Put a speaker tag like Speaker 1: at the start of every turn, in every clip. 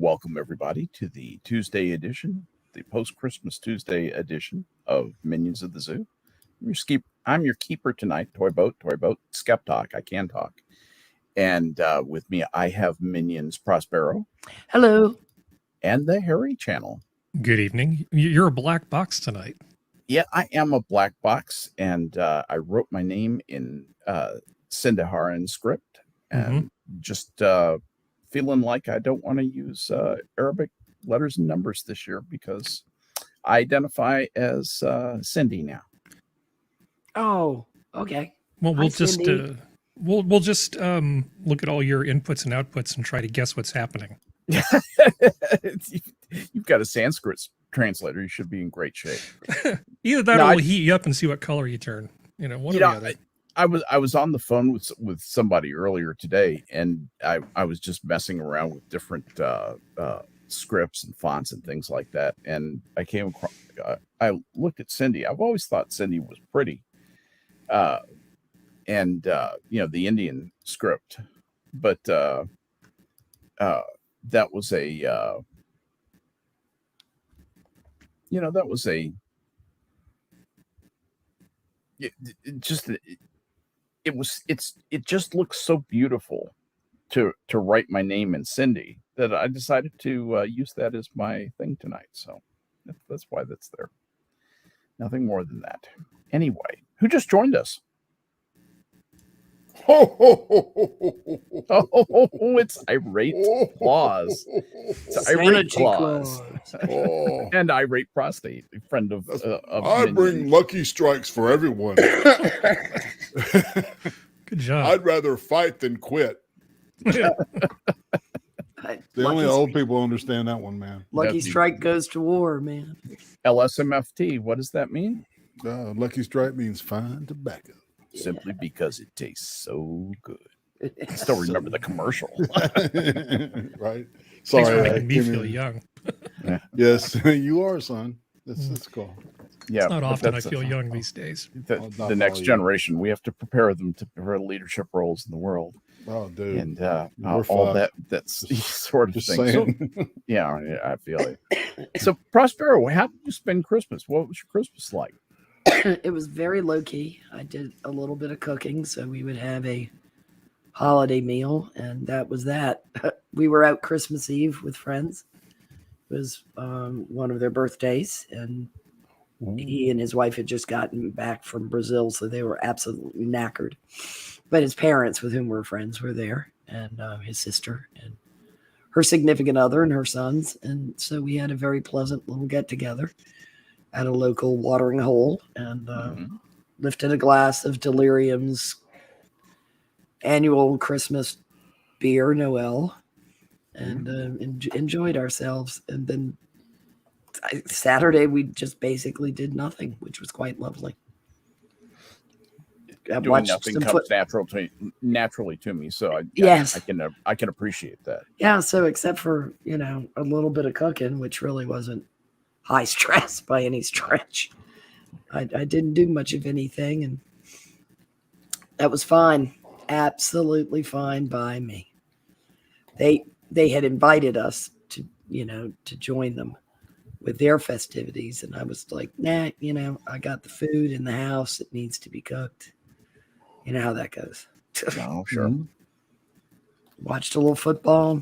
Speaker 1: Welcome, everybody, to the Tuesday edition, the post-Christmas Tuesday edition of Minions of the Zoo. I'm your keeper tonight, Toy Boat, Skep Tock, I can talk. And with me, I have Minions Prospero.
Speaker 2: Hello. And
Speaker 1: the Harry Channel.
Speaker 3: Good evening. You're a black box tonight.
Speaker 1: Yeah, I am a black box, and I wrote my name in Sindaharan script, and just feeling like I don't want to use Arabic letters and numbers this year because I identify as Cindy now.
Speaker 2: Oh, okay.
Speaker 3: Well, we'll just we'll just look at all your inputs and outputs and try to guess what's happening.
Speaker 1: You've got a Sanskrit translator. You should be in great shape.
Speaker 3: Either that, or we'll heat you up and see what color you turn. You know, one or the other.
Speaker 1: I was on the phone with somebody earlier today, and I was just messing around with different scripts and fonts and things like that. And I came across, I looked at Cindy. I've always thought Cindy was pretty, and the Indian script, but that was a it just looks so beautiful to write my name in Cindy that I decided to use that as my thing tonight. So that's why that's there. Nothing more than that. Anyway, who just joined us? It's Irate Claus. It's Irate Claus. And Irate Prostate, a friend of
Speaker 4: I bring lucky strikes for everyone.
Speaker 3: Good job.
Speaker 4: I'd rather fight than quit. Only old people understand that one, man.
Speaker 2: Lucky strike goes to war, man.
Speaker 1: LSMFT, what does that mean?
Speaker 4: Lucky strike means fine tobacco.
Speaker 1: Simply because it tastes so good. I still remember the commercial.
Speaker 4: Right.
Speaker 3: Sorry. Thanks for making me feel young.
Speaker 4: Yes, you are, son. That's cool.
Speaker 1: Yeah,
Speaker 3: it's not often I feel young these days.
Speaker 1: The next generation, we have to prepare them for leadership roles in the world.
Speaker 4: Oh, dude.
Speaker 1: And all that's sort of
Speaker 4: just
Speaker 1: thing. So, yeah, I feel it. So, Prospero, how did you spend Christmas? What was your Christmas like?
Speaker 2: It was very low key. I did a little bit of cooking, so we would have a holiday meal, and that was that. We were out Christmas Eve with friends. It was one of their birthdays, and he and his wife had just gotten back from Brazil, so they were absolutely knackered. But his parents, with whom we're friends, were there, and his sister and her significant other and her sons, and so we had a very pleasant little get together at a local watering hole, and lifted a glass of Delirium's annual Christmas beer, Noel, and enjoyed ourselves. And then Saturday, we just basically did nothing, which was quite lovely.
Speaker 1: Doing nothing comes naturally to me, so I can appreciate that.
Speaker 2: Yeah, so except for a little bit of cooking, which really wasn't high stress by any stretch. I didn't do much of anything, and that was fine. Absolutely fine by me. They had invited us to join them with their festivities, and I was like, nah, I got the food in the house. It needs to be cooked. You know how that goes.
Speaker 1: Oh, sure.
Speaker 2: Watched a little football,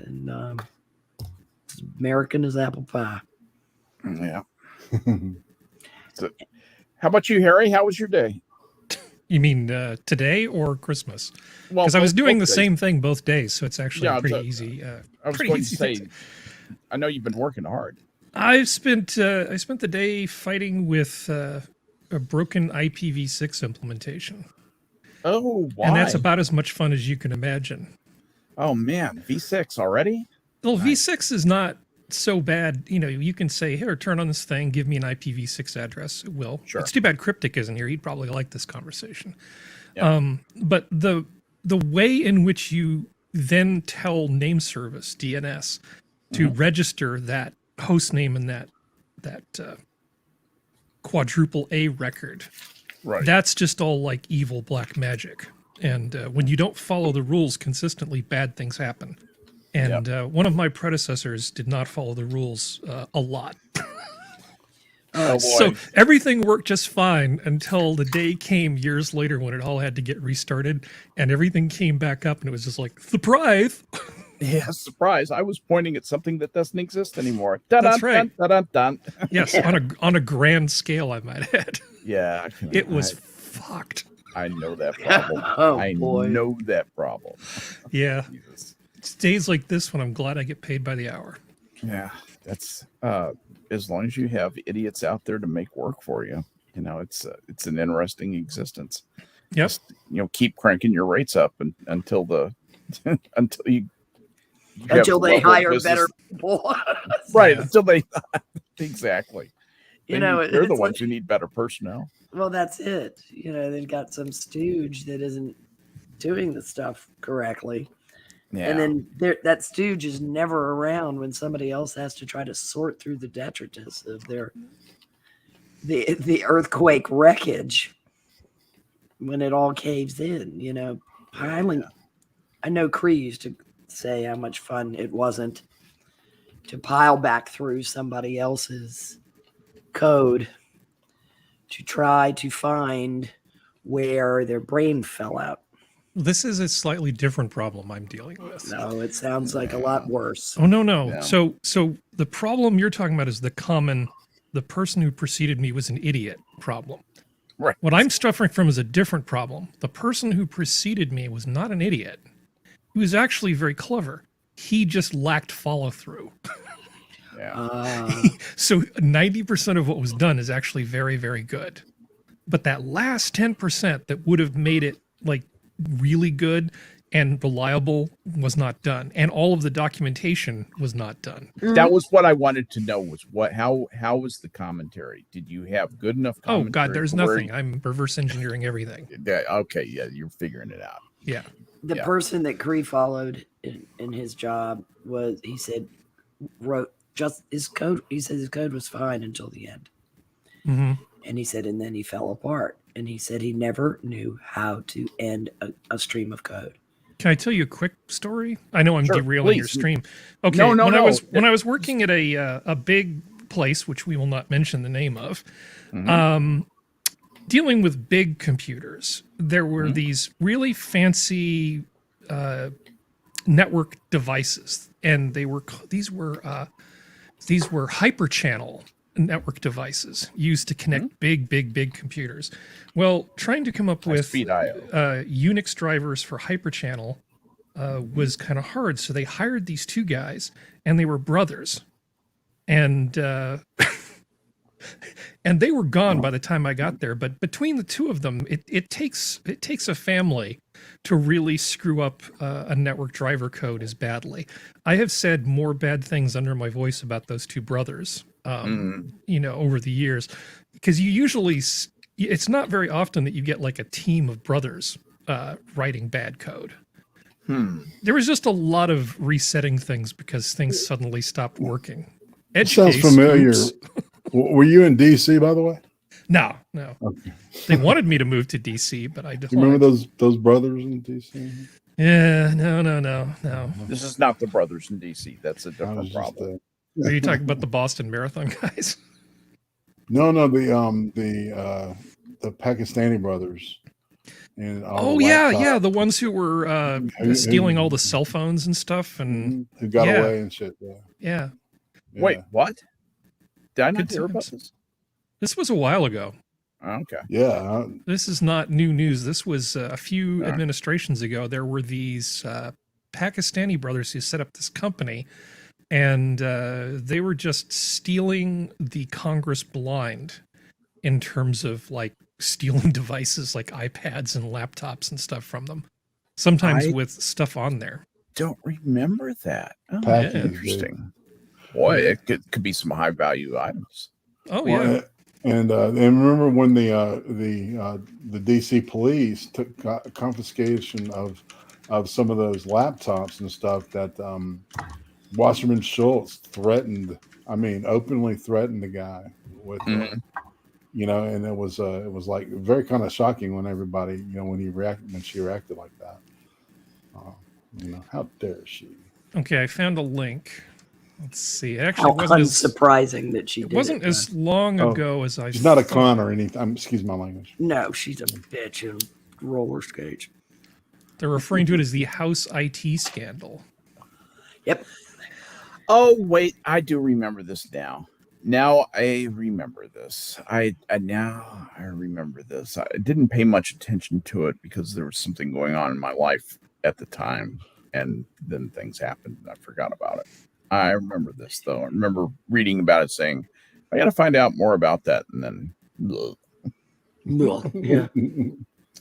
Speaker 2: and as American as apple pie.
Speaker 1: Yeah. So, how about you, Harry? How was your day?
Speaker 3: You mean today or Christmas? Because I was doing the same thing both days, so it's actually pretty easy.
Speaker 1: I was going to say, I know you've been working hard.
Speaker 3: I spent the day fighting with a broken IPv6 implementation.
Speaker 1: Oh, why?
Speaker 3: And that's about as much fun as you can imagine.
Speaker 1: Oh man, V6 already?
Speaker 3: Well, nice. V6 is not so bad. You can say, here, turn on this thing, give me an IPv6 address. It will. Sure. It's too bad Cryptic isn't here. He'd probably like this conversation. Yeah. But the way in which you then tell name service, DNS, to register that host name and that quadruple A record,
Speaker 1: right?
Speaker 3: That's just all like evil black magic. And when you don't follow the rules consistently, bad things happen. And one of my predecessors did not follow the rules a lot.
Speaker 1: Oh, boy.
Speaker 3: So everything worked just fine until the day came years later when it all had to get restarted and everything came back up and it was just like, surprise.
Speaker 1: Yeah, surprise. I was pointing at something that doesn't exist anymore.
Speaker 3: That's right.
Speaker 1: Dun.
Speaker 3: Yes, on a grand scale, I might add.
Speaker 1: Yeah.
Speaker 3: It was fucked.
Speaker 1: I know that problem.
Speaker 2: Oh, boy.
Speaker 1: know that problem.
Speaker 3: Yeah.
Speaker 1: Jesus.
Speaker 3: It's days like this when I'm glad I get paid by the hour.
Speaker 1: Yeah, that's as long as you have idiots out there to make work for you, you know, it's an interesting existence.
Speaker 3: Yep.
Speaker 1: Just, you know, keep cranking your rates up until
Speaker 2: until they hire better people.
Speaker 1: Right.
Speaker 3: Yeah.
Speaker 1: Until they exactly. They're the
Speaker 2: it's
Speaker 1: ones who need better personnel.
Speaker 2: Well, that's it. You know, they've got some stooge that isn't doing the stuff correctly.
Speaker 1: Yeah.
Speaker 2: And then that stooge is never around when somebody else has to try to sort through the detritus of the earthquake wreckage when it all caves in, you know. Piling. I know Cree used to say how much fun it wasn't to pile back through somebody else's code to try to find where their brain fell out.
Speaker 3: This is a slightly different problem I'm dealing with.
Speaker 2: No, it sounds like a lot worse.
Speaker 3: Oh, no.
Speaker 1: Yeah.
Speaker 3: So the problem you're talking about is the person who preceded me was an idiot problem.
Speaker 1: Right.
Speaker 3: What I'm suffering from is a different problem. The person who preceded me was not an idiot. He was actually very clever. He just lacked follow through.
Speaker 1: Yeah.
Speaker 3: So 90% of what was done is actually very, very good. But that last 10% that would have made it like really good and reliable was not done. And all of the documentation was not done.
Speaker 1: That was what I wanted to know was how was the commentary? Did you have good enough commentary?
Speaker 3: Oh God, there's nothing. I'm reverse engineering everything.
Speaker 1: Okay, yeah, you're figuring it out.
Speaker 3: Yeah.
Speaker 2: The person that Cree followed in his job was, he said, wrote just his code. He said his code was fine until the end.
Speaker 3: Mm-hmm.
Speaker 2: And he said, and then he fell apart. And he said he never knew how to end a stream of code.
Speaker 3: Can I tell you a quick story? I know I'm
Speaker 1: Sure,
Speaker 3: derailing
Speaker 1: please.
Speaker 3: your stream. Okay,
Speaker 1: No.
Speaker 3: when I was working at a big place, which we will not mention the name of, dealing with big computers, there were these really fancy network devices, and these were hyperchannel network devices used to connect big computers. Well, trying to come up with
Speaker 1: High-speed IO.
Speaker 3: Unix drivers for hyperchannel was kind of hard. So they hired these two guys, and they were brothers, and and they were gone by the time I got there. But between the two of them, it takes a family to really screw up a network driver code as badly. I have said more bad things under my voice about those two brothers, you know, over the years, because it's not very often that you get like a team of brothers writing bad code. There was just a lot of resetting things because things suddenly stopped working.
Speaker 4: It sounds familiar. Were you in DC, by the way?
Speaker 3: No.
Speaker 4: Okay.
Speaker 3: They wanted me to move to DC, but I declined.
Speaker 4: You remember those brothers in DC?
Speaker 3: Yeah, no.
Speaker 1: This is not the brothers in DC. That's a different problem.
Speaker 3: Are you talking about the Boston Marathon guys?
Speaker 4: No, the Pakistani brothers. And
Speaker 3: yeah, the ones who were stealing all the cell phones and stuff, and
Speaker 4: who got away and shit.
Speaker 3: Yeah.
Speaker 1: Wait, what? Did I not
Speaker 3: Good
Speaker 1: hear about
Speaker 3: times.
Speaker 1: this?
Speaker 3: This was a while ago.
Speaker 1: Okay.
Speaker 4: Yeah.
Speaker 3: This is not new news. This was a few administrations ago. There were these Pakistani brothers who set up this company, and they were just stealing the Congress blind in terms of like stealing devices like iPads and laptops and stuff from them, sometimes with stuff on there.
Speaker 1: Don't remember that. Oh,
Speaker 4: Yeah.
Speaker 1: interesting. Boy, it could be some high value items.
Speaker 3: Oh yeah.
Speaker 4: And remember when the DC police took confiscation of some of those laptops and stuff that Wasserman Schultz openly threatened the guy with, you know, and it was like very kind of shocking when everybody, you know, when she reacted like that. You know, how dare she?
Speaker 3: Okay, I found a link. Let's see. It actually
Speaker 2: How
Speaker 3: wasn't
Speaker 2: unsurprising that she
Speaker 3: it
Speaker 2: did
Speaker 3: wasn't
Speaker 2: it.
Speaker 3: as long
Speaker 4: Oh,
Speaker 3: ago as I
Speaker 4: She's not a
Speaker 3: thought.
Speaker 4: con or anything. Excuse my language.
Speaker 2: No, she's a bitch in roller skates.
Speaker 3: They're referring to it as the House IT scandal.
Speaker 2: Yep.
Speaker 1: Oh wait, I do remember this now. Now I remember this. I remember this. I didn't pay much attention to it because there was something going on in my life at the time, and then things happened and I forgot about it. I remember this though. I remember reading about it, saying, "I got to find out more about that," and then
Speaker 2: Yeah.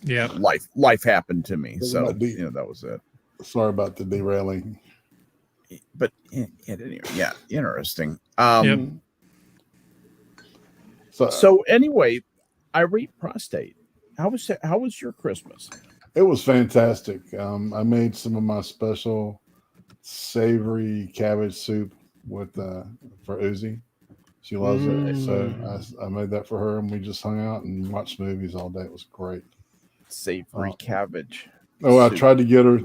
Speaker 3: Yeah.
Speaker 1: life happened to me.
Speaker 4: Doesn't
Speaker 1: So
Speaker 4: that be-
Speaker 1: that was it.
Speaker 4: Sorry about the derailing.
Speaker 1: But anyway, yeah, interesting.
Speaker 3: Yep.
Speaker 1: So anyway, Irate Prostate. How was your Christmas?
Speaker 4: It was fantastic. I made some of my special savory cabbage soup with for Uzi. She loves it, so I made that for her, and we just hung out and watched movies all day. It was great.
Speaker 1: Savory cabbage.
Speaker 4: Oh, I
Speaker 1: soup.
Speaker 4: tried to get her.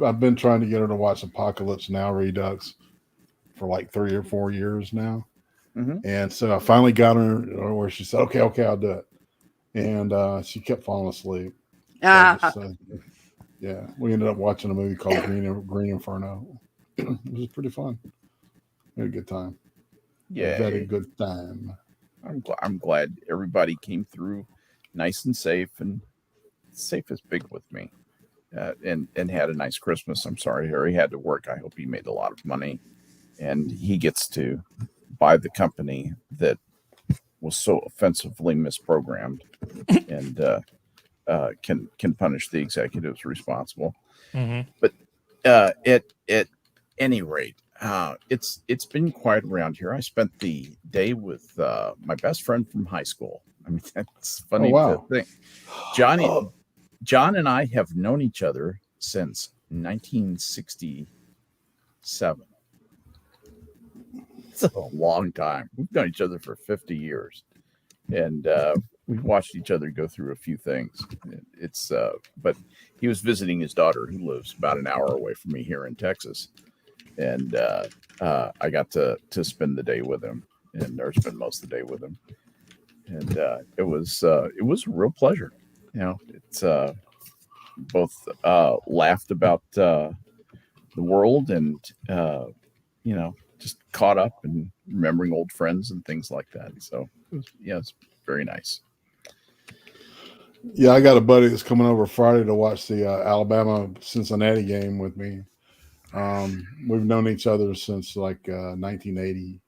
Speaker 4: I've been trying to get her to watch Apocalypse Now Redux for like 3 or 4 years now, and so I finally got her where she said, "Okay, I'll do it," and she kept falling asleep. So yeah, we ended up watching a movie called Green Inferno. It was pretty fun. We had a good time.
Speaker 1: Yeah,
Speaker 4: Very good time.
Speaker 1: I'm glad everybody came through nice and safe, and safe is big with me, and had a nice Christmas. I'm sorry Harry had to work. I hope he made a lot of money, and he gets to buy the company that was so offensively misprogrammed, and can punish the executives responsible. But at any rate, it's been quiet around here. I spent the day with my best friend from high school. I mean, that's funny to think. John and I have known each other since 1967. It's a long time. We've known each other for 50 years, and we've watched each other go through a few things. But he was visiting his daughter, who lives about an hour away from me here in Texas, and I got to spend the day with him, or spend most of the day with him, and it was a real pleasure. It's both laughed about the world, and just caught up and remembering old friends and things like that. So it's very nice.
Speaker 4: Yeah, I got a buddy that's coming over Friday to watch the Alabama-Cincinnati game with me. We've known each other since like 1980.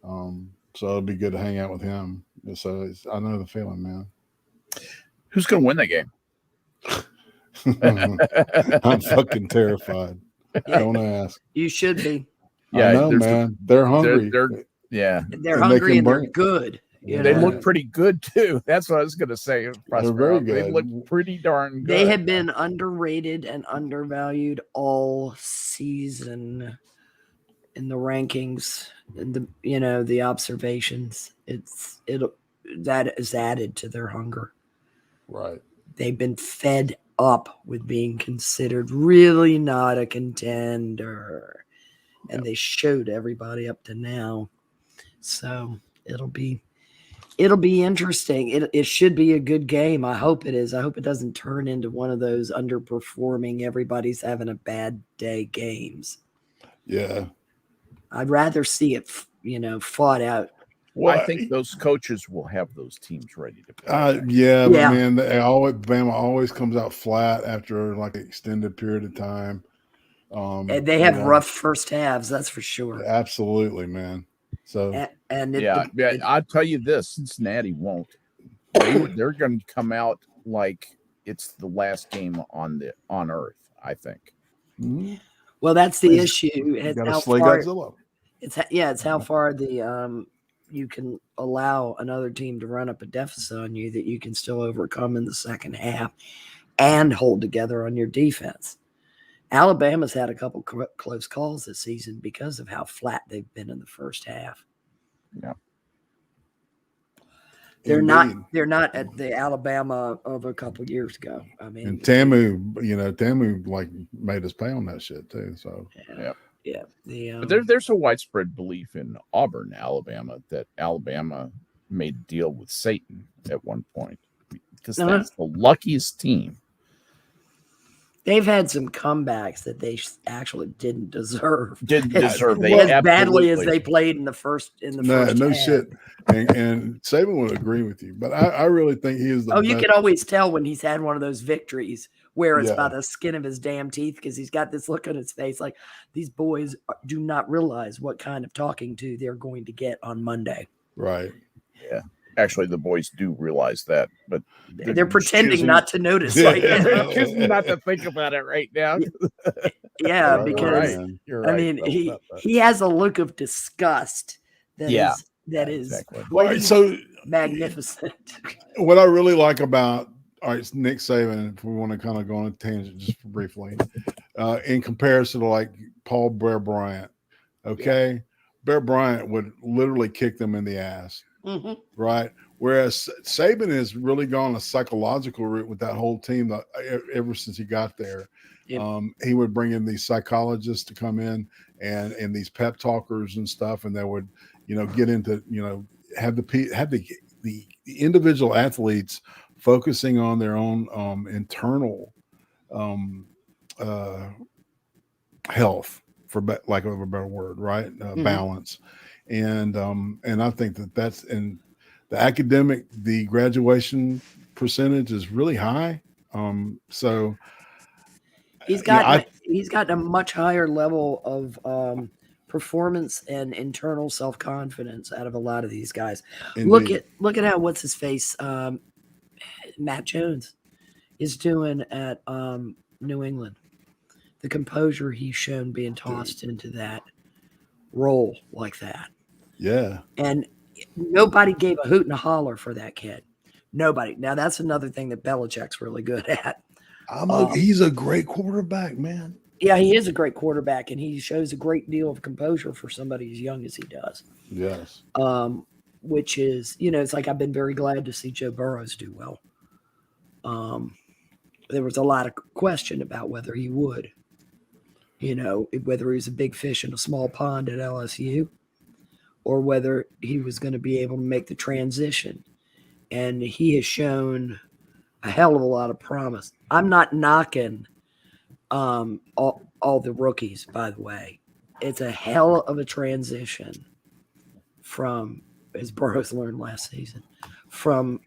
Speaker 4: So it'll be good to hang out with him. So I know the feeling, man.
Speaker 1: Who's going to win that game?
Speaker 4: I'm fucking terrified. Don't ask.
Speaker 2: You should be.
Speaker 4: Yeah, I know, man. They're hungry.
Speaker 2: They're hungry and they're good.
Speaker 1: They look pretty good too. That's what I was going to say.
Speaker 4: They're very good.
Speaker 1: They look pretty darn good.
Speaker 2: They have been underrated and undervalued all season in the rankings and the observations. That is added to their hunger.
Speaker 4: Right.
Speaker 2: They've been fed up with being considered really not a contender, and they showed everybody up to now. So it'll be interesting. It should be a good game. I hope it is. I hope it doesn't turn into one of those underperforming, everybody's having a bad day games.
Speaker 4: Yeah.
Speaker 2: I'd rather see it, fought out.
Speaker 1: Well, I think those coaches will have those teams ready to play.
Speaker 4: But man, Bama always comes out flat after like an extended period of time.
Speaker 2: And they have rough first halves, that's for sure.
Speaker 4: Absolutely, man. So
Speaker 1: I'll tell you this: Cincinnati won't. They're going to come out like it's the last game on Earth. I think.
Speaker 4: Mm-hmm.
Speaker 2: Well, that's the issue. It's how far.
Speaker 4: Godzilla.
Speaker 2: It's how far you can allow another team to run up a deficit on you that you can still overcome in the second half and hold together on your defense. Alabama's had a couple close calls this season because of how flat they've been in the first half.
Speaker 1: Yeah.
Speaker 2: They're
Speaker 4: Indeed.
Speaker 2: not. They're not at the Alabama of a couple years ago. I mean,
Speaker 4: And Tamu like made us pay on that shit too. So
Speaker 2: yeah.
Speaker 1: But there's a widespread belief in Auburn, Alabama, that Alabama made a deal with Satan at one point because that's the luckiest team.
Speaker 2: They've had some comebacks that they actually didn't deserve.
Speaker 1: They
Speaker 2: as badly as they played in the first.
Speaker 4: No shit. And Saban would agree with you, but I really think he is the best.
Speaker 2: You can always tell when he's had one of those victories where it's by the skin of his damn teeth because he's got this look on his face like these boys do not realize what kind of talking to they're going to get on Monday.
Speaker 4: Right.
Speaker 1: Yeah. Actually, the boys do realize that, but
Speaker 2: they're pretending not to notice.
Speaker 1: Choosing not to think about it right now.
Speaker 2: Yeah, because
Speaker 1: You're right.
Speaker 2: I mean, he has a look of disgust that is
Speaker 4: exactly. So
Speaker 2: magnificent.
Speaker 4: What I really like about Nick Saban, if we want to kind of go on a tangent just briefly, in comparison to like Paul Bear Bryant, Bear Bryant would literally kick them in the ass.
Speaker 2: Mm-hmm.
Speaker 4: Right. Whereas Saban has really gone a psychological route with that whole team ever since he got there. Yep. He would bring in these psychologists to come in and these pep talkers and stuff, and they would, get into, have the individual athletes focusing on their own internal health, for lack of a better word, right? Balance. And I think that's in the academic, the graduation percentage is really high. So
Speaker 2: he's got a much higher level of performance and internal self-confidence out of a lot of these guys. Indeed. Look at how what's his face Matt Jones is doing at New England. The composure he's shown being tossed into that role like that.
Speaker 4: Yeah.
Speaker 2: And nobody gave a hoot and a holler for that kid. Nobody. Now that's another thing that Belichick's really good at.
Speaker 4: He's a great quarterback, man.
Speaker 2: Yeah, he is a great quarterback, and he shows a great deal of composure for somebody as young as he does.
Speaker 4: Yes.
Speaker 2: Which is, it's like I've been very glad to see Joe Burrows do well. There was a lot of question about whether he would. Whether he was a big fish in a small pond at LSU or whether he was going to be able to make the transition. And he has shown a hell of a lot of promise. I'm not knocking all the rookies, by the way. It's a hell of a transition from, as Burroughs learned last season, from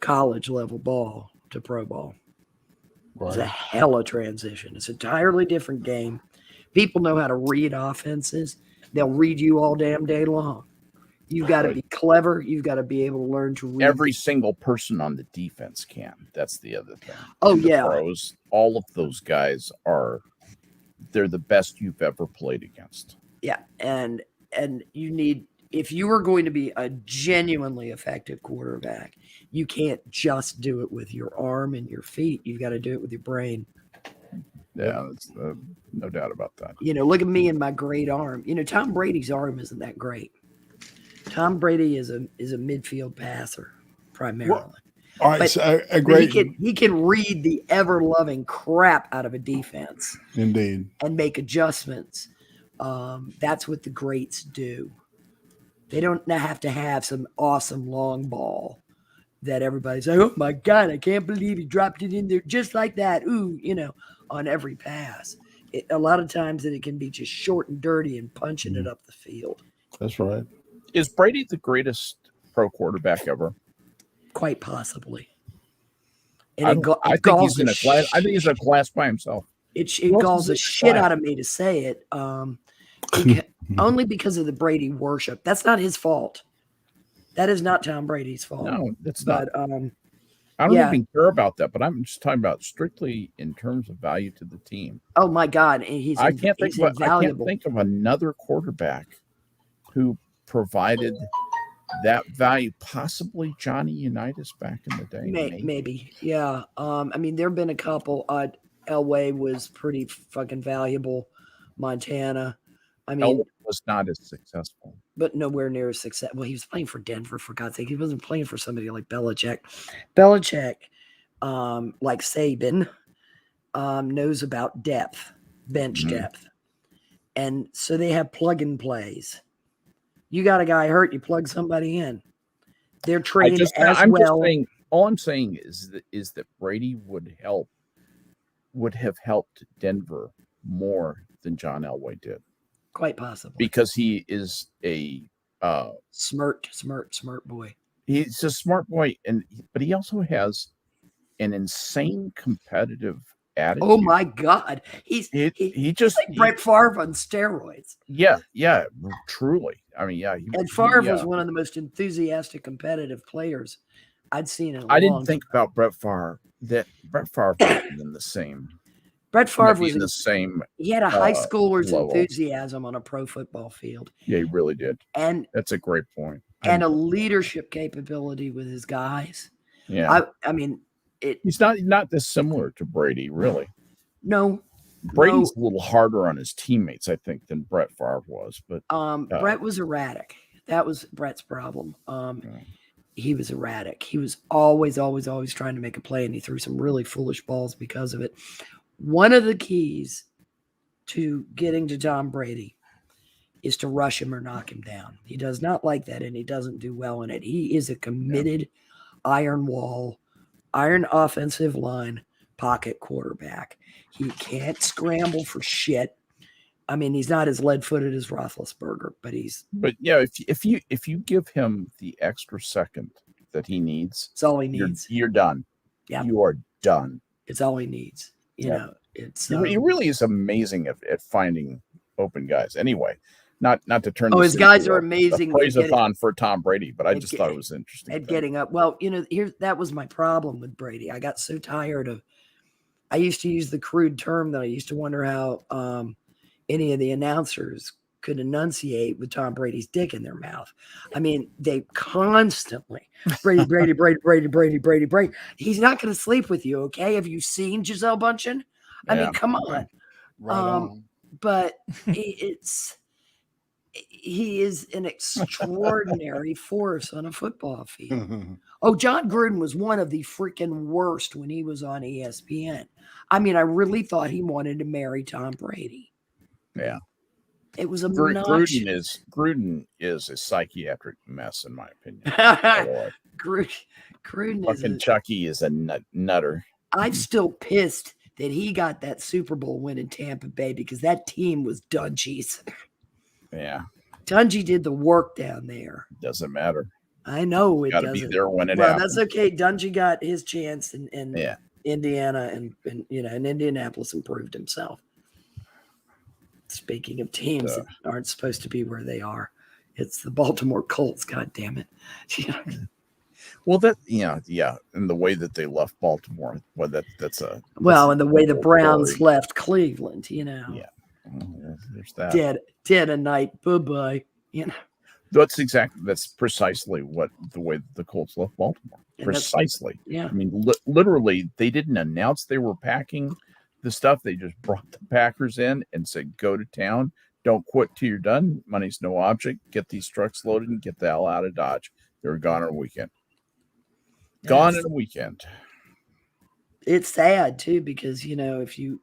Speaker 2: college level ball to pro ball. Right. It's a hell of a transition. It's an entirely different game. People know how to read offenses. They'll read you all damn day long. You've got to be clever. You've got to be able to learn to read.
Speaker 1: Every single person on the defense can. That's the other thing.
Speaker 2: Oh, yeah.
Speaker 1: Pros, all of those guys they're the best you've ever played against.
Speaker 2: Yeah. And you need, if you are going to be a genuinely effective quarterback, you can't just do it with your arm and your feet. You've got to do it with your brain.
Speaker 1: Yeah, that's, no doubt about that.
Speaker 2: Look at me and my great arm. Tom Brady's arm isn't that great. Tom Brady is a midfield passer primarily.
Speaker 4: Well, all right, so
Speaker 2: he can read the ever-loving crap out of a defense.
Speaker 4: Indeed.
Speaker 2: And make adjustments. That's what the greats do. They don't have to have some awesome long ball that everybody's like, oh my God, I can't believe he dropped it in there just like that. Ooh, on every pass. A lot of times that it can be just short and dirty and punching it up the field.
Speaker 4: That's right.
Speaker 1: Is Brady the greatest pro quarterback ever?
Speaker 2: Quite possibly.
Speaker 1: And I think he's in a class. I think he's a class by himself.
Speaker 2: It galls the shit out of me to say it. Only because of the Brady worship. That's not his fault. That is not Tom Brady's fault.
Speaker 1: No, it's not. I don't even care about that, but I'm just talking about strictly in terms of value to the team.
Speaker 2: Oh my God, I can't
Speaker 1: think of another quarterback who provided that value. Possibly Johnny Unitas back in the day.
Speaker 2: Maybe. Yeah. There have been a couple. Elway was pretty fucking valuable. Montana. I mean,
Speaker 1: Elway was not as successful.
Speaker 2: but nowhere near as success. Well, he was playing for Denver, for God's sake. He wasn't playing for somebody like Belichick. Belichick, like Saban, knows about depth, bench depth. And so they have plug and plays. You got a guy hurt, you plug somebody in. They're trained
Speaker 1: All I'm saying is that Brady would have helped Denver more than John Elway did.
Speaker 2: Quite possibly.
Speaker 1: Because he is a
Speaker 2: smart boy.
Speaker 1: He's a smart boy, but he also has an insane competitive attitude.
Speaker 2: Oh my God. He's like Brett Favre on steroids.
Speaker 1: Yeah, truly. I mean, yeah.
Speaker 2: And Favre was one of the most enthusiastic, competitive players I'd seen in a long time.
Speaker 1: I didn't think about Brett Favre, that Brett Favre was in the same.
Speaker 2: Brett Favre was
Speaker 1: in the same.
Speaker 2: He had a high schooler's enthusiasm on a pro football field.
Speaker 1: Yeah, he really did.
Speaker 2: And
Speaker 1: that's a great point.
Speaker 2: And a leadership capability with his guys.
Speaker 1: Yeah.
Speaker 2: I mean,
Speaker 1: he's not dissimilar to Brady, really.
Speaker 2: No.
Speaker 1: Brady's a little harder on his teammates, I think, than Brett Favre was. But
Speaker 2: Brett was erratic. That was Brett's problem. He was erratic. He was always trying to make a play, and he threw some really foolish balls because of it. One of the keys to getting to Tom Brady is to rush him or knock him down. He does not like that, and he doesn't do well in it. He is a committed iron wall, iron offensive line pocket quarterback. He can't scramble for shit. I mean, he's not as lead-footed as Roethlisberger, but he's.
Speaker 1: But yeah, if you give him the extra second that he needs,
Speaker 2: it's all he needs.
Speaker 1: You're done.
Speaker 2: Yeah,
Speaker 1: you are done.
Speaker 2: It's all he needs. You know, it's.
Speaker 1: He really is amazing at finding open guys. Anyway, not to turn.
Speaker 2: Oh, his guys are amazing.
Speaker 1: Praise-a-thon for Tom Brady, but I just thought it was interesting.
Speaker 2: At getting up, well, that was my problem with Brady. I got so tired of. I used to use the crude term that I used to wonder how any of the announcers could enunciate with Tom Brady's dick in their mouth. I mean, they constantly Brady. He's not going to sleep with you, okay? Have you seen Gisele Bundchen? I mean, come on. But he is an extraordinary force on a football field. Oh, John Gruden was one of the freaking worst when he was on ESPN. I mean, I really thought he wanted to marry Tom Brady.
Speaker 1: Yeah.
Speaker 2: It was a
Speaker 1: Gruden is a psychiatric mess, in my opinion.
Speaker 2: Gruden
Speaker 1: fucking Chucky is a nutter.
Speaker 2: I'm still pissed that he got that Super Bowl win in Tampa Bay because that team was Dungy's.
Speaker 1: Yeah.
Speaker 2: Dungy did the work down there.
Speaker 1: Doesn't matter.
Speaker 2: I know it doesn't.
Speaker 1: Be there when it
Speaker 2: well,
Speaker 1: happens.
Speaker 2: That's okay. Dungy got his chance in Indiana and in Indianapolis and proved himself. Speaking of teams that aren't supposed to be where they are, it's the Baltimore Colts. God damn it!
Speaker 1: Well, and the way that they left Baltimore, and
Speaker 2: the way the Browns left Cleveland,
Speaker 1: Yeah, there's that.
Speaker 2: Dead a night. Bye bye.
Speaker 1: That's precisely the way the Colts left Baltimore. Precisely.
Speaker 2: Yeah.
Speaker 1: I mean, literally, they didn't announce they were packing the stuff. They just brought the Packers in and said, "Go to town. Don't quit till you're done. Money's no object. Get these trucks loaded and get the hell out of Dodge." They were gone in a weekend. Gone in a weekend.
Speaker 2: It's sad too because if you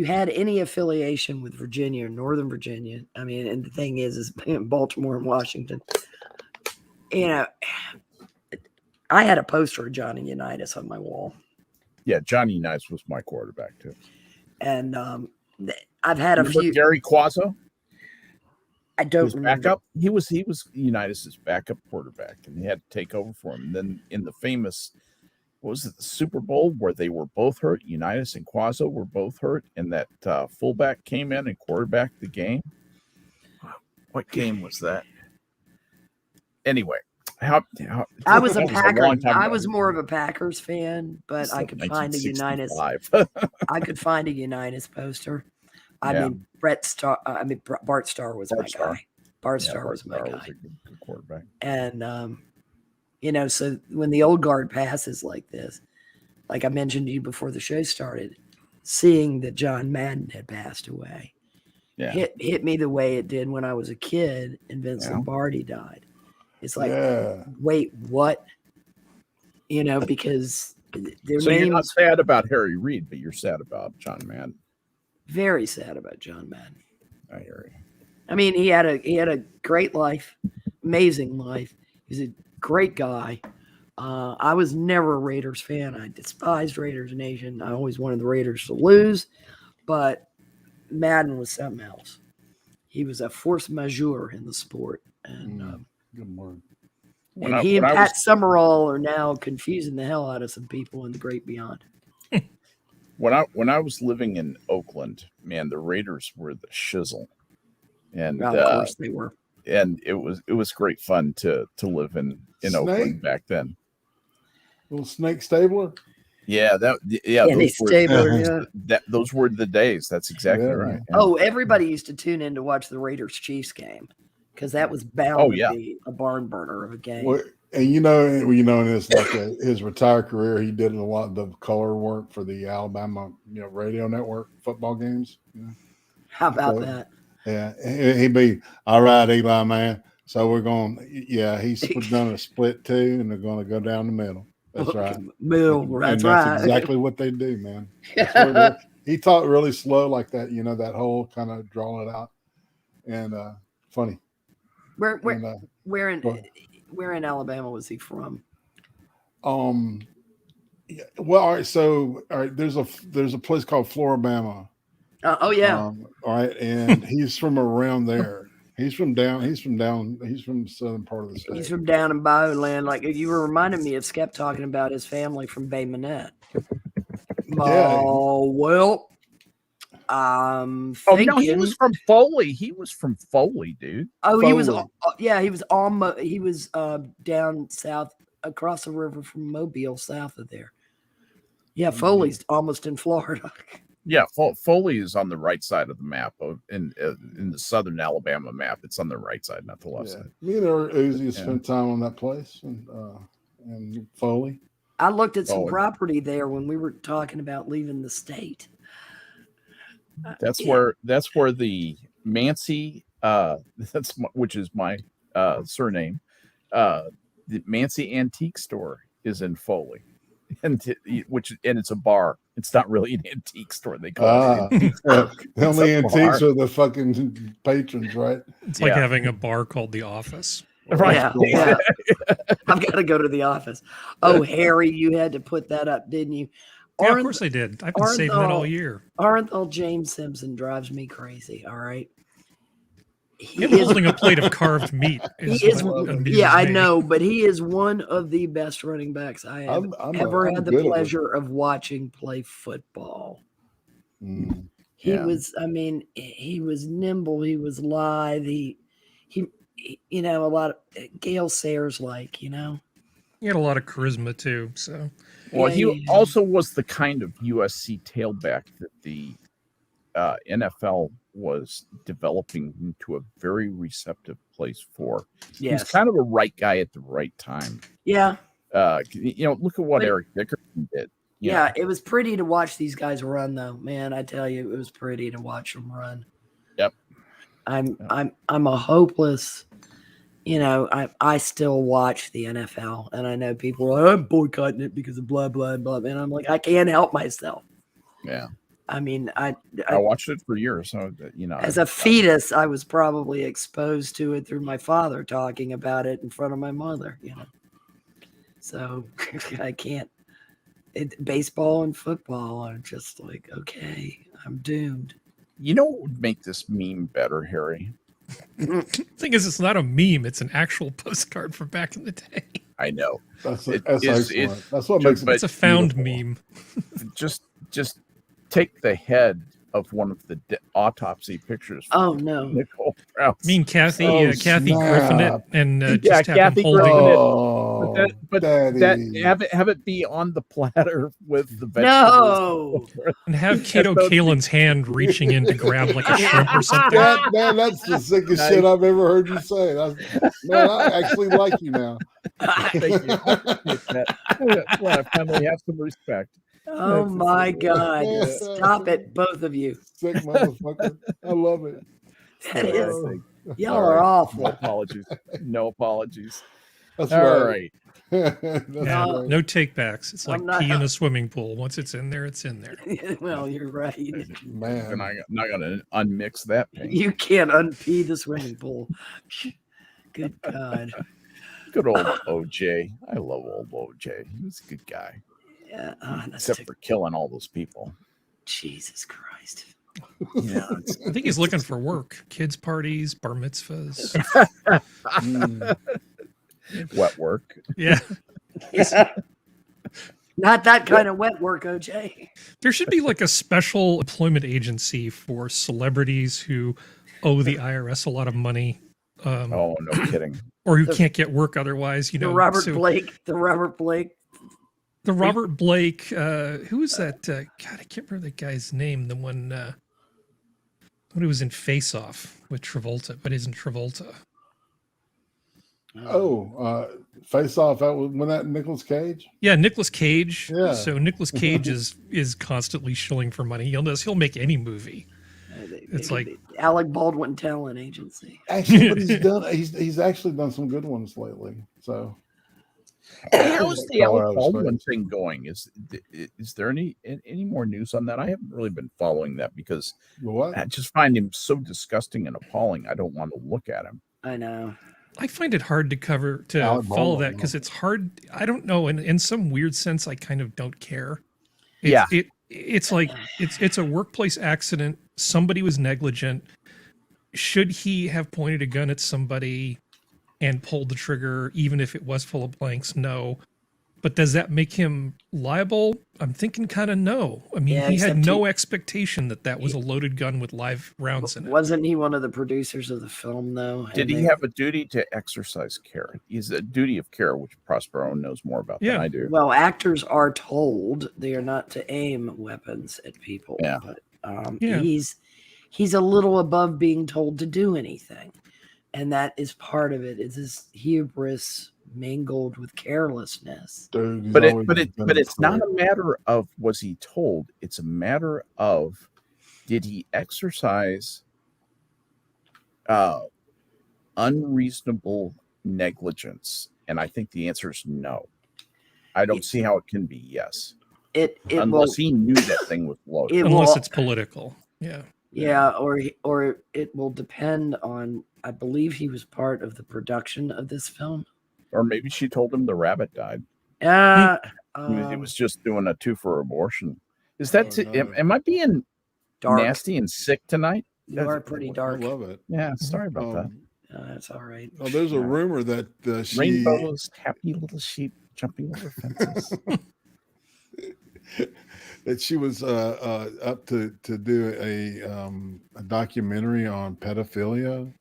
Speaker 2: had any affiliation with Virginia or Northern Virginia, I mean, and the thing is Baltimore and Washington, I had a poster of Johnny Unitas on my wall.
Speaker 1: Yeah, Johnny Unitas was my quarterback too.
Speaker 2: And I've had a few.
Speaker 1: Gary Quazzo?
Speaker 2: I don't remember.
Speaker 1: Backup. He was Unitas's backup quarterback, and he had to take over for him. And then in the famous, the Super Bowl where they were both hurt, Unitas and Quazzo were both hurt, and that fullback came in and quarterbacked the game. What game was that? Anyway,
Speaker 2: I was a Packer. I was more of a Packers fan, but I could find a Unitas. I could find a Unitas poster. I mean, Bart Starr was my guy. Bart Starr was my guy. Was a good quarterback. And so when the old guard passes like this, like I mentioned to you before the show started, seeing that John Madden had passed away, hit me the way it did when I was a kid and Vince Lombardi died. It's like, wait, what? Because their
Speaker 1: so
Speaker 2: names.
Speaker 1: You're not sad about Harry Reid, but you're sad about John Madden.
Speaker 2: Very sad about John Madden.
Speaker 1: I hear you.
Speaker 2: I mean, he had a great life, amazing life. He's a great guy. I was never a Raiders fan. I despised Raiders Nation. I always wanted the Raiders to lose, but Madden was something else. He was a force majeure in the sport, and
Speaker 4: good word.
Speaker 2: He and Pat Summerall are now confusing the hell out of some people in the great beyond.
Speaker 1: When I was living in Oakland, man, the Raiders were the shizzle, and
Speaker 2: of course they were.
Speaker 1: And it was great fun to live in Oakland back then.
Speaker 4: Little Snake Stabler.
Speaker 1: Yeah, those were the days. That's exactly right. Yeah.
Speaker 2: Oh, everybody used to tune in to watch the Raiders Chiefs game because that was bound to be a barn burner of a game.
Speaker 4: Well, and in his his retired career, he did a lot of the color work for the Alabama radio network football games.
Speaker 2: How about that?
Speaker 4: Yeah, he'd be all right, Eli, man. So we're going. Yeah, he's done a split too, and they're going to go down the middle. That's right.
Speaker 2: Middle. That's right.
Speaker 4: That's exactly what they do, man. He talked really slow like that. That whole kind of draw it out, and funny.
Speaker 2: Where in Alabama was he from?
Speaker 4: Well, all right. So, all right. There's a place called Floribama.
Speaker 2: Oh yeah.
Speaker 4: All right, and he's from around there. He's from the southern part of the state.
Speaker 2: He's from down in Bioland. Like you were reminding me of Skep talking about his family from Bay Minette. Oh well.
Speaker 1: No, he was from Foley. He was from Foley, dude.
Speaker 2: Oh,
Speaker 4: Foley.
Speaker 2: He was down south across the river from Mobile, south of there. Yeah, Foley's almost in Florida.
Speaker 1: Yeah, Foley is on the right side of the map in the southern Alabama map. It's on the right side, not the left side.
Speaker 4: Me and Uzi spent time on that place and Foley.
Speaker 2: I looked at some property there when we were talking about leaving the state.
Speaker 1: That's where the Mancy, which is my surname. The Mancy Antique Store is in Foley, and it's a bar. It's not really an antique store. They call it.
Speaker 4: The only antiques are the fucking patrons, right?
Speaker 3: It's like having a bar called The Office.
Speaker 1: Right.
Speaker 2: Yeah. I've got to go to the office. Oh, Harry, you had to put that up, didn't you?
Speaker 3: Yeah, of course I did. I've been saving it all year.
Speaker 2: Arenthal James Simpson drives me crazy. All right.
Speaker 3: Him holding a plate of carved meat.
Speaker 2: I know, but he is one of the best running backs I have ever had the pleasure of watching play football. He was nimble. He was lithe. He a lot of Gale Sayers He had
Speaker 3: a lot of charisma too. So,
Speaker 1: well, he also was the kind of USC tailback that the NFL was developing into a very receptive place for.
Speaker 2: Yes.
Speaker 1: He's kind of a right guy at the right time.
Speaker 2: Yeah.
Speaker 1: Look at what Eric Dickerson did.
Speaker 2: Yeah, it was pretty to watch these guys run, though. Man, I tell you, it was pretty to watch them run.
Speaker 1: Yep.
Speaker 2: I'm a hopeless. I still watch the NFL, and I know people are like, I'm boycotting it because of blah blah blah. And I'm like, I can't help myself.
Speaker 1: Yeah.
Speaker 2: I mean, I
Speaker 1: watched it for years. So,
Speaker 2: as a fetus, I was probably exposed to it through my father talking about it in front of my mother, So I can't. Baseball and football are just like, okay, I'm doomed.
Speaker 1: You know what would make this meme better, Harry?
Speaker 3: The thing is, it's not a meme. It's an actual postcard from back in the day.
Speaker 1: I know.
Speaker 4: That's excellent. That's what makes it.
Speaker 3: It's a found meme.
Speaker 1: Just take the head of one of the autopsy pictures.
Speaker 2: Oh no,
Speaker 1: Nicole Krauss.
Speaker 3: I mean Kathy Griffin it and
Speaker 1: just have
Speaker 3: Kathy
Speaker 1: him holding
Speaker 3: it.
Speaker 1: But have it be on the platter with the
Speaker 2: No,
Speaker 1: vegetables.
Speaker 3: And have Kato Kalin's hand reaching in to grab like a shrimp or something.
Speaker 4: Man, that's the sickest shit I've ever heard you say. Man, I actually like you now.
Speaker 1: Thank you. Well, I finally have some respect.
Speaker 2: Oh my God. Stop it, both of you.
Speaker 4: Sick motherfucker. I love it.
Speaker 2: That is,
Speaker 4: Oh,
Speaker 2: y'all
Speaker 1: All
Speaker 2: are
Speaker 1: right. No
Speaker 2: awful.
Speaker 1: apologies. No apologies.
Speaker 4: that's
Speaker 1: All
Speaker 4: right.
Speaker 1: right.
Speaker 4: That's
Speaker 3: Yeah,
Speaker 4: right.
Speaker 3: no take backs. It's like
Speaker 2: I'm not-
Speaker 3: pee in a swimming pool. Once it's in there, it's in there.
Speaker 2: Well, you're right.
Speaker 4: Man.
Speaker 1: And I'm not going to unmix that paint.
Speaker 2: You can't unpee the swimming pool. Good God.
Speaker 1: Good old OJ. I love old OJ. He was a good guy.
Speaker 2: Yeah,
Speaker 1: Except for killing all those people.
Speaker 2: Jesus Christ.
Speaker 1: Yeah.
Speaker 3: I think he's looking for work. Kids parties, bar mitzvahs.
Speaker 1: Wet work.
Speaker 3: Yeah.
Speaker 2: Not that kind of wet work, OJ.
Speaker 3: There should be like a special employment agency for celebrities who owe the IRS a lot of money.
Speaker 1: Oh, no kidding.
Speaker 3: Or who can't get work otherwise, you know.
Speaker 2: The Robert Blake. The Robert Blake,
Speaker 3: who was that? God, I can't remember that guy's name. The one when he was in Face Off with Travolta, but isn't Travolta.
Speaker 4: Face Off. When that Nicolas Cage.
Speaker 3: Yeah, Nicolas Cage.
Speaker 4: Yeah.
Speaker 3: So Nicolas Cage is constantly shilling for money. He'll make any movie. It's like
Speaker 2: Alec Baldwin Talent Agency.
Speaker 4: Actually, but he's actually done some good ones lately. So
Speaker 1: how's the Alec Baldwin thing going? Is there any more news on that? I haven't really been following that because I just find him so disgusting and appalling. I don't want to look at him.
Speaker 2: I know.
Speaker 3: I find it hard to follow that because it's hard. I don't know. In some weird sense, I kind of don't care. It's like it's a workplace accident. Somebody was negligent. Should he have pointed a gun at somebody and pulled the trigger, even if it was full of blanks? No. But does that make him liable? I'm thinking kind of no. I mean, he had no expectation that was a loaded gun with live rounds in it.
Speaker 2: Wasn't he one of the producers of the film, though?
Speaker 1: Did he have a duty to exercise care? He's a duty of care, which Prospero knows more about than I do.
Speaker 2: Well, actors are told they are not to aim weapons at people.
Speaker 1: Yeah.
Speaker 2: But he's a little above being told to do anything. And that is part of it. It's his hubris mingled with carelessness.
Speaker 4: Dude,
Speaker 1: but it's not a matter of was he told. It's a matter of did he exercise unreasonable negligence? And I think the answer is no. I don't see how it can be yes. Unless he knew that thing was loaded.
Speaker 3: Unless it's political. Yeah.
Speaker 2: Yeah, or it will depend on. I believe he was part of the production of this film.
Speaker 1: Or maybe she told him the rabbit died. He was just doing a 2 for abortion. Is that? Am I being
Speaker 2: dark,
Speaker 1: nasty and sick tonight?
Speaker 2: You are pretty dark.
Speaker 4: I love it.
Speaker 1: Yeah, sorry about that.
Speaker 2: That's all right.
Speaker 4: Oh, there's a rumor that
Speaker 1: rainbows, happy little sheep jumping over fences.
Speaker 4: That she was up to do a documentary on pedophilia.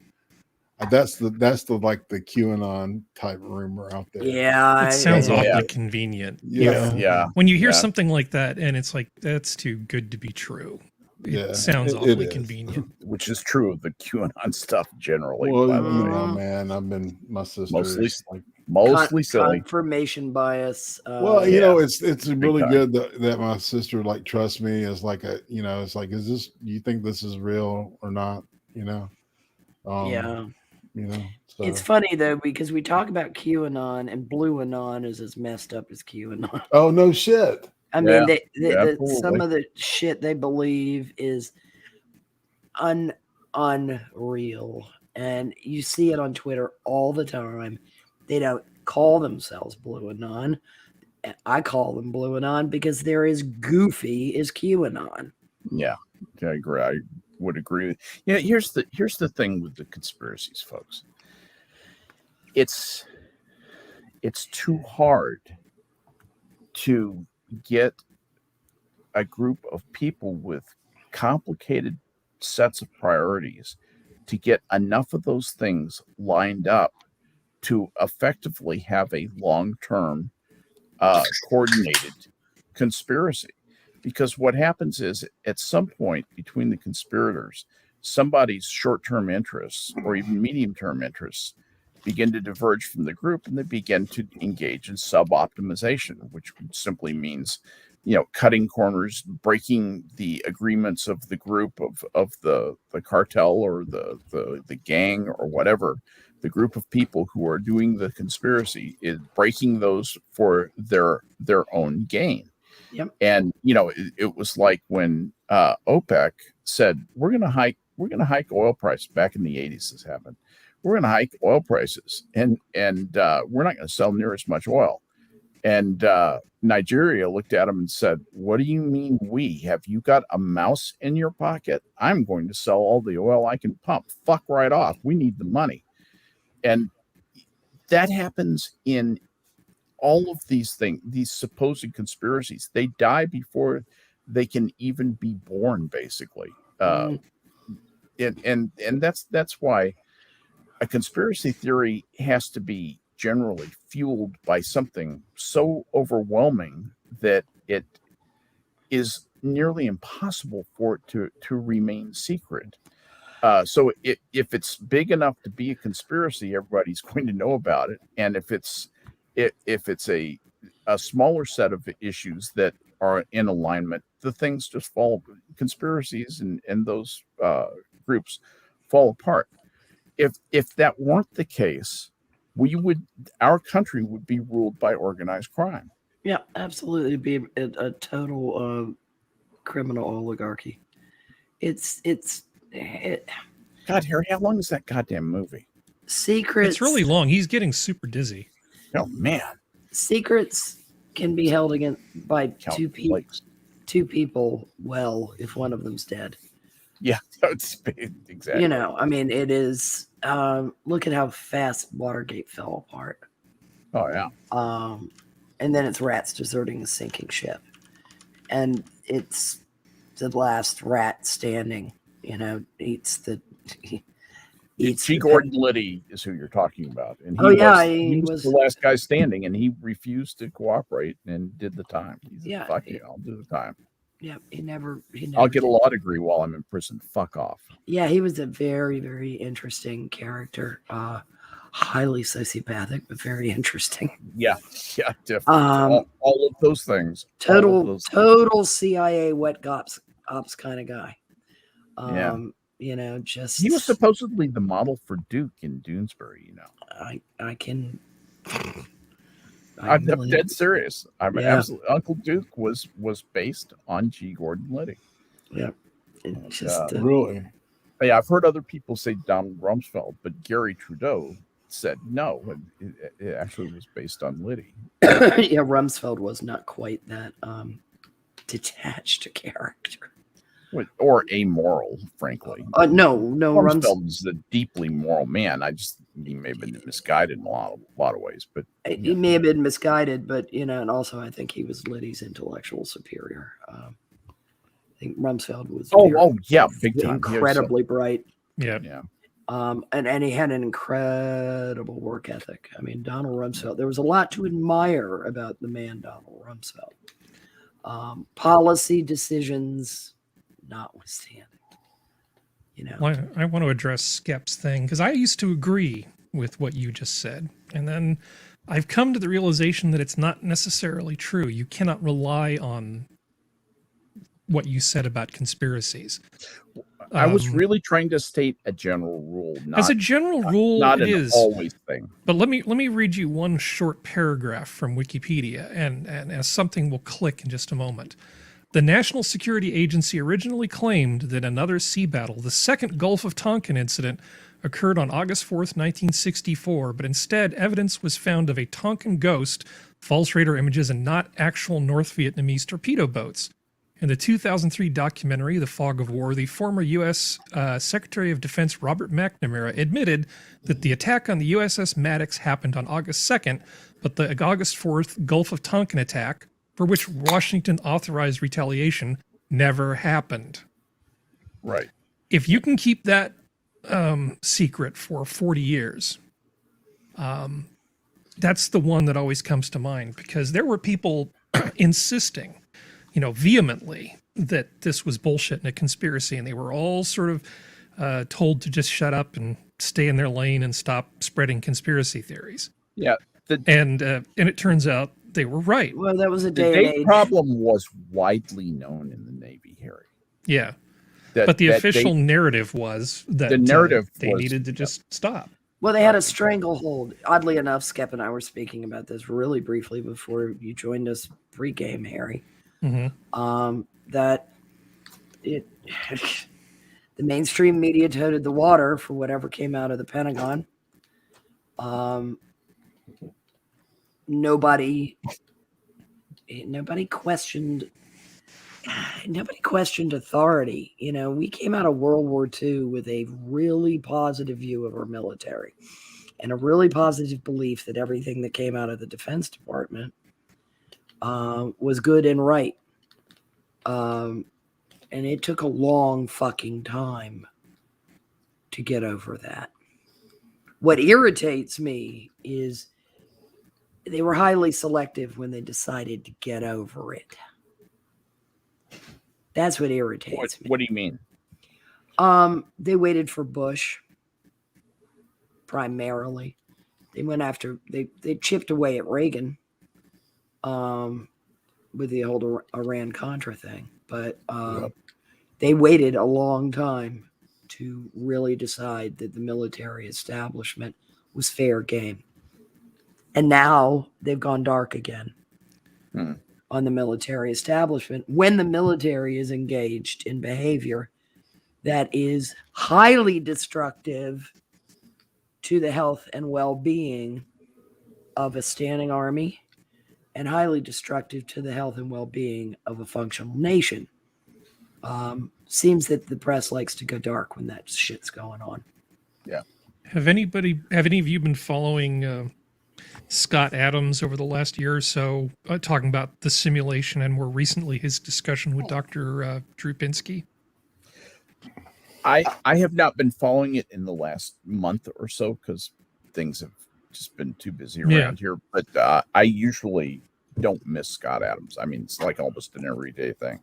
Speaker 4: That's the like the QAnon type rumor out there.
Speaker 2: Yeah,
Speaker 3: it sounds awfully convenient.
Speaker 1: Yeah.
Speaker 3: When you hear something like that, and it's like that's too good to be true. It sounds awfully convenient.
Speaker 1: Which is true of the QAnon stuff generally.
Speaker 4: Well, man, I've been my sister
Speaker 1: mostly silly.
Speaker 2: Confirmation bias.
Speaker 4: Well, you know, it's really good that my sister like trusts me as like a, you know, it's like, is this? Do you think this is real or not? You know. You know, so. It's
Speaker 2: funny though because we talk about QAnon and Blue Anon is as messed up as QAnon.
Speaker 4: Oh no shit!
Speaker 2: I mean, some of the shit they believe is unreal, and you see it on Twitter all the time. They don't call themselves Blue Anon. I call them Blue Anon because they're as goofy as QAnon.
Speaker 1: Yeah, I agree. I would agree. Yeah, here's the thing with the conspiracies, folks. It's too hard to get a group of people with complicated sets of priorities to get enough of those things lined up to effectively have a long-term coordinated conspiracy. Because what happens is at some point between the conspirators, somebody's short-term interests or even medium-term interests begin to diverge from the group and they begin to engage in sub-optimization, which simply means cutting corners, breaking the agreements of the group of the cartel or the gang or whatever, the group of people who are doing the conspiracy, is breaking those for their own gain.
Speaker 2: Yep.
Speaker 1: And it was like when OPEC said we're going to hike oil prices. Back in the 80s this happened. We're going to hike oil prices, and we're not going to sell near as much oil. And Nigeria looked at him and said, "What do you mean we? Have you got a mouse in your pocket? I'm going to sell all the oil I can pump. Fuck right off. We need the money." And that happens in all of these things, these supposed conspiracies. They die before they can even be born, basically. And that's why a conspiracy theory has to be generally fueled by something so overwhelming that it is nearly impossible for it to remain secret. So if it's big enough to be a conspiracy, everybody's going to know about it. And if it's a smaller set of issues that are in alignment, the things just fall. Conspiracies and those groups fall apart. If that weren't the case, our country would be ruled by organized crime.
Speaker 2: Yeah, absolutely. It'd be a total criminal oligarchy.
Speaker 1: God, Harry, how long is that goddamn movie?
Speaker 2: Secrets.
Speaker 3: It's really long. He's getting super dizzy.
Speaker 1: Oh man.
Speaker 2: Secrets can be held against by
Speaker 1: Count
Speaker 2: two people.
Speaker 1: Blakes.
Speaker 2: Two people. Well, if one of them's dead.
Speaker 1: Yeah, that's exactly.
Speaker 2: I mean, it is. Look at how fast Watergate fell apart.
Speaker 1: Oh yeah.
Speaker 2: And then it's rats deserting a sinking ship, and it's the last rat standing. Eats the.
Speaker 1: G. Gordon Liddy is who you're talking about, and he was the last guy standing, and he refused to cooperate and did the time. He said, "Fuck you, I'll do the time."
Speaker 2: Yeah, he never.
Speaker 1: I'll get a law degree while I'm in prison. Fuck off.
Speaker 2: Yeah, he was a very, very interesting character. Highly sociopathic, but very interesting.
Speaker 1: Yeah, definitely. All of those things.
Speaker 2: Total CIA wet ops kind of guy. Just
Speaker 1: he was supposedly the model for Duke in Doonesbury. I'm dead serious. I'm absolutely. Uncle Duke was based on G. Gordon Liddy.
Speaker 2: Yeah,
Speaker 4: really.
Speaker 1: Yeah, I've heard other people say Donald Rumsfeld, but Gary Trudeau said no. It actually was based on Liddy.
Speaker 2: Yeah, Rumsfeld was not quite that detached a character.
Speaker 1: Or amoral, frankly.
Speaker 2: No.
Speaker 1: Rumsfeld is a deeply moral man. He may have been misguided in a lot of ways, but
Speaker 2: he may have been misguided, but and also I think he was Liddy's intellectual superior. I think Rumsfeld was
Speaker 1: big time,
Speaker 2: incredibly bright.
Speaker 3: Yeah.
Speaker 2: And he had an incredible work ethic. I mean, Donald Rumsfeld. There was a lot to admire about the man, Donald Rumsfeld. Policy decisions notwithstanding,
Speaker 3: Well, I want to address Skep's thing because I used to agree with what you just said, and then I've come to the realization that it's not necessarily true. You cannot rely on what you said about conspiracies.
Speaker 1: I was really trying to state a general rule.
Speaker 3: As a general rule,
Speaker 1: not
Speaker 3: it
Speaker 1: an
Speaker 3: is
Speaker 1: always thing.
Speaker 3: But let me read you one short paragraph from Wikipedia, and as something will click in just a moment. The National Security Agency originally claimed that another sea battle, the second Gulf of Tonkin incident, occurred on August 4th, 1964, but instead evidence was found of a Tonkin ghost, false radar images, and not actual North Vietnamese torpedo boats. In the 2003 documentary, The Fog of War, the former U.S. Secretary of Defense Robert McNamara admitted that the attack on the USS Maddox happened on August 2nd, but the August 4th Gulf of Tonkin attack, for which Washington authorized retaliation, never happened.
Speaker 1: Right.
Speaker 3: If you can keep that secret for 40 years, that's the one that always comes to mind, because there were people insisting, vehemently that this was bullshit and a conspiracy, and they were all sort of told to just shut up and stay in their lane and stop spreading conspiracy theories.
Speaker 1: Yeah.
Speaker 3: And it turns out they were right.
Speaker 2: Well, that was a
Speaker 1: The
Speaker 2: day and
Speaker 1: date
Speaker 2: age.
Speaker 1: problem was widely known in the Navy, Harry.
Speaker 3: Yeah.
Speaker 1: That,
Speaker 3: But the
Speaker 1: that
Speaker 3: official
Speaker 1: date-
Speaker 3: narrative was that
Speaker 1: The narrative
Speaker 3: they
Speaker 1: was-
Speaker 3: needed to just stop.
Speaker 2: Well, they had a stranglehold. Oddly enough, Skep and I were speaking about this really briefly before you joined us pre-game, Harry. That it the mainstream media toted the water for whatever came out of the Pentagon. Nobody questioned authority. You know, we came out of World War II with a really positive view of our military and a really positive belief that everything that came out of the Defense Department was good and right. And it took a long fucking time to get over that. What irritates me is they were highly selective when they decided to get over it. That's what irritates me.
Speaker 1: What do you mean?
Speaker 2: They waited for Bush primarily. They went after they chipped away at Reagan with the whole Iran Contra thing, but they waited a long time to really decide that the military establishment was fair game. And now they've gone dark again on the military establishment when the military is engaged in behavior that is highly destructive to the health and well-being of a standing army and highly destructive to the health and well-being of a functional nation. Seems that the press likes to go dark when that shit's going on.
Speaker 3: Yeah. Have any of you been following Scott Adams over the last year or so, talking about the simulation and more recently his discussion with Dr. Drew Pinsky?
Speaker 1: I have not been following it in the last month or so because things have just been too busy around here. But I usually don't miss Scott Adams. I mean, it's like almost an everyday thing.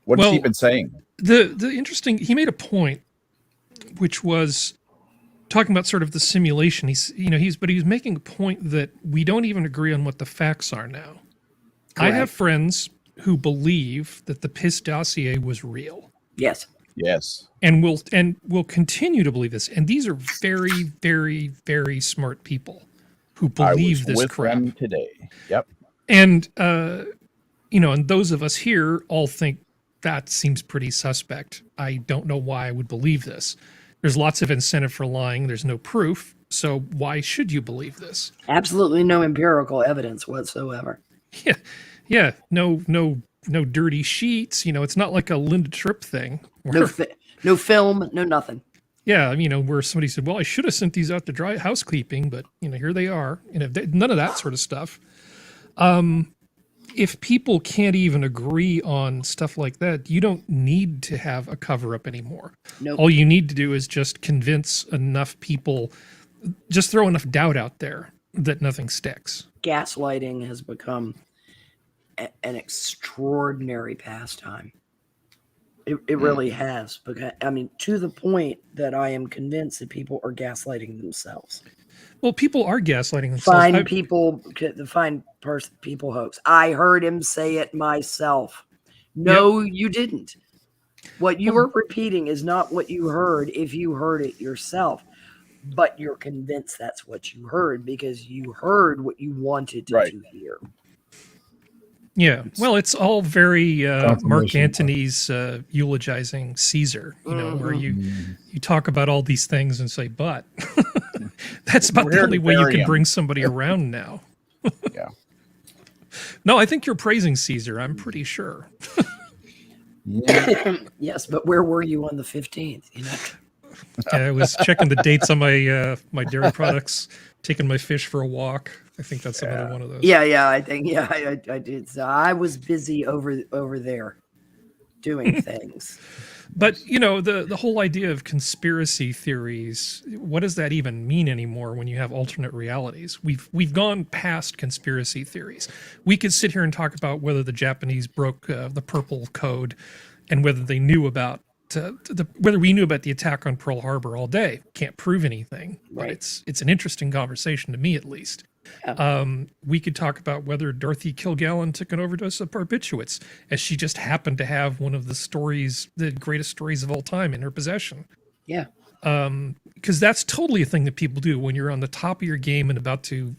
Speaker 1: What's he been saying?
Speaker 3: The interesting, he made a point, which was talking about sort of the simulation. He's making a point that we don't even agree on what the facts are now. Correct. I have friends who believe that the PIS dossier was real.
Speaker 2: Yes.
Speaker 3: And will continue to believe this. And these are very, very, very smart people who believe this crap.
Speaker 1: Them today. Yep.
Speaker 3: And and those of us here all think that seems pretty suspect. I don't know why I would believe this. There's lots of incentive for lying. There's no proof. So why should you believe this?
Speaker 2: Absolutely no empirical evidence whatsoever.
Speaker 3: Yeah. No dirty sheets. It's not like a Linda Tripp thing.
Speaker 2: No film, no nothing.
Speaker 3: Yeah, where somebody said, well, I should have sent these out to dry housekeeping, but, here they are. None of that sort of stuff. If people can't even agree on stuff like that, you don't need to have a cover-up anymore.
Speaker 2: Nope.
Speaker 3: All you need to do is just convince enough people, just throw enough doubt out there that nothing sticks.
Speaker 2: Gaslighting has become an extraordinary pastime. It really has. Because, to the point that I am convinced that people are gaslighting themselves.
Speaker 3: Well, people are gaslighting themselves.
Speaker 2: People hoax. I heard him say it myself. No, you didn't. What you were repeating is not what you heard if you heard it yourself. But you're convinced that's what you heard because you heard what you wanted to hear.
Speaker 3: Yeah, well, it's all very Mark Antony's eulogizing Caesar, where you talk about all these things and say, but that's about the only way you can bring somebody around now.
Speaker 1: Yeah.
Speaker 3: No, I think you're praising Caesar. I'm pretty sure.
Speaker 2: Yes, but where were you on the 15th?
Speaker 3: Yeah, I was checking the dates on my my dairy products, taking my fish for a walk. I think that's another one of those.
Speaker 2: I did. So I was busy over there doing things.
Speaker 3: But the whole idea of conspiracy theories, what does that even mean anymore when you have alternate realities? We've gone past conspiracy theories. We could sit here and talk about whether the Japanese broke the purple code and whether they knew about whether we knew about the attack on Pearl Harbor all day, can't prove anything, but
Speaker 2: Right.
Speaker 3: it's an interesting conversation to me, at least.
Speaker 2: Yeah.
Speaker 3: We could talk about whether Dorothy Kilgallen took an overdose of barbiturates, as she just happened to have one of the greatest stories of all time in her possession.
Speaker 2: Yeah.
Speaker 3: Because that's totally a thing that people do when you're on the top of your game and about to,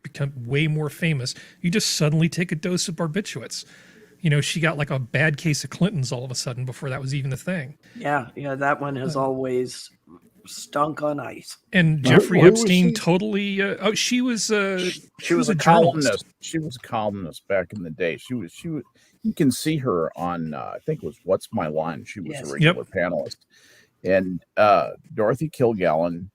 Speaker 3: become way more famous. You just suddenly take a dose of barbiturates. She got like a bad case of Clinton's all of a sudden before that was even a thing.
Speaker 2: Yeah. That one has always stunk on ice.
Speaker 3: And Jeffrey
Speaker 4: Where was
Speaker 3: Epstein
Speaker 4: she?
Speaker 3: totally. She was a
Speaker 1: a
Speaker 3: journalist.
Speaker 1: columnist. She was a columnist back in the day. She was. You can see her on. I think it was What's My Line. She was
Speaker 2: Yes.
Speaker 1: a regular panelist. And Dorothy Kilgallen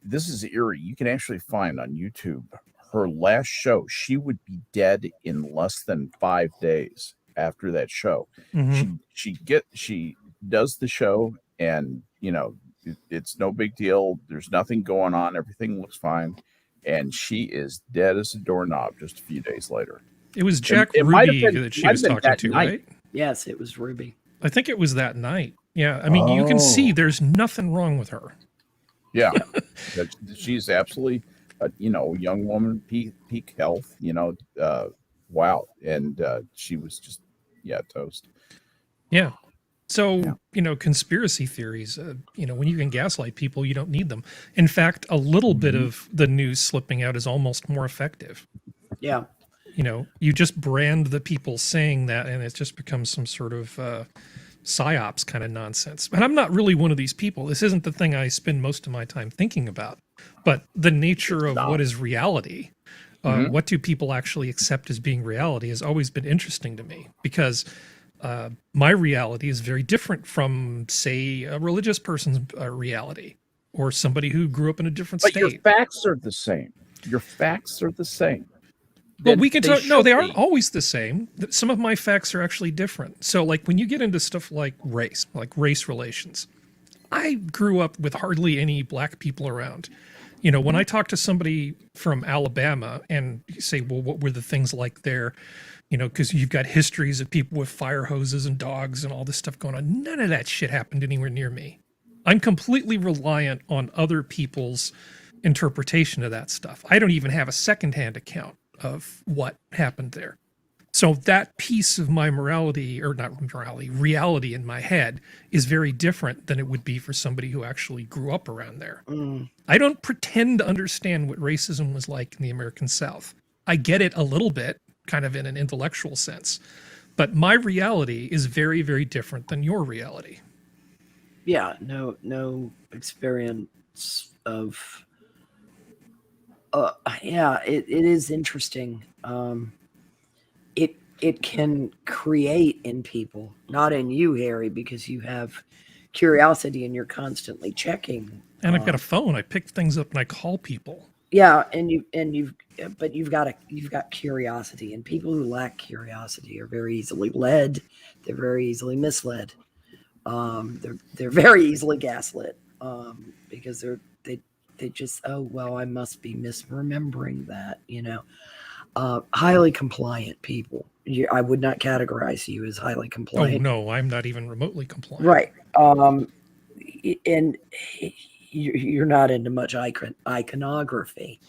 Speaker 1: this is eerie. You can actually find on YouTube her last show. She would be dead in less than 5 days after that show.
Speaker 3: Mhm.
Speaker 1: She does the show, and it's no big deal. There's nothing going on. Everything looks fine, and she is dead as a doorknob just a few days later.
Speaker 3: It was Jack
Speaker 1: It might have
Speaker 3: Ruby
Speaker 1: been-
Speaker 3: that she
Speaker 1: might
Speaker 3: was
Speaker 1: have been
Speaker 3: talking
Speaker 1: that
Speaker 3: to,
Speaker 1: night.
Speaker 3: right?
Speaker 2: Yes, it was Ruby.
Speaker 3: I think it was that night. Yeah. I mean, you can see there's nothing wrong with her.
Speaker 1: Yeah, she's absolutely, young woman, peak health. Wow, and she was just, toast.
Speaker 3: Yeah. So, conspiracy theories, when you can gaslight people, you don't need them. In fact, a little bit of the news slipping out is almost more effective.
Speaker 2: Yeah.
Speaker 3: You just brand the people saying that, and it just becomes some sort of psyops kind of nonsense. And I'm not really one of these people. This isn't the thing I spend most of my time thinking about. But the nature of what is reality, what do people actually accept as being reality, has always been interesting to me, because my reality is very different from, say, a religious person's reality, or somebody who grew up in a different
Speaker 1: But
Speaker 3: state.
Speaker 1: your facts are the same.
Speaker 3: Well, we can talk. No, they aren't
Speaker 1: be.
Speaker 3: always the same. Some of my facts are actually different. So, like when you get into stuff like race relations, I grew up with hardly any black people around. When I talk to somebody from Alabama and you say, well, what were the things like there? Because you've got histories of people with fire hoses and dogs and all this stuff going on. None of that shit happened anywhere near me. I'm completely reliant on other people's interpretation of that stuff. I don't even have a secondhand account of what happened there. So that piece of my reality in my head is very different than it would be for somebody who actually grew up around there. I don't pretend to understand what racism was like in the American South. I get it a little bit, kind of in an intellectual sense, but my reality is very, very different than your reality.
Speaker 2: Yeah, no experience of it is interesting. It can create in people, not in you, Harry, because you have curiosity and you're constantly checking.
Speaker 3: And I've got a phone. I pick things up and I call people.
Speaker 2: Yeah, you've got curiosity, and people who lack curiosity are very easily led. They're very easily misled. They're very easily gaslit because they just, oh well, I must be misremembering that. Highly compliant people. I would not categorize you as highly compliant.
Speaker 3: Oh no, I'm not even remotely compliant.
Speaker 2: Right. And you're not into much iconography.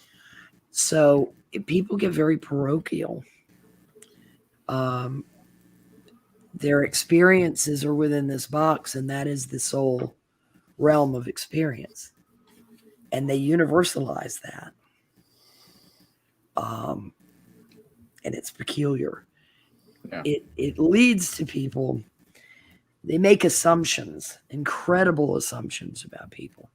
Speaker 2: So people get very parochial. Their experiences are within this box, and that is the sole realm of experience. And they universalize that. And it's peculiar.
Speaker 1: Yeah.
Speaker 2: It leads to people, they make assumptions, incredible assumptions about people.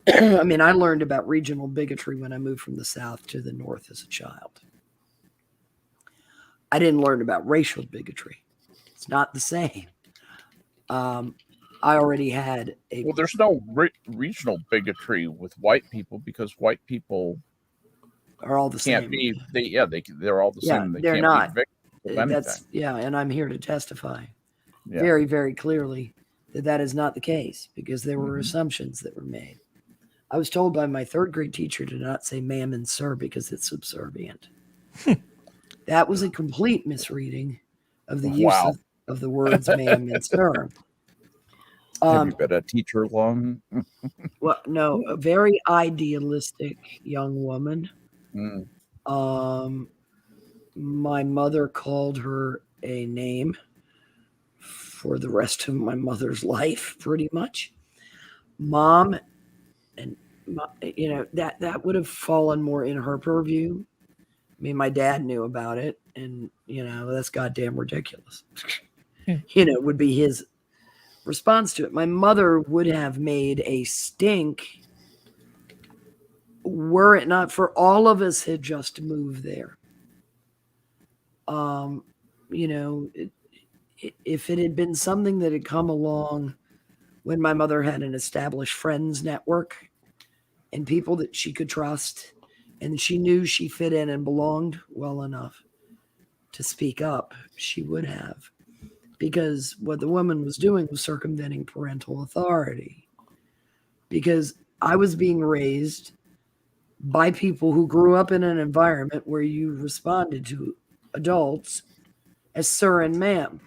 Speaker 2: I mean, I learned about regional bigotry when I moved from the South to the North as a child. I didn't learn about racial bigotry. It's not the same. I already had a...
Speaker 1: Well, there's no regional bigotry with white people, because white people
Speaker 2: are all the
Speaker 1: can't
Speaker 2: same.
Speaker 1: be. They're all the same. They
Speaker 2: they're
Speaker 1: can't
Speaker 2: not.
Speaker 1: be victims of anything.
Speaker 2: And I'm here to testify
Speaker 1: Yeah.
Speaker 2: very, very clearly that is not the case, because there were assumptions that were made. I was told by my third grade teacher to not say ma'am and sir because it's subservient. That was a complete misreading of the use of the words ma'am and sir.
Speaker 1: Have you been a teacher long?
Speaker 2: Well, no, a very idealistic young woman. My mother called her a name for the rest of my mother's life, pretty much. Mom, and that would have fallen more in her purview. I mean, my dad knew about it, and that's goddamn ridiculous. Would be his response to it. My mother would have made a stink were it not for all of us had just moved there. If it had been something that had come along when my mother had an established friends network and people that she could trust, and she knew she fit in and belonged well enough to speak up, she would have. Because what the woman was doing was circumventing parental authority. Because I was being raised by people who grew up in an environment where you responded to adults as sir and ma'am.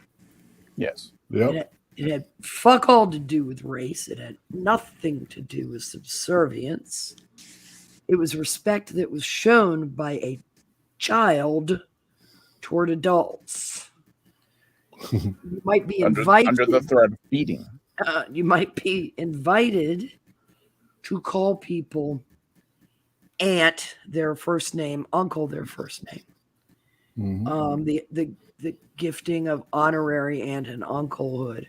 Speaker 1: Yes.
Speaker 4: Yep.
Speaker 2: It had fuck all to do with race. It had nothing to do with subservience. It was respect that was shown by a child toward adults. You might be invited
Speaker 1: under the threat of beating.
Speaker 2: You might be invited to call people aunt their first name, uncle their first name. Mm-hmm. The gifting of honorary aunt and unclehood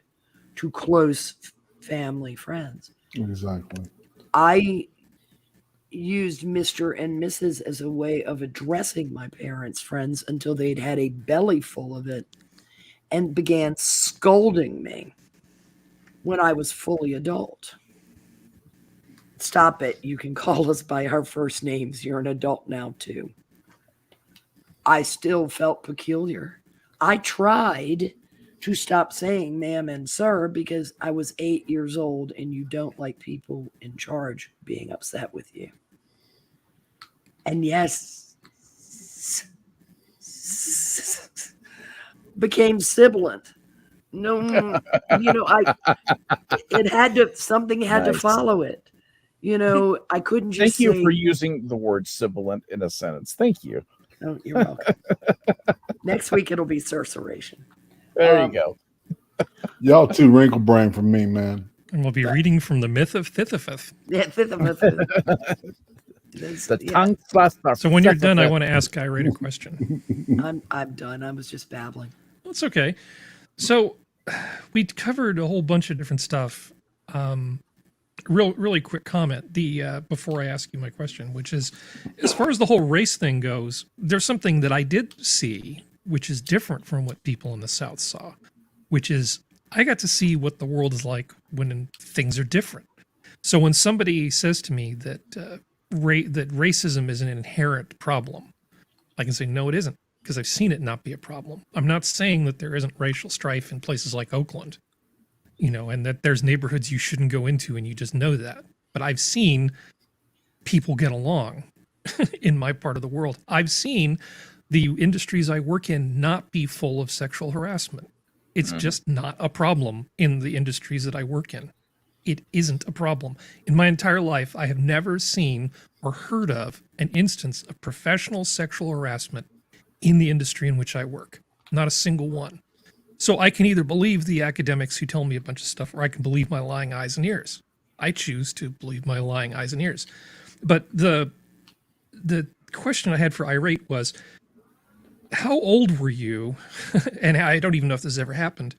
Speaker 2: to close family friends.
Speaker 4: Exactly.
Speaker 2: I used Mr. and Mrs. as a way of addressing my parents' friends until they'd had a belly full of it and began scolding me when I was fully adult. Stop it. You can call us by our first names. You're an adult now, too. I still felt peculiar. I tried to stop saying ma'am and sir because I was 8 years old, and you don't like people in charge being upset with you. And yes, became sibilant. No, something had to follow it. I couldn't just
Speaker 1: Thank you for using the word sibilant in a sentence. Thank you.
Speaker 2: Oh, you're welcome. Next week it'll be cerceration.
Speaker 1: There you go.
Speaker 4: Y'all too wrinkle brain for me, man.
Speaker 3: And we'll be reading from the myth of Thithifith.
Speaker 2: Yeah, Thithifith.
Speaker 1: The tongue thrust.
Speaker 3: So when you're done, I want to ask Irate a question.
Speaker 2: I'm done. I was just babbling.
Speaker 3: That's okay. So we covered a whole bunch of different stuff. Really quick comment before I ask you my question, which is, as far as the whole race thing goes, there's something that I did see, which is different from what people in the South saw, which is I got to see what the world is like when things are different. So when somebody says to me that that racism is an inherent problem, I can say, no, it isn't, because I've seen it not be a problem. I'm not saying that there isn't racial strife in places like Oakland, and that there's neighborhoods you shouldn't go into, and you just know that. But I've seen people get along in my part of the world. I've seen the industries I work in not be full of sexual harassment. It's just not a problem in the industries that I work in. It isn't a problem. In my entire life, I have never seen or heard of an instance of professional sexual harassment in the industry in which I work. Not a single one. So I can either believe the academics who tell me a bunch of stuff, or I can believe my lying eyes and ears. I choose to believe my lying eyes and ears. But the question I had for Irate was, how old were you, and I don't even know if this ever happened,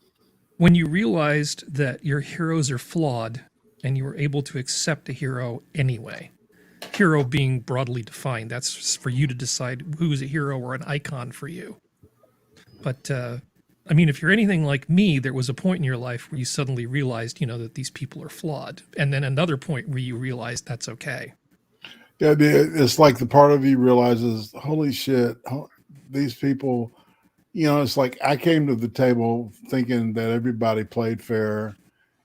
Speaker 3: when you realized that your heroes are flawed and you were able to accept a hero anyway? Hero being broadly defined. That's for you to decide who is a hero or an icon for you. But I mean, if you're anything like me, there was a point in your life where you suddenly realized, that these people are flawed. And then another point where you realized that's okay.
Speaker 4: Yeah, it's like the part of you realizes, holy shit, these people, it's like I came to the table thinking that everybody played fair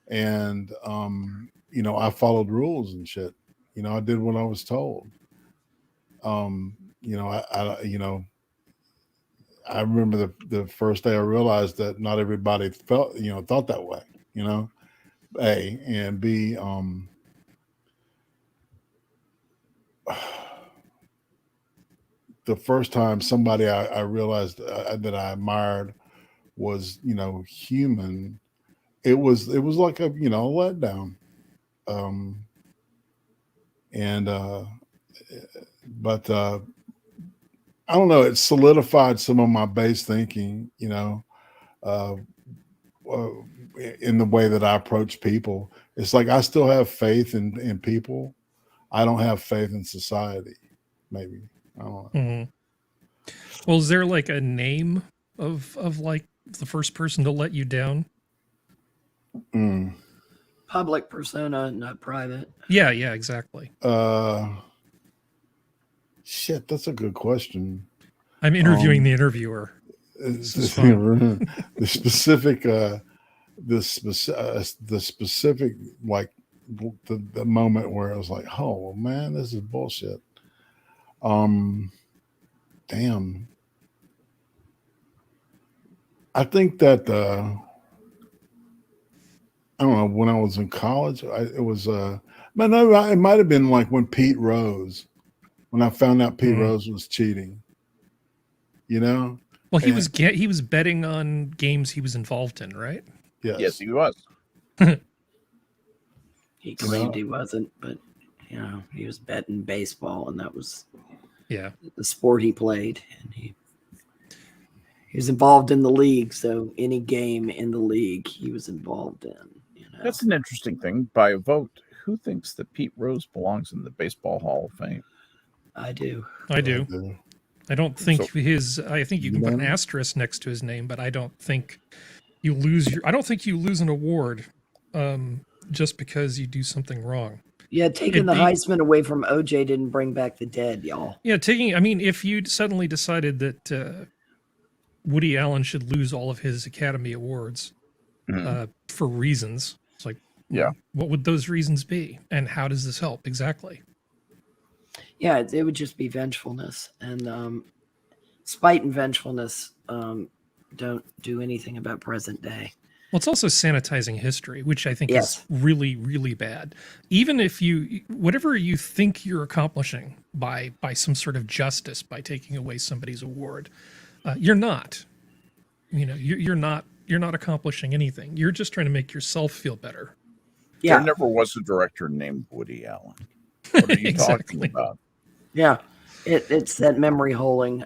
Speaker 4: and, I followed rules and shit. I did what I was told. I I remember the first day I realized that not everybody thought that way, A, and B, the first time somebody I realized that I admired was, human, it was like a, letdown. And but I don't know, it solidified some of my base thinking, uh, in the way that I approach people. It's like I still have faith in people. I don't have faith in society. Maybe, I don't know.
Speaker 3: Mm-hmm. Well, is there like a name of like the first person to let you down?
Speaker 2: Public persona, not private.
Speaker 3: Yeah, exactly.
Speaker 4: Shit, that's a good question.
Speaker 3: I'm interviewing the interviewer.
Speaker 4: The specific, the specific, like the moment where I was like, oh man, this is bullshit. Damn. I think that I don't know, when I was in college, it was man, it might have been like when Pete Rose, when I found out Pete Rose was cheating.
Speaker 3: Well, he was betting on games he was involved in, right?
Speaker 1: Yes, he was.
Speaker 2: He claimed he wasn't, but he was betting baseball, and that was the sport he played, and he was involved in the league. So any game in the league, he was involved in.
Speaker 1: That's an interesting thing. By a vote, who thinks that Pete Rose belongs in the Baseball Hall of Fame?
Speaker 2: I do.
Speaker 3: I don't think I think you can put an asterisk next to his name, but I don't think you lose an award just because you do something wrong.
Speaker 2: Yeah, taking the Heisman away from OJ didn't bring back the dead, y'all.
Speaker 3: Yeah, if you suddenly decided that Woody Allen should lose all of his Academy Awards for reasons, it's like, what would those reasons be? And how does this help? Exactly.
Speaker 2: Yeah, it would just be vengefulness. And spite and vengefulness don't do anything about present day.
Speaker 3: Well, it's also sanitizing history, which I think is really, really bad. Even if whatever you think you're accomplishing by some sort of justice, by taking away somebody's award, you're not. You're not accomplishing anything. You're just trying to make yourself feel better.
Speaker 2: Yeah.
Speaker 1: There never was a director named Woody Allen. What are you talking about?
Speaker 2: Yeah, it's that memory holing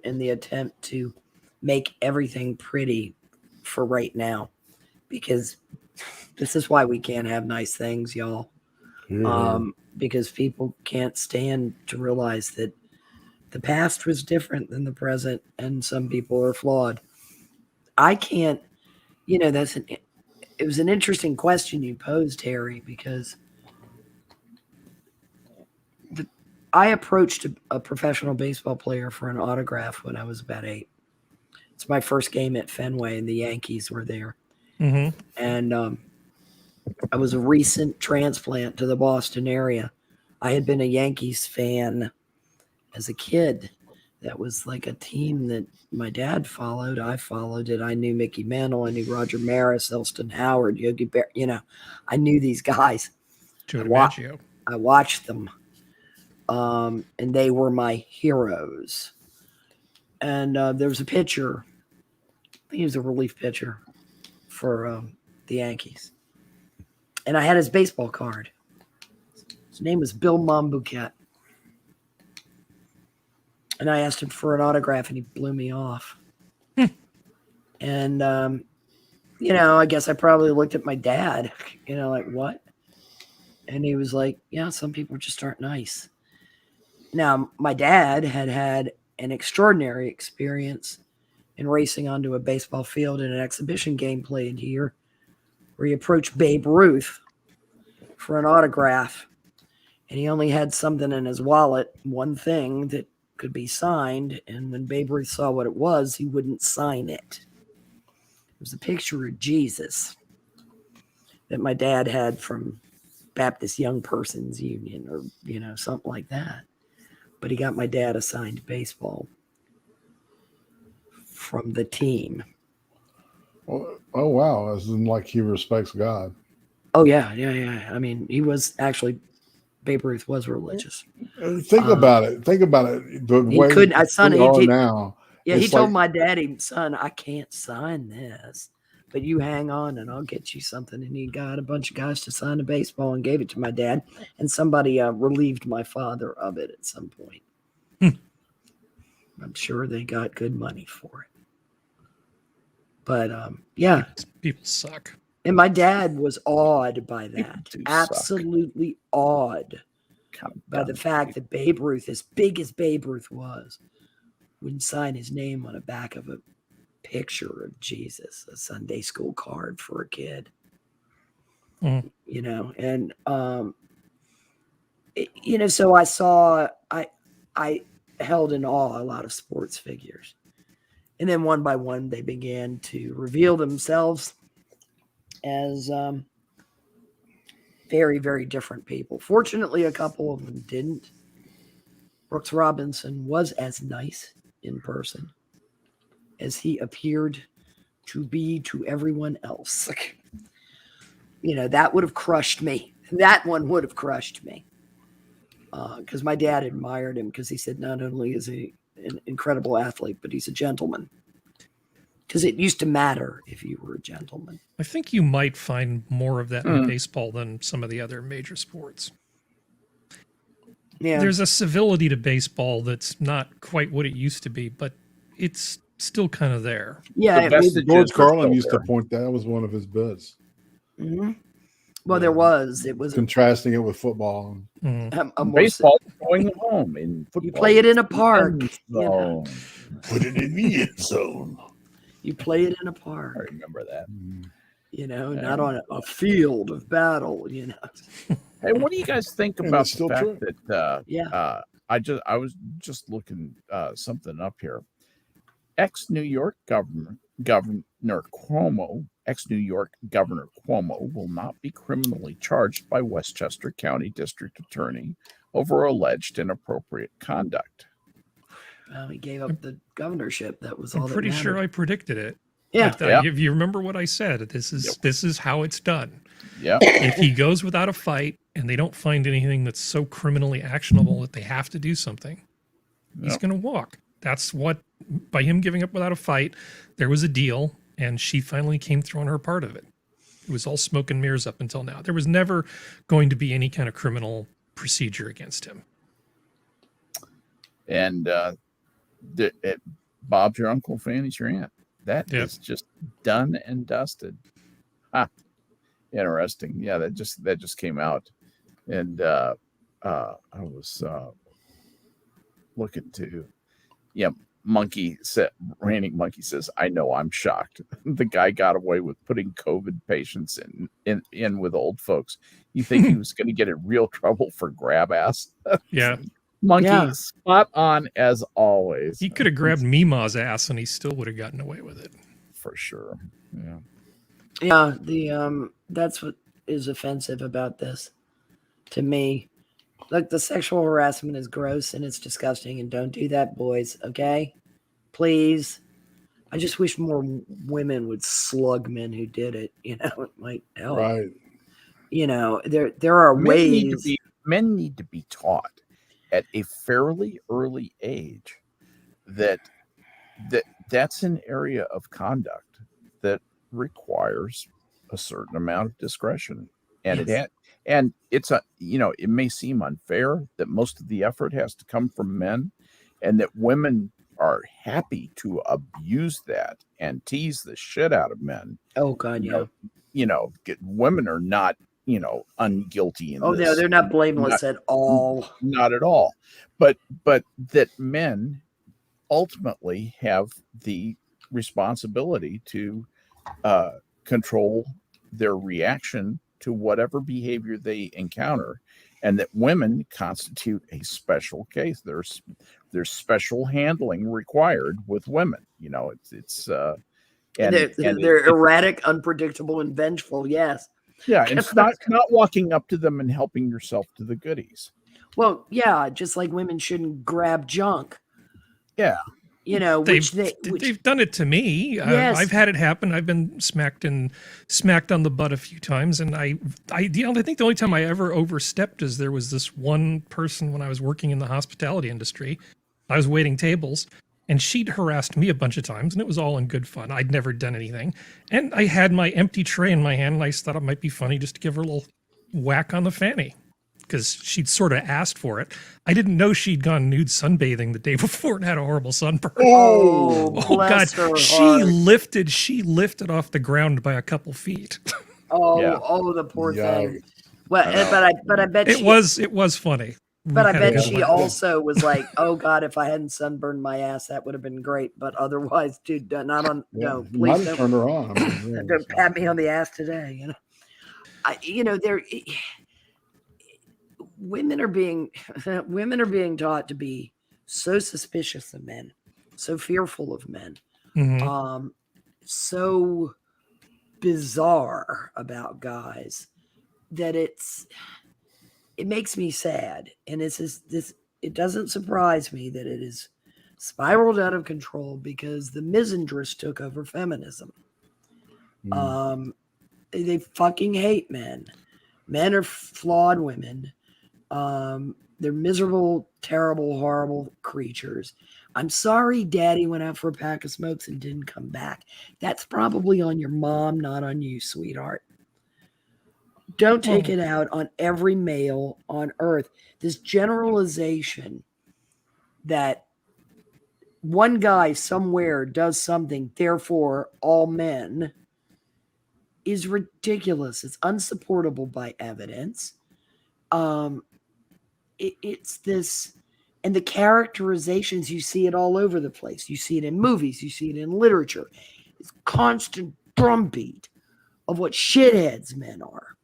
Speaker 2: in the attempt to make everything pretty for right now, because this is why we can't have nice things, y'all. Because people can't stand to realize that the past was different than the present, and some people are flawed. I can't, it was an interesting question you posed, Harry, because I approached a professional baseball player for an autograph when I was about 8. It's my first game at Fenway, and the Yankees were there.
Speaker 3: Mm-hmm.
Speaker 2: And I was a recent transplant to the Boston area. I had been a Yankees fan as a kid. That was like a team that my dad followed. I followed it. I knew Mickey Mantle. I knew Roger Maris, Elston Howard, Yogi Berra. I knew these guys.
Speaker 3: Joe DiMaggio.
Speaker 2: I watched them. And they were my heroes. And there was a pitcher. I think he was a relief pitcher for the Yankees. And I had his baseball card. His name was Bill Monbouquet. And I asked him for an autograph, and he blew me off. And, I guess I probably looked at my dad, like, what? And he was like, yeah, some people just aren't nice. Now, my dad had an extraordinary experience in racing onto a baseball field in an exhibition game played here, where he approached Babe Ruth for an autograph, and he only had something in his wallet, one thing that could be signed, and when Babe Ruth saw what it was, he wouldn't sign it. It was a picture of Jesus that my dad had from Baptist Young Persons Union, or something like that. But he got my dad a signed baseball from the team.
Speaker 4: Oh wow! As in, like, he respects God.
Speaker 2: Oh yeah. I mean, he was actually, Babe Ruth was religious.
Speaker 4: Think about it. Think about it. The
Speaker 2: He
Speaker 4: way
Speaker 2: couldn't. Son,
Speaker 4: we are now.
Speaker 2: Yeah, he
Speaker 4: it's
Speaker 2: told
Speaker 4: like,
Speaker 2: my daddy, son, I can't sign this, but you hang on and I'll get you something. And he got a bunch of guys to sign a baseball and gave it to my dad. And somebody relieved my father of it at some point. I'm sure they got good money for it. But yeah.
Speaker 3: People suck.
Speaker 2: And my dad was awed by that.
Speaker 1: do
Speaker 2: Absolutely awed
Speaker 1: Kind of
Speaker 2: by the fact that Babe Ruth, as big as Babe Ruth was, wouldn't sign his name on the back of a picture of Jesus, a Sunday school card for a kid.
Speaker 3: Mm.
Speaker 2: You know, and you know, so I held in awe a lot of sports figures. And then one by one they began to reveal themselves as very, very different people. Fortunately, a couple of them didn't. Brooks Robinson was as nice in person as he appeared to be to everyone else. You know, that would have crushed me. That one would have crushed me. Because my dad admired him, because he said not only is he an incredible athlete, but he's a gentleman. Because it used to matter if you were a gentleman.
Speaker 3: I think you might find more of that in baseball than some of the other major sports.
Speaker 2: Yeah.
Speaker 3: There's a civility to baseball that's not quite what it used to be, but it's still kind of there.
Speaker 2: Yeah.
Speaker 4: George Carlin used to point that was one of his bits.
Speaker 2: Mm-hmm. Well, there was. It was
Speaker 4: contrasting it with football.
Speaker 1: Baseball going home in football.
Speaker 2: You play it in a park. You know.
Speaker 4: Put it in the end zone.
Speaker 2: You play it in a park.
Speaker 1: I remember that.
Speaker 2: You know, not on a field of battle. You know.
Speaker 1: Hey, what do you guys think about the fact that? I was just looking something up here. Ex-New York Governor Cuomo will not be criminally charged by Westchester County District Attorney over alleged inappropriate conduct.
Speaker 2: Well, he gave up the governorship. That was all.
Speaker 3: I'm pretty sure I predicted it.
Speaker 2: Yeah.
Speaker 3: If you remember what I said, this is how it's done.
Speaker 1: Yeah.
Speaker 3: If he goes without a fight and they don't find anything that's so criminally actionable that they have to do something, he's going to walk. That's what, by him giving up without a fight, there was a deal, and she finally came through on her part of it. It was all smoke and mirrors up until now. There was never going to be any kind of criminal procedure against him.
Speaker 1: And Bob's your uncle, Fanny's your aunt. That is just done and dusted. Interesting. Yeah, that just came out. And I was looking to, Ranting Monkey says, I know, I'm shocked. The guy got away with putting COVID patients in with old folks. You think he was going to get in real trouble for grab ass?
Speaker 3: Yeah.
Speaker 1: Monkey, spot on as always.
Speaker 3: He could have grabbed Mima's ass and he still would have gotten away with it.
Speaker 1: For sure. Yeah.
Speaker 2: Yeah. That's what is offensive about this to me. Look, the sexual harassment is gross and it's disgusting, and don't do that, boys. Okay, please. I just wish more women would slug men who did it. You know, it might help.
Speaker 4: Right.
Speaker 2: You know, there are ways.
Speaker 1: Men need to be taught at a fairly early age that's an area of conduct that requires a certain amount of discretion, and it's it may seem unfair that most of the effort has to come from men, and that women are happy to abuse that and tease the shit out of men.
Speaker 2: Oh God,
Speaker 1: Women are not unguilty in this.
Speaker 2: No, they're not blameless at all.
Speaker 1: Not at all. But that men ultimately have the responsibility to control their reaction to whatever behavior they encounter, and that women constitute a special case. There's special handling required with women.
Speaker 2: They're erratic, unpredictable, and vengeful. Yes.
Speaker 1: Yeah, and it's not walking up to them and helping yourself to the goodies.
Speaker 2: Well, yeah, just like women shouldn't grab junk.
Speaker 1: Yeah.
Speaker 2: you know,
Speaker 3: they've done it to me.
Speaker 2: Yes.
Speaker 3: I've had it happen. I've been smacked on the butt a few times, and I think the only time I ever overstepped is there was this one person when I was working in the hospitality industry. I was waiting tables, and she'd harassed me a bunch of times, and it was all in good fun. I'd never done anything, and I had my empty tray in my hand, and I thought it might be funny just to give her a little whack on the fanny, because she'd sort of asked for it. I didn't know she'd gone nude sunbathing the day before and had a horrible sunburn.
Speaker 2: Oh
Speaker 3: God!
Speaker 2: Her
Speaker 3: She lifted off the ground by a couple feet.
Speaker 2: The poor thing. Well, but I bet
Speaker 3: it was funny.
Speaker 2: But I bet she also was like, "Oh God, if I hadn't sunburned my ass, that would have been great." But otherwise, dude, not on. No, please don't
Speaker 4: turn her on.
Speaker 2: Don't pat me on the ass today. Women are being taught to be so suspicious of men, so fearful of men, so bizarre about guys that it makes me sad. And it doesn't surprise me that it is spiraled out of control because the misandrist took over feminism. They fucking hate men. Men are flawed women. They're miserable, terrible, horrible creatures. I'm sorry daddy went out for a pack of smokes and didn't come back. That's probably on your mom, not on you, sweetheart. Don't take it out on every male on earth. This generalization that one guy somewhere does something, therefore all men, is ridiculous. It's unsupportable by evidence. It's this, and the characterizations, you see it all over the place. You see it in movies, you see it in literature. It's constant drumbeat of what shitheads men are.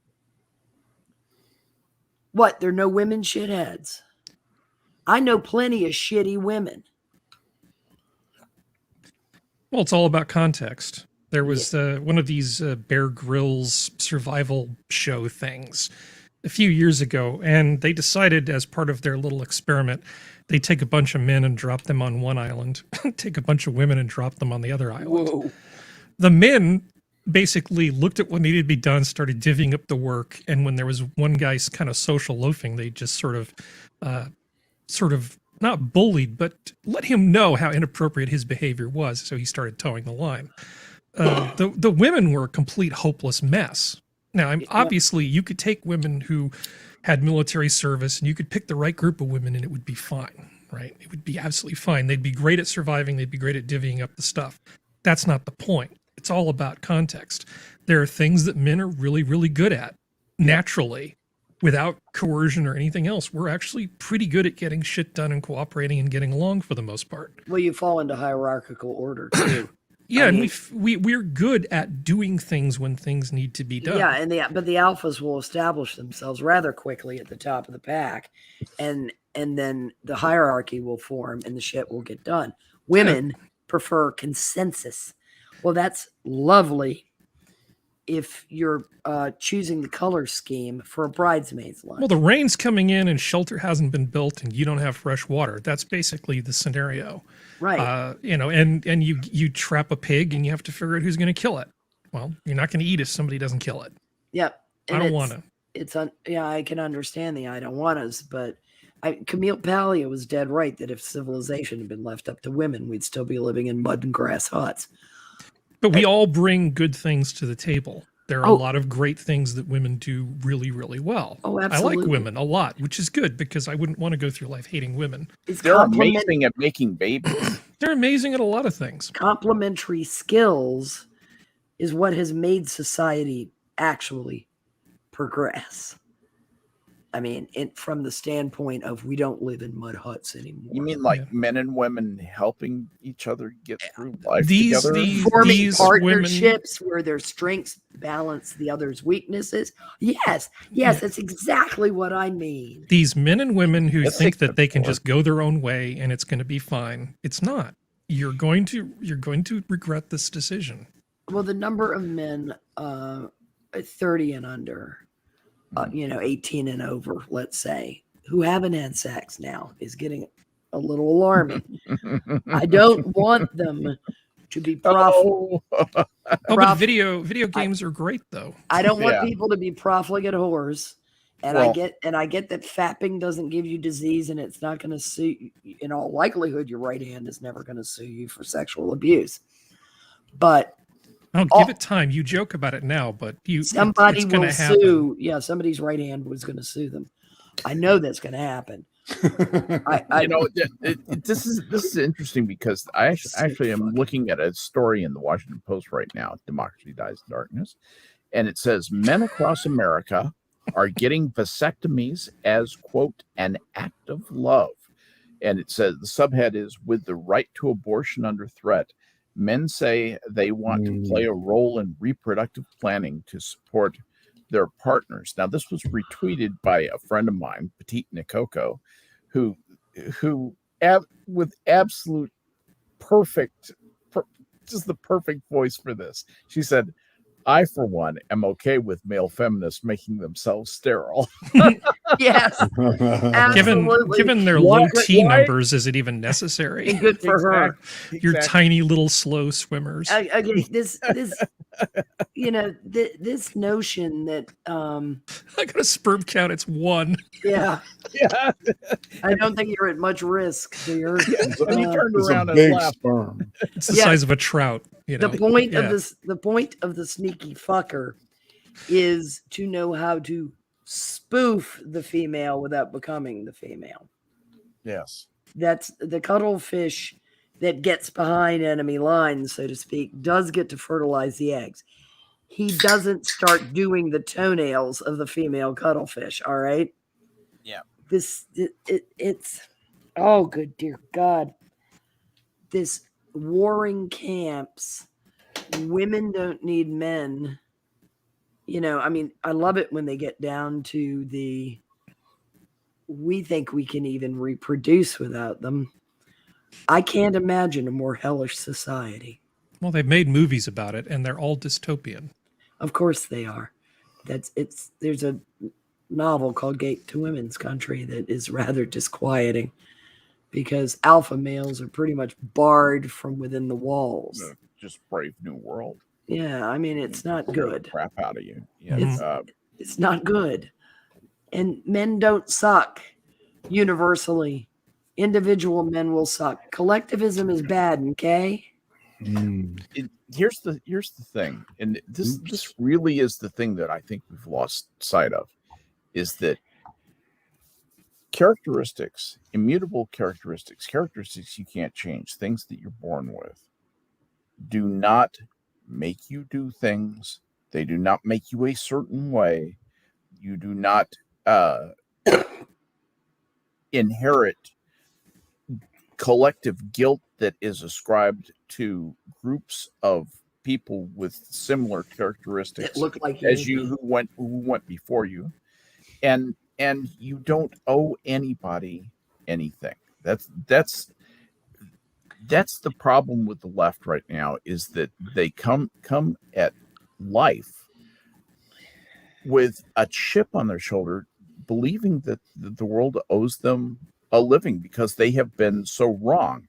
Speaker 2: What, there are no women shitheads? I know plenty of shitty women.
Speaker 3: Well, it's all about context. There was one of these Bear Grylls survival show things a few years ago, and they decided as part of their little experiment, they take a bunch of men and drop them on one island, take a bunch of women and drop them on the other island.
Speaker 2: Whoa.
Speaker 3: The men basically looked at what needed to be done, started divvying up the work, and when there was one guy's kind of social loafing, they just sort of not bullied, but let him know how inappropriate his behavior was, so he started towing the line. The women were a complete hopeless mess. Now, obviously, you could take women who had military service, and you could pick the right group of women, and it would be fine, right? It would be absolutely fine. They'd be great at surviving. They'd be great at divvying up the stuff. That's not the point. It's all about context. There are things that men are really, really good at naturally, without coercion or anything else. We're actually pretty good at getting shit done and cooperating and getting along for the most part.
Speaker 2: Well, you fall into hierarchical order too.
Speaker 3: Yeah, and we're good at doing things when things need to be done.
Speaker 2: Yeah, but the alphas will establish themselves rather quickly at the top of the pack, and then the hierarchy will form and the shit will get done. Women prefer consensus. Well, that's lovely if you're choosing the color scheme for a bridesmaid's lunch.
Speaker 3: Well, the rain's coming in and shelter hasn't been built and you don't have fresh water. That's basically the scenario.
Speaker 2: Right.
Speaker 3: And you trap a pig and you have to figure out who's going to kill it. Well, you're not going to eat if somebody doesn't kill it.
Speaker 2: Yep.
Speaker 3: I don't want to.
Speaker 2: I can understand the I don't want us, but Camille Paglia was dead right that if civilization had been left up to women, we'd still be living in mud and grass huts.
Speaker 3: But we all bring good things to the table. There are a lot of great things that women do really, really well.
Speaker 2: Oh, absolutely.
Speaker 3: I like women a lot, which is good because I wouldn't want to go through life hating women.
Speaker 1: They're amazing at making babies.
Speaker 3: They're amazing at a lot of things.
Speaker 2: Complementary skills is what has made society actually progress. I mean, from the standpoint of we don't live in mud huts anymore.
Speaker 1: You mean like men and women helping each other get through life together?
Speaker 2: Forming partnerships where their strengths balance the other's weaknesses. Yes, that's exactly what I mean.
Speaker 3: These men and women who think that they can just go their own way and it's going to be fine. It's not. You're going to regret this decision.
Speaker 2: Well, the number of men 30 and under, 18 and over, let's say, who haven't had sex now is getting a little alarming. I don't want them to be
Speaker 1: Oh,
Speaker 3: but video games are great though.
Speaker 2: I don't want
Speaker 1: Yeah.
Speaker 2: people to be profligate whores. And
Speaker 1: Well-
Speaker 2: I get that fapping doesn't give you disease, and it's not going to sue you. In all likelihood, your right hand is never going to sue you for sexual abuse. But
Speaker 3: Give it time. You joke about it now, but
Speaker 2: somebody
Speaker 3: it's
Speaker 2: will
Speaker 3: gonna happen.
Speaker 2: sue. Yeah, somebody's right hand was going to sue them. I know that's going to happen.
Speaker 1: This is interesting because I actually am looking at a story in the Washington Post right now. Democracy Dies in Darkness, and it says men across America are getting vasectomies as, quote, an act of love. And it says the subhead is, with the right to abortion under threat, men say they want to play a role in reproductive planning to support their partners. Now, this was retweeted by a friend of mine, Petite Nikoko, who with absolute just the perfect voice for this. She said, I, for one, am okay with male feminists making themselves sterile.
Speaker 2: Yes, absolutely.
Speaker 3: Given their low T numbers, is it even necessary?
Speaker 2: And good for her.
Speaker 3: Your tiny little slow swimmers.
Speaker 2: Again, this this notion that
Speaker 3: I got a sperm count. It's 1.
Speaker 2: yeah. I don't think you're at much risk, dear.
Speaker 1: And you turned
Speaker 4: It's
Speaker 1: around
Speaker 4: a
Speaker 1: and
Speaker 4: big
Speaker 1: laughed.
Speaker 4: sperm.
Speaker 3: It's the size of a trout. You know?
Speaker 2: The point of the sneaky fucker is to know how to spoof the female without becoming the female.
Speaker 1: Yes.
Speaker 2: That's the cuttlefish that gets behind enemy lines, so to speak, does get to fertilize the eggs. He doesn't start doing the toenails of the female cuttlefish. All right.
Speaker 1: Yeah.
Speaker 2: It's oh, good dear God. This warring camps, women don't need men. I mean, I love it when they get down to we think we can even reproduce without them. I can't imagine a more hellish society.
Speaker 3: Well, they've made movies about it, and they're all dystopian.
Speaker 2: Of course they are. There's a novel called Gate to Women's Country that is rather disquieting because alpha males are pretty much barred from within the walls.
Speaker 1: Just Brave New World.
Speaker 2: Yeah, I mean, it's not good.
Speaker 1: Crap out of you. Yeah.
Speaker 2: It's not good. And men don't suck universally. Individual men will suck. Collectivism is bad, okay?
Speaker 1: Here's the thing, and this really is the thing that I think we've lost sight of, is that characteristics, immutable characteristics you can't change, things that you're born with, do not make you do things. They do not make you a certain way. You do not inherit collective guilt that is ascribed to groups of people with similar characteristics
Speaker 2: That look like
Speaker 1: as you who went before you, and you don't owe anybody anything. That's the problem with the left right now, is that they come at life with a chip on their shoulder, believing that the world owes them a living because they have been so wronged.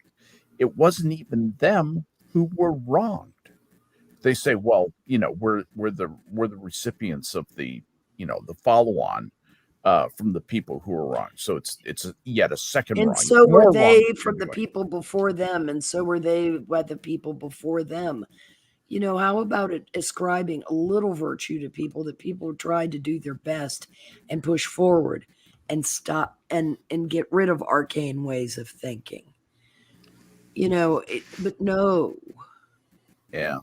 Speaker 1: It wasn't even them who were wronged. They say, well, we're the recipients of the follow-on from the people who were wrong. So it's yet a second wrong.
Speaker 2: And so were they from the
Speaker 1: anyway.
Speaker 2: people before them, and so were they by the people before them. How about it ascribing a little virtue to people, that people tried to do their best and push forward and stop and get rid of arcane ways of thinking. But no.
Speaker 1: Yeah.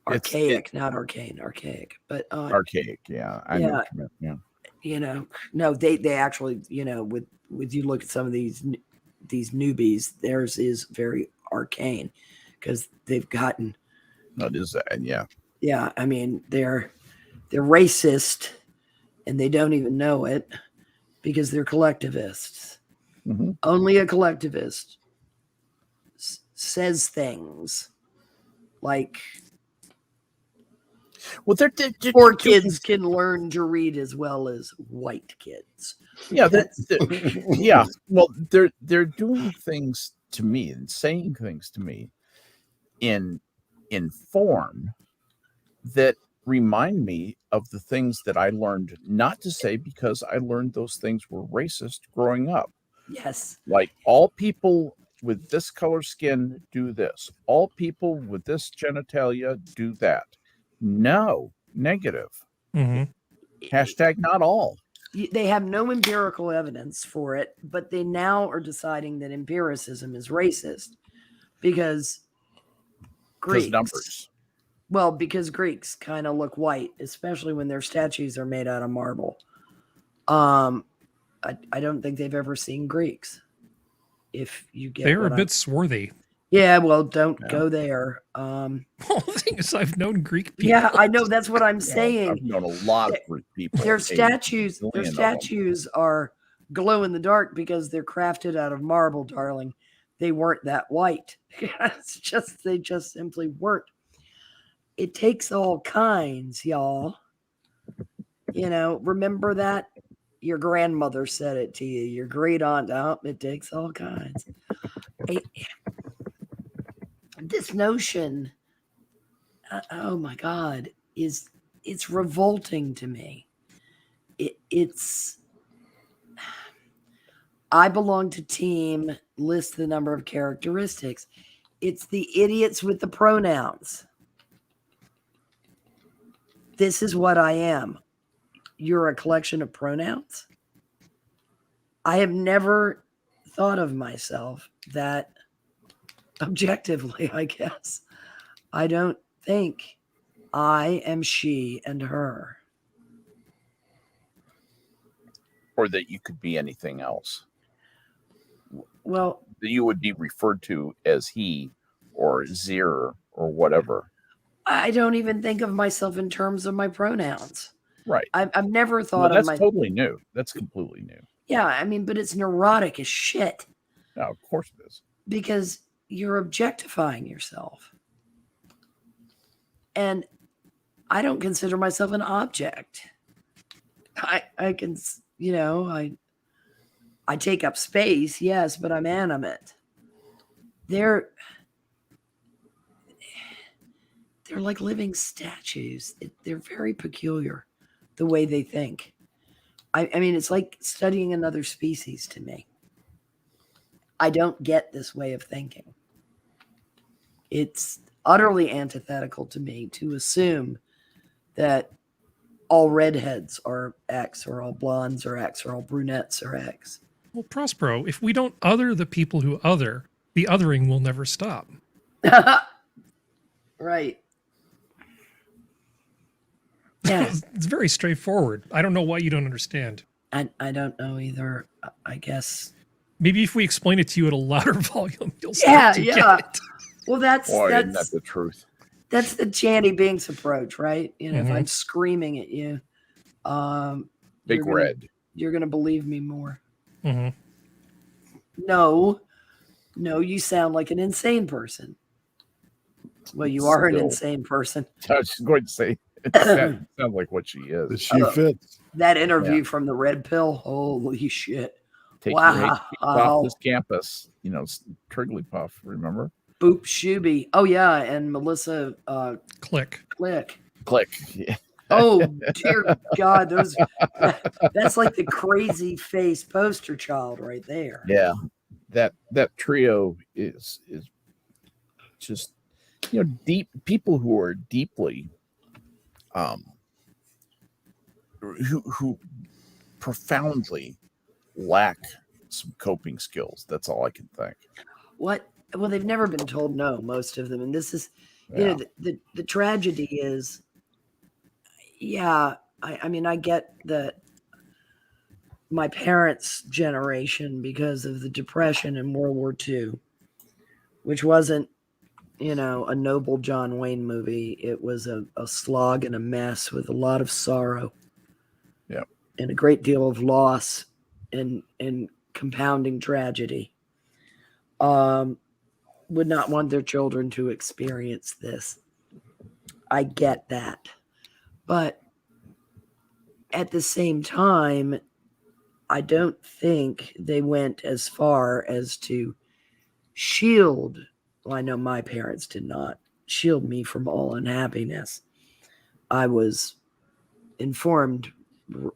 Speaker 2: Archaic, not arcane, archaic. But
Speaker 1: archaic, yeah. I know what you meant, yeah.
Speaker 2: No, they actually, with you look at some of these newbies, theirs is very arcane because they've gotten.
Speaker 1: That is that, yeah.
Speaker 2: Yeah, I mean they're racist, and they don't even know it because they're collectivists. Mm-hmm. Only a collectivist says things like,
Speaker 1: Well,
Speaker 2: Poor kids can learn to read as well as white kids.
Speaker 1: Yeah, yeah. Well, they're doing things to me and saying things to me in form that remind me of the things that I learned not to say because I learned those things were racist growing up.
Speaker 2: Yes.
Speaker 1: Like all people with this color skin do this. All people with this genitalia do that. No, negative. Hashtag not all.
Speaker 2: They have no empirical evidence for it, but they now are deciding that empiricism is racist because Greeks.
Speaker 1: Numbers.
Speaker 2: Well, because Greeks kind of look white, especially when their statues are made out of marble. I don't think they've ever seen Greeks. If you get,
Speaker 3: they're a bit swarthy.
Speaker 2: Yeah, well, don't go there.
Speaker 3: Well, the thing is, I've known Greek people.
Speaker 2: Yeah, I know. That's what I'm saying.
Speaker 1: I've known a lot of Greek people.
Speaker 2: Their statues are glow in the dark because they're crafted out of marble, darling. They weren't that white. They just simply weren't. It takes all kinds, y'all. You know, remember that? Your grandmother said it to you. Your great aunt. Oh, it takes all kinds. This notion, oh my God, it's revolting to me. I belong to team, list the number of characteristics. It's the idiots with the pronouns. This is what I am. You're a collection of pronouns. I have never thought of myself that objectively, I guess. I don't think I am she and her.
Speaker 1: Or that you could be anything else.
Speaker 2: Well,
Speaker 1: that you would be referred to as he or zir or whatever.
Speaker 2: I don't even think of myself in terms of my pronouns.
Speaker 1: Right.
Speaker 2: I've never thought
Speaker 1: of myself. That's totally new. That's completely new.
Speaker 2: Yeah, I mean, but it's neurotic as shit.
Speaker 1: No, of course it is.
Speaker 2: Because you're objectifying yourself. And I don't consider myself an object. I can, you know, I take up space, yes, but I'm animate. They're like living statues. They're very peculiar, the way they think. I mean, it's like studying another species to me. I don't get this way of thinking. It's utterly antithetical to me to assume that all redheads are X, or all blondes are X, or all brunettes are X.
Speaker 3: Well, Prospero, if we don't other the people who other, the othering will never stop.
Speaker 2: Right. Yeah.
Speaker 3: It's very straightforward. I don't know why you don't understand.
Speaker 2: I don't know either. I guess.
Speaker 3: Maybe if we explain it to you at a louder volume, you'll start to get it.
Speaker 2: Well, that's
Speaker 1: isn't that the truth?
Speaker 2: That's the Channy Binks approach, right? You know, if I'm screaming at you,
Speaker 1: Big Red,
Speaker 2: you're gonna believe me more.
Speaker 3: Mm-hmm.
Speaker 2: No, you sound like an insane person. Well, you are an insane person.
Speaker 1: I was just going to say, it sounds like what she is.
Speaker 4: She fits.
Speaker 2: That interview from the Red Pill, holy shit.
Speaker 1: Take your off this campus, you know, Trigglypuff, remember?
Speaker 2: Boop Shooby. Oh, yeah, and Melissa
Speaker 3: Click.
Speaker 1: Yeah.
Speaker 2: Oh, dear God, that's like the crazy face poster child right there.
Speaker 1: Yeah. That trio is just, you know, deep people who are deeply who profoundly lack some coping skills. That's all I can think.
Speaker 2: What? Well, they've never been told no, most of them. And this is, you know, the tragedy is, I mean, I get that my parents' generation, because of the Depression and World War II, which wasn't, you know, a noble John Wayne movie. It was a slog and a mess with a lot of sorrow.
Speaker 1: Yeah.
Speaker 2: And a great deal of loss and compounding tragedy. Would not want their children to experience this. I get that. But at the same time, I don't think they went as far as to shield. Well, I know my parents did not shield me from all unhappiness. I was informed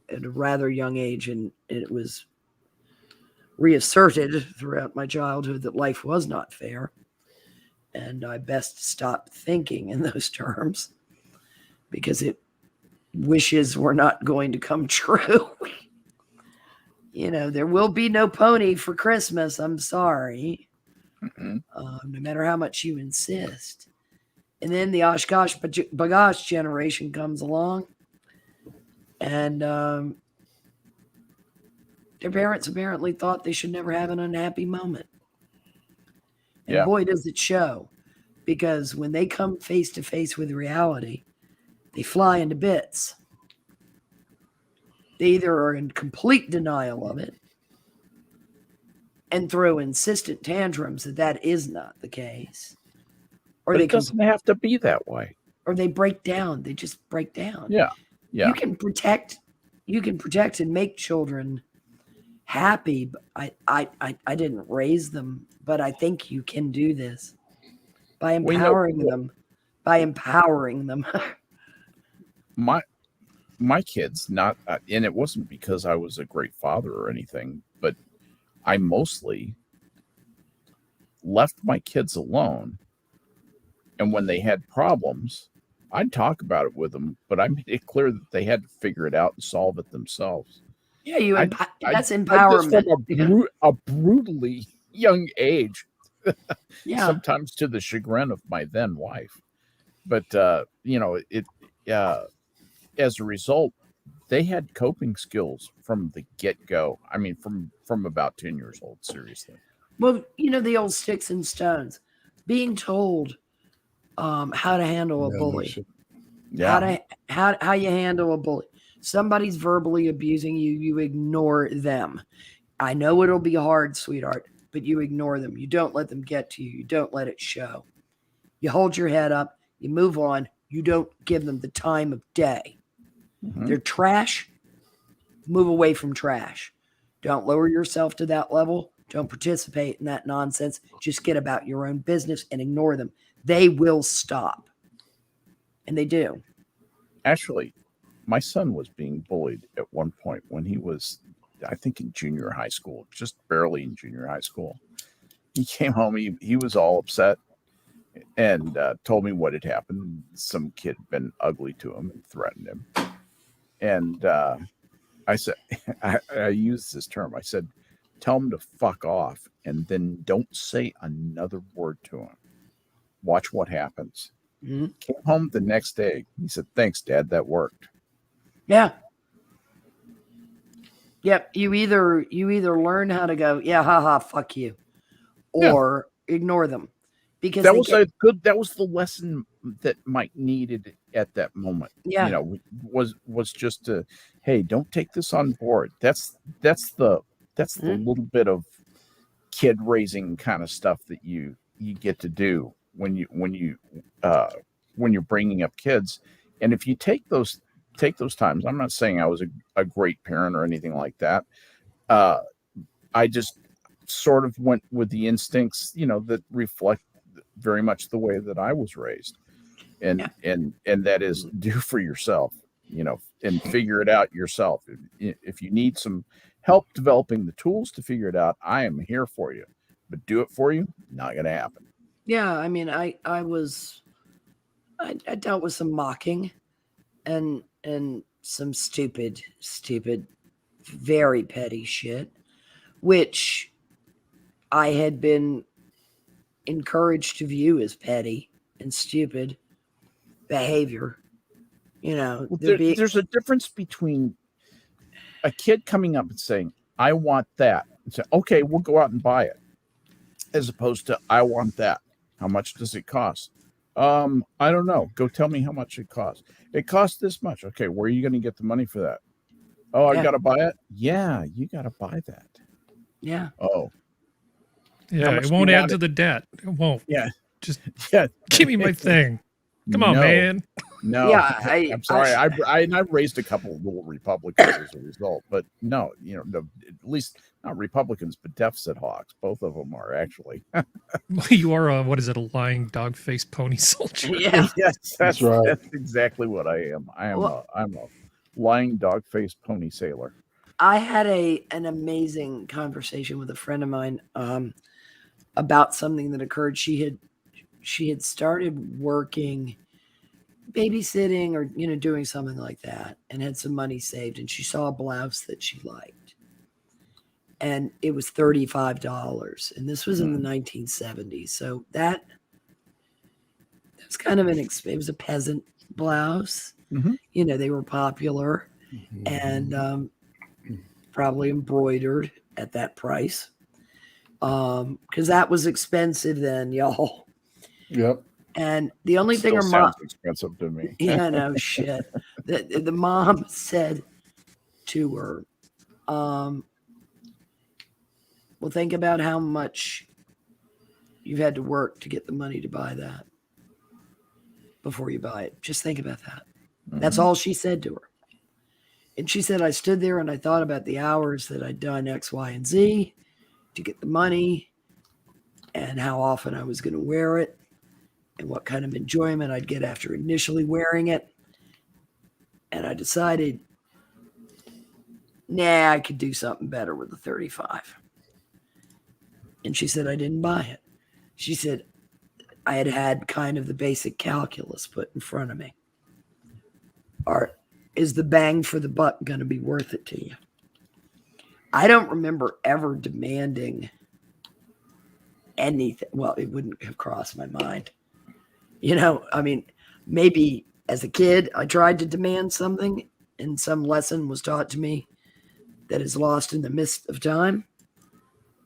Speaker 2: at a rather young age, and it was reasserted throughout my childhood that life was not fair, and I best stop thinking in those terms because wishes were not going to come true. There will be no pony for Christmas. I'm sorry. No matter how much you insist. And then the Oshkosh Bagosh generation comes along, and their parents apparently thought they should never have an unhappy moment. And boy, does it show. Because when they come face to face with reality, they fly into bits. They either are in complete denial of it and throw insistent tantrums that is not the case. Or
Speaker 1: it doesn't have to be that way.
Speaker 2: Or they break down. They just break down.
Speaker 1: Yeah.
Speaker 2: You can protect and make children happy. I didn't raise them, but I think you can do this by empowering them. By empowering them.
Speaker 1: My kids, not, and it wasn't because I was a great father or anything, but I mostly left my kids alone. And when they had problems, I'd talk about it with them, but I made it clear that they had to figure it out and solve it themselves.
Speaker 2: Yeah, that's empowerment.
Speaker 1: From a brutally young age,
Speaker 2: yeah.
Speaker 1: Sometimes to the chagrin of my then wife. But, as a result, they had coping skills from the get-go. I mean, from about 10 years old, seriously.
Speaker 2: Well, the old sticks and stones. Being told how to handle a bully.
Speaker 1: Yeah.
Speaker 2: How you handle a bully. Somebody's verbally abusing you, you ignore them. I know it'll be hard, sweetheart, but you ignore them. You don't let them get to you. You don't let it show. You hold your head up. You move on. You don't give them the time of day. Mm-hmm. They're trash. Move away from trash. Don't lower yourself to that level. Don't participate in that nonsense. Just get about your own business and ignore them. They will stop. And they do.
Speaker 1: Actually, my son was being bullied at one point when he was, I think, in junior high school, just barely in junior high school. He came home. He was all upset and told me what had happened. Some kid had been ugly to him and threatened him. And I said, I used this term. I said, tell him to fuck off and then don't say another word to him. Watch what happens. Mm-hmm. Came home the next day. He said, thanks, Dad. That worked.
Speaker 2: Yeah. Yep. You either learn how to go, yeah, haha, fuck you, or ignore them. Because
Speaker 1: that was the lesson that Mike needed at that moment.
Speaker 2: Yeah.
Speaker 1: Was just to, hey, don't take this on board. That's the little bit of kid raising kind of stuff that you get to do when you're bringing up kids. And if you take those times, I'm not saying I was a great parent or anything like that. I just sort of went with the instincts, that reflect very much the way that I was raised, and that is do for yourself, and figure it out yourself. If you need some help developing the tools to figure it out, I am here for you, but do it for you, not going to happen.
Speaker 2: Yeah. I mean, I dealt with some mocking and some stupid, very petty shit, which I had been encouraged to view as petty and stupid behavior.
Speaker 1: There's a difference between a kid coming up and saying, I want that, and say, okay, we'll go out and buy it, as opposed to, I want that. How much does it cost? I don't know. Go tell me how much it costs. It costs this much. Okay, where are you going to get the money for that? Oh, I got to buy it? Yeah, you got to buy that.
Speaker 2: Yeah.
Speaker 1: Oh.
Speaker 3: Yeah, it won't add to the debt. It won't.
Speaker 1: Yeah.
Speaker 3: Just give me my thing. Come on,
Speaker 1: No.
Speaker 3: man.
Speaker 1: No,
Speaker 2: Yeah,
Speaker 1: I'm sorry. I raised a couple of little Republicans as a result, but no, at least not Republicans, but deficit hawks. Both of them are actually.
Speaker 3: You are a, what is it, a lying dog-faced pony soldier?
Speaker 2: Yeah.
Speaker 1: Yes,
Speaker 4: That's right.
Speaker 1: That's exactly what I am. I'm a lying dog-faced pony sailor.
Speaker 2: I had an amazing conversation with a friend of mine about something that occurred. She had started working babysitting or doing something like that and had some money saved, and she saw a blouse that she liked, and it was $35, and this was in the 1970s. So that was kind of it was a peasant blouse. They were popular and probably embroidered at that price because that was expensive then, y'all.
Speaker 4: Yep.
Speaker 2: And the only thing her
Speaker 1: mom sounds expensive to me.
Speaker 2: Yeah, no shit. The mom said to her, well, think about how much you've had to work to get the money to buy that before you buy it. Just think about that. That's all she said to her. And she said, I stood there and I thought about the hours that I'd done X, Y, and Z to get the money and how often I was going to wear it and what kind of enjoyment I'd get after initially wearing it. And I decided, I could do something better with the 35. And she said, I didn't buy it. She said, I had kind of the basic calculus put in front of me. Is the bang for the buck going to be worth it to you? I don't remember ever demanding anything. Well, it wouldn't have crossed my mind. Maybe as a kid, I tried to demand something and some lesson was taught to me that is lost in the mist of time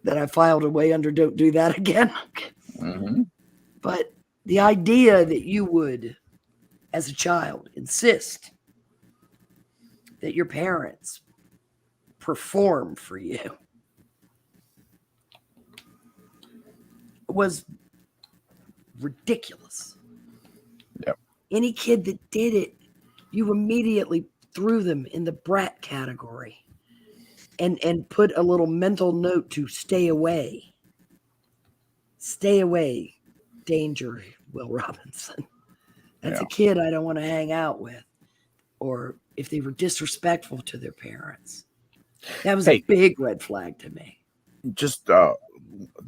Speaker 2: that I filed away under don't do that again. But the idea that you would, as a child, insist that your parents perform for you was ridiculous.
Speaker 1: Yep.
Speaker 2: Any kid that did it, you immediately threw them in the brat category and put a little mental note to stay away. Stay away, danger, Will Robinson. That's a kid I don't want to hang out with. Or if they were disrespectful to their parents. That was a big red flag to me.
Speaker 1: Just as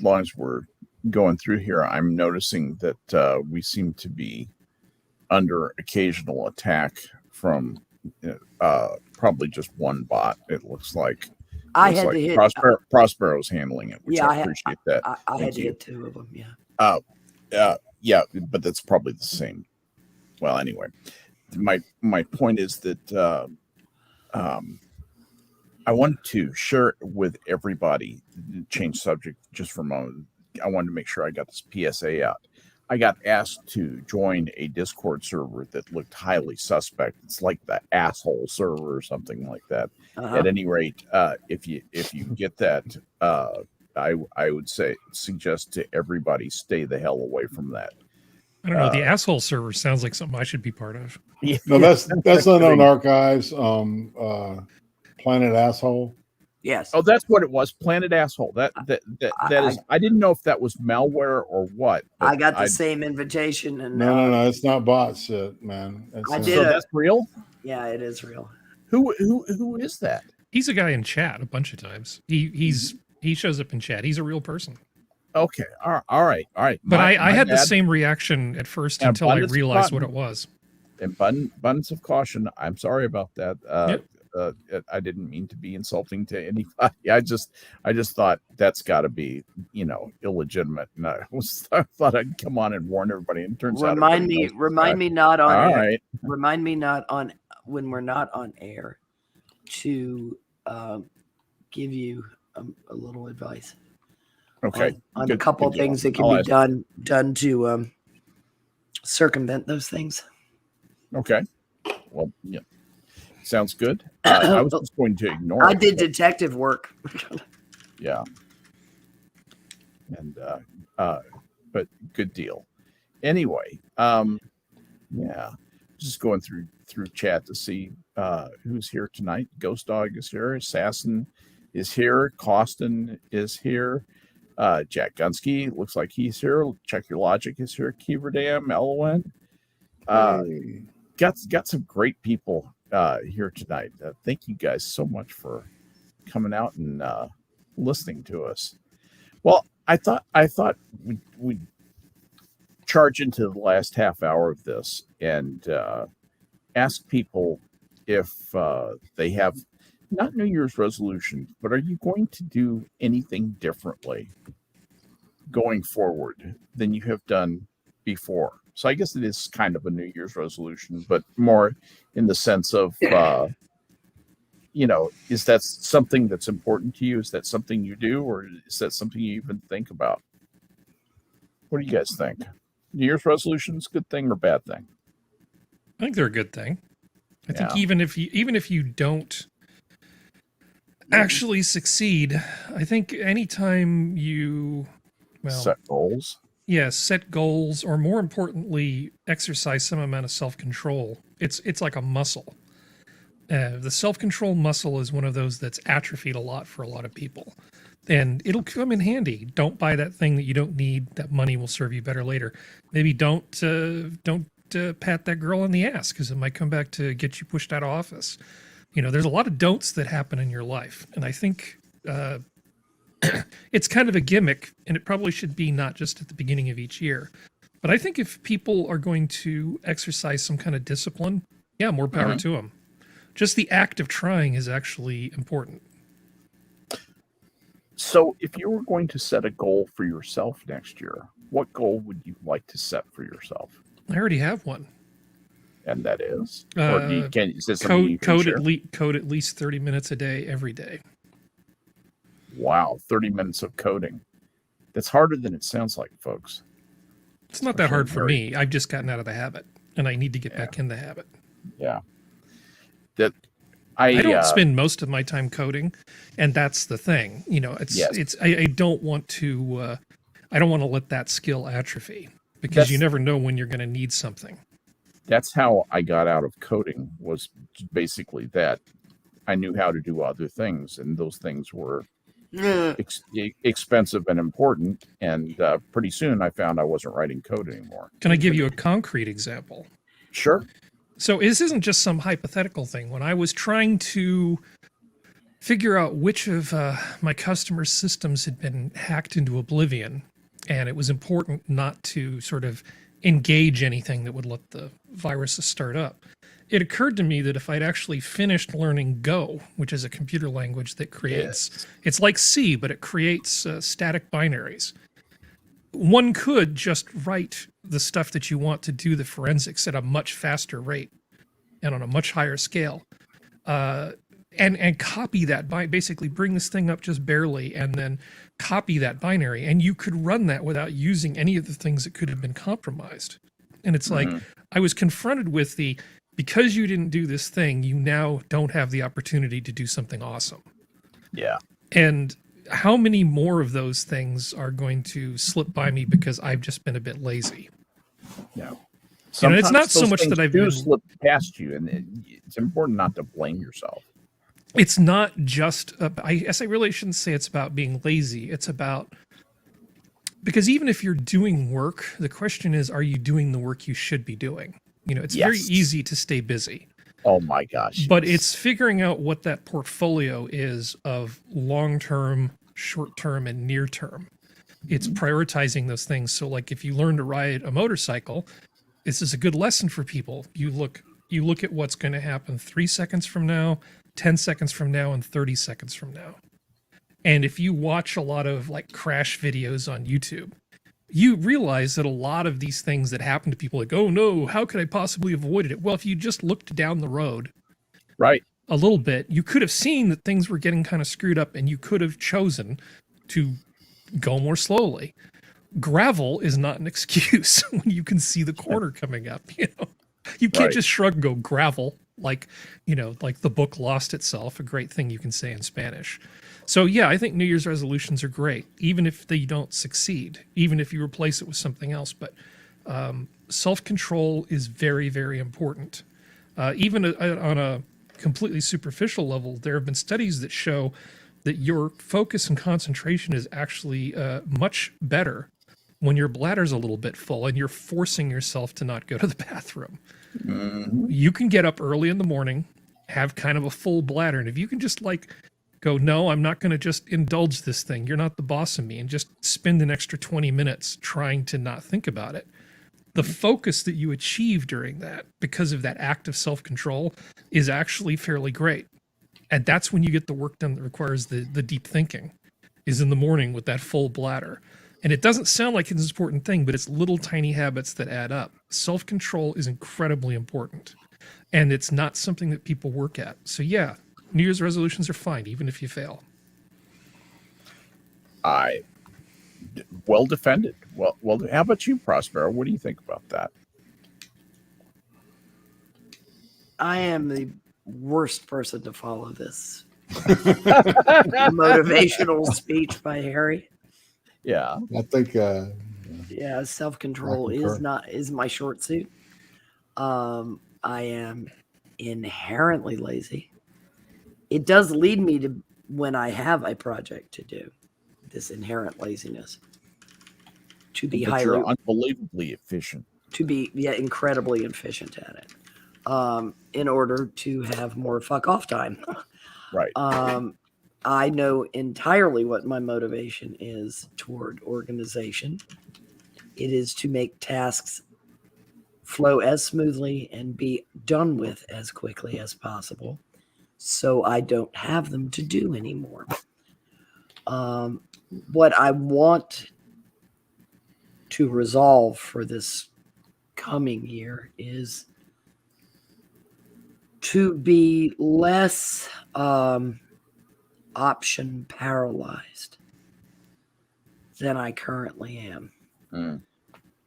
Speaker 1: long as we're going through here, I'm noticing that we seem to be under occasional attack from probably just one bot. It looks like
Speaker 2: I had to hit
Speaker 1: Prospero's handling it, which I appreciate that.
Speaker 2: I had to hit two of them. Yeah.
Speaker 1: Yeah, but that's probably the same. Well, anyway, my point is that I want to share with everybody. Change subject just for a moment. I wanted to make sure I got this PSA out. I got asked to join a Discord server that looked highly suspect. It's like the asshole server or something like that. At any rate, if you get that, I would suggest to everybody stay the hell away from that.
Speaker 3: I don't know. The asshole server sounds like something I should be part of.
Speaker 4: No, that's Unknown Archives. Planet Asshole.
Speaker 2: Yes.
Speaker 1: Oh, that's what it was. Planet Asshole. That is. I didn't know if that was malware or what.
Speaker 2: I got the same invitation, and
Speaker 4: no, it's not bot shit, man.
Speaker 1: So that's real.
Speaker 2: Yeah, it is real.
Speaker 1: Who is that?
Speaker 3: He's a guy in chat a bunch of times. He shows up in chat. He's a real person.
Speaker 1: Okay. All right.
Speaker 3: But I had the same reaction at first until I realized what it was.
Speaker 1: And abundance of caution. I'm sorry about that. I didn't mean to be insulting to anybody. I just thought that's got to be illegitimate. And I thought I'd come on and warn everybody. And it turns out
Speaker 2: remind me not on
Speaker 1: all
Speaker 2: air.
Speaker 1: right.
Speaker 2: Remind me not on when we're not on air to give you a little advice.
Speaker 1: Okay.
Speaker 2: On a couple of things that can be done to circumvent those things.
Speaker 1: Okay. Well, yeah. Sounds good. I was just going to ignore
Speaker 2: I did detective work.
Speaker 1: Yeah. And but good deal. Anyway, Yeah. Just going through chat to see who's here tonight. Ghost Dog is here. Assassin is here. Costin is here. Jack Gunsky looks like he's here. Check Your Logic is here. Keeverdam, Elwyn.
Speaker 4: Hey.
Speaker 1: Got some great people here tonight. Thank you guys so much for coming out and listening to us. Well, I thought we'd charge into the last half hour of this and ask people if they have not New Year's resolutions, but are you going to do anything differently going forward than you have done before? So I guess it is kind of a New Year's resolution, but more in the sense of, is that something that's important to you? Is that something you do, or is that something you even think about? What do you guys think? New Year's resolutions, good thing or bad thing?
Speaker 3: I think they're a good thing. I think even if you don't actually succeed, I think anytime you
Speaker 1: set goals.
Speaker 3: Yeah, set goals, or more importantly, exercise some amount of self-control. It's like a muscle. The self-control muscle is one of those that's atrophied a lot for a lot of people. And it'll come in handy. Don't buy that thing that you don't need. That money will serve you better later. Maybe don't pat that girl on the ass, because it might come back to get you pushed out of office. There's a lot of don'ts that happen in your life. And I think it's kind of a gimmick, and it probably should be not just at the beginning of each year. But I think if people are going to exercise some kind of discipline, more power to them. Just the act of trying is actually important.
Speaker 1: So if you were going to set a goal for yourself next year, what goal would you like to set for yourself?
Speaker 3: I already have one.
Speaker 1: And that is?
Speaker 3: Code at least 30 minutes a day, every day.
Speaker 1: Wow, 30 minutes of coding. That's harder than it sounds like, folks.
Speaker 3: It's not that hard for me. I've just gotten out of the habit, and I need to get back in the habit.
Speaker 1: Yeah.
Speaker 3: I don't spend most of my time coding, and that's the thing. I don't want to let that skill atrophy, because you never know when you're going to need something.
Speaker 1: That's how I got out of coding, was basically that. I knew how to do other things, and those things were expensive and important, and pretty soon I found I wasn't writing code anymore.
Speaker 3: Can I give you a concrete example?
Speaker 1: Sure.
Speaker 3: So this isn't just some hypothetical thing. When I was trying to figure out which of my customer systems had been hacked into oblivion, and it was important not to sort of engage anything that would let the viruses start up, it occurred to me that if I'd actually finished learning Go, which is a computer language that creates, it's like C, but it creates static binaries. One could just write the stuff that you want to do the forensics at a much faster rate and on a much higher scale, and copy that, basically bring this thing up just barely and then copy that binary. And you could run that without using any of the things that could have been compromised. And it's like, I was confronted with because you didn't do this thing, you now don't have the opportunity to do something awesome.
Speaker 1: Yeah.
Speaker 3: And how many more of those things are going to slip by me because I've just been a bit lazy?
Speaker 1: Yeah.
Speaker 3: It's not so much that I've been
Speaker 1: slip past you, and it's important not to blame yourself.
Speaker 3: It's not just, I guess I really shouldn't say it's about being lazy. It's about, because even if you're doing work, the question is, are you doing the work you should be doing? It's very easy to stay busy.
Speaker 1: Oh my gosh.
Speaker 3: But it's figuring out what that portfolio is of long-term, short-term, and near-term. It's prioritizing those things. So like if you learn to ride a motorcycle, this is a good lesson for people. You look at what's going to happen 3 seconds from now, 10 seconds from now, and 30 seconds from now. And if you watch a lot of like crash videos on YouTube, you realize that a lot of these things that happen to people, like, oh no, how could I possibly avoid it? Well, if you just looked down the road a little bit, you could have seen that things were getting kind of screwed up, and you could have chosen to go more slowly. Gravel is not an excuse when you can see the corner coming up. You can't just shrug and go gravel, like the book Lost Itself, a great thing you can say in Spanish. So yeah, I think New Year's resolutions are great, even if they don't succeed, even if you replace it with something else. But self-control is very, very important. Even on a completely superficial level, there have been studies that show that your focus and concentration is actually much better when your bladder's a little bit full and you're forcing yourself to not go to the bathroom.
Speaker 1: Mm-hmm.
Speaker 3: You can get up early in the morning, have kind of a full bladder, and if you can just like go, no, I'm not going to just indulge this thing. You're not the boss of me, and just spend an extra 20 minutes trying to not think about it. The focus that you achieve during that, because of that act of self-control, is actually fairly great. And that's when you get the work done that requires the deep thinking, is in the morning with that full bladder. And it doesn't sound like it's an important thing, but it's little tiny habits that add up. Self-control is incredibly important. And it's not something that people work at. So yeah, New Year's resolutions are fine, even if you fail.
Speaker 1: Well defended. Well, how about you, Prospero? What do you think about that?
Speaker 2: I am the worst person to follow this motivational speech by Harry.
Speaker 1: Yeah.
Speaker 4: I think
Speaker 2: Yeah, self-control is my short suit. I am inherently lazy. It does lead me to, when I have a project to do, this inherent laziness, to be
Speaker 1: But
Speaker 2: highly
Speaker 1: you're unbelievably efficient.
Speaker 2: to be incredibly efficient at it, in order to have more fuck off time.
Speaker 1: Right.
Speaker 2: I know entirely what my motivation is toward organization. It is to make tasks flow as smoothly and be done with as quickly as possible, so I don't have them to do anymore. What I want to resolve for this coming year is to be less option paralyzed than I currently am.
Speaker 1: Mm.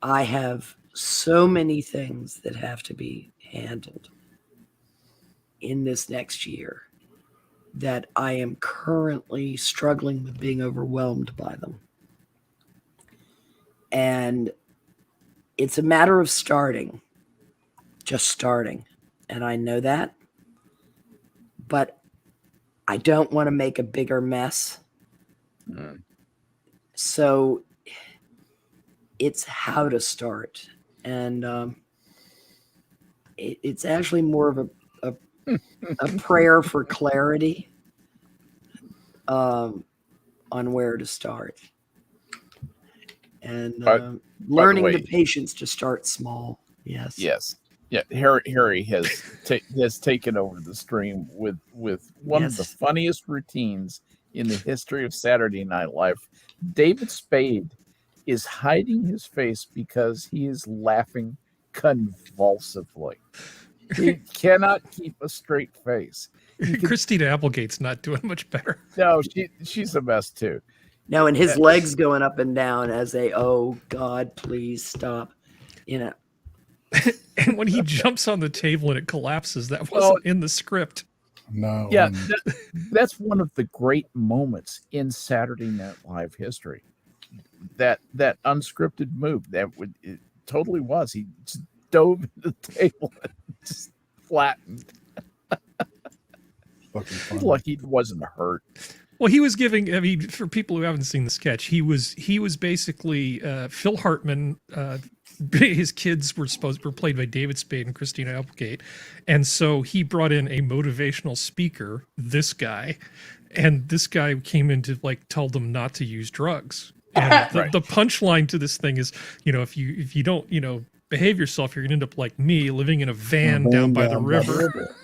Speaker 2: I have so many things that have to be handled in this next year that I am currently struggling with being overwhelmed by them. And it's a matter of just starting. And I know that, but I don't want to make a bigger mess.
Speaker 1: Mm.
Speaker 2: So it's how to start. And it's actually more of a prayer for clarity on where to start. And learning the patience to start small. Yes.
Speaker 1: Yes. Yeah. Harry has taken over the stream with one of the funniest routines in the history of Saturday Night Live. David Spade is hiding his face because he is laughing convulsively. He cannot keep a straight face.
Speaker 3: Christina Applegate's not doing much better.
Speaker 1: No, she's a mess too.
Speaker 2: No, and his legs going up and down as oh God, please stop. You know.
Speaker 3: And when he jumps on the table and it collapses, that wasn't in the script.
Speaker 4: No.
Speaker 1: Yeah, that's one of the great moments in Saturday Night Live history. That unscripted move, it totally was. He just dove into the table and just flattened. Lucky he wasn't hurt.
Speaker 3: Well, he was giving. I mean, for people who haven't seen the sketch, he was basically Phil Hartman. His kids were played by David Spade and Christina Applegate, and so he brought in a motivational speaker, this guy, and this guy came in to like tell them not to use drugs. And the punchline to this thing is, if you don't behave yourself, you're gonna end up like me, living in a van down by the river.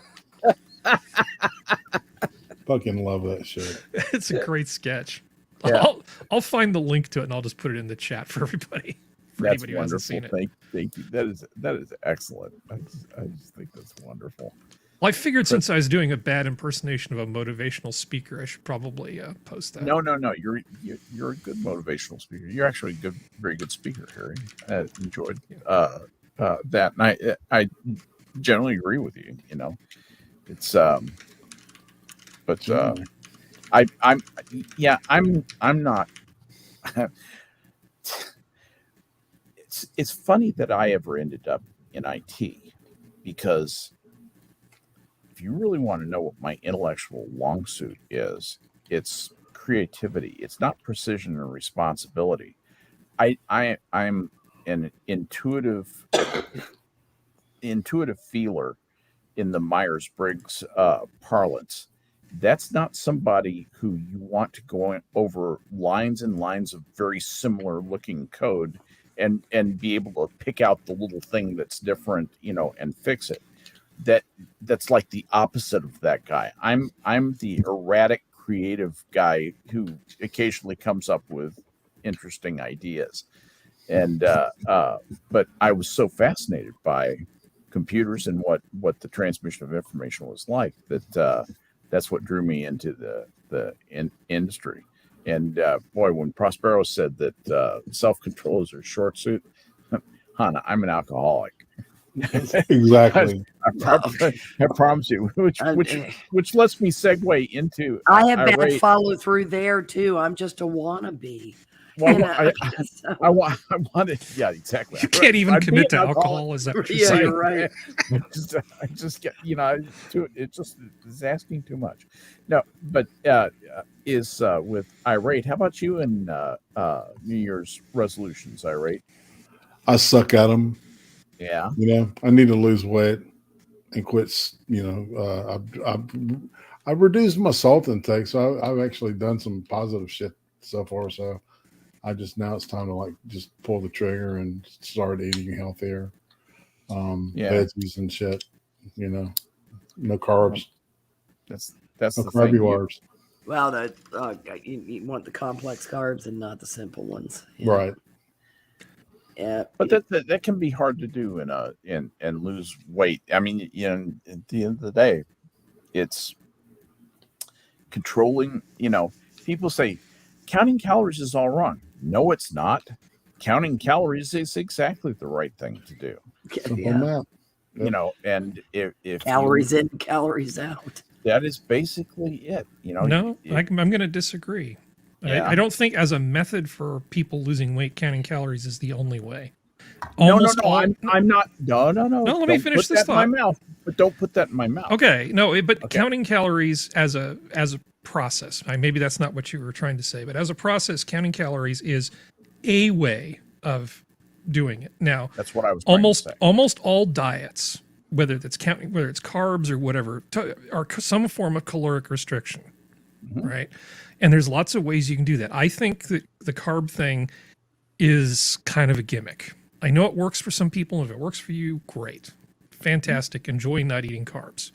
Speaker 4: Fucking love that shit.
Speaker 3: It's a great sketch.
Speaker 1: Yeah.
Speaker 3: I'll find the link to it and I'll just put it in the chat for everybody.
Speaker 1: That's
Speaker 3: anybody who
Speaker 1: wonderful.
Speaker 3: hasn't seen it.
Speaker 1: Thank you. That is excellent. I just think that's wonderful.
Speaker 3: Well, I figured since I was doing a bad impersonation of a motivational speaker, I should probably post that.
Speaker 1: No. You're a good motivational speaker. You're actually a very good speaker, Harry. I enjoyed that, and I generally agree with you. It's but I'm not. it's funny that I ever ended up in IT, because if you really want to know what my intellectual long suit is, it's creativity. It's not precision or responsibility. I'm an intuitive feeler in the Myers-Briggs parlance. That's not somebody who you want to go over lines and lines of very similar looking code and be able to pick out the little thing that's different, and fix it. That's like the opposite of that guy. I'm the erratic creative guy who occasionally comes up with interesting ideas. And but I was so fascinated by computers and what the transmission of information was like that that's what drew me into the industry. And boy, when Prospero said that self-control is a short suit, Hannah, I'm an alcoholic.
Speaker 4: Exactly.
Speaker 1: I promise you, which lets me segue into.
Speaker 2: I have bad follow through there too. I'm just a wannabe.
Speaker 1: Well, I wanted, yeah, exactly.
Speaker 3: You can't even commit to alcohol. Is that what you're saying?
Speaker 2: You're right.
Speaker 1: I just get, it just is asking too much. No, but is with Irate. How about you and New Year's resolutions, Irate?
Speaker 4: I suck at them.
Speaker 1: Yeah.
Speaker 4: I need to lose weight and quit. I've reduced my salt intake, so I've actually done some positive shit so far. So now it's time to just pull the trigger and start eating healthier, veggies and shit. No carbs.
Speaker 1: That's
Speaker 4: no
Speaker 1: the
Speaker 4: carby
Speaker 1: thing.
Speaker 4: carbs.
Speaker 2: Well, you want the complex carbs and not the simple ones,
Speaker 4: right?
Speaker 2: Yeah,
Speaker 1: but that can be hard to do and lose weight. I mean, at the end of the day, it's controlling. People say counting calories is all wrong. No, it's not. Counting calories is exactly the right thing to do.
Speaker 2: Yeah.
Speaker 1: And if
Speaker 2: calories in, calories out.
Speaker 1: That is basically it.
Speaker 3: No, I'm going to disagree. Yeah. I don't think as a method for people losing weight, counting calories is the only way.
Speaker 1: I'm not. No.
Speaker 3: No, let me finish this thought.
Speaker 1: In my mouth, but don't put that in my mouth.
Speaker 3: Okay, no, but counting calories as a process. Maybe that's not what you were trying to say, but as a process, counting calories is a way of doing it. Now,
Speaker 1: that's what I was.
Speaker 3: Almost all diets, whether it's carbs or whatever, are some form of caloric restriction, right? And there's lots of ways you can do that. I think that the carb thing is kind of a gimmick. I know it works for some people. If it works for you, great. Fantastic. Enjoy not eating carbs.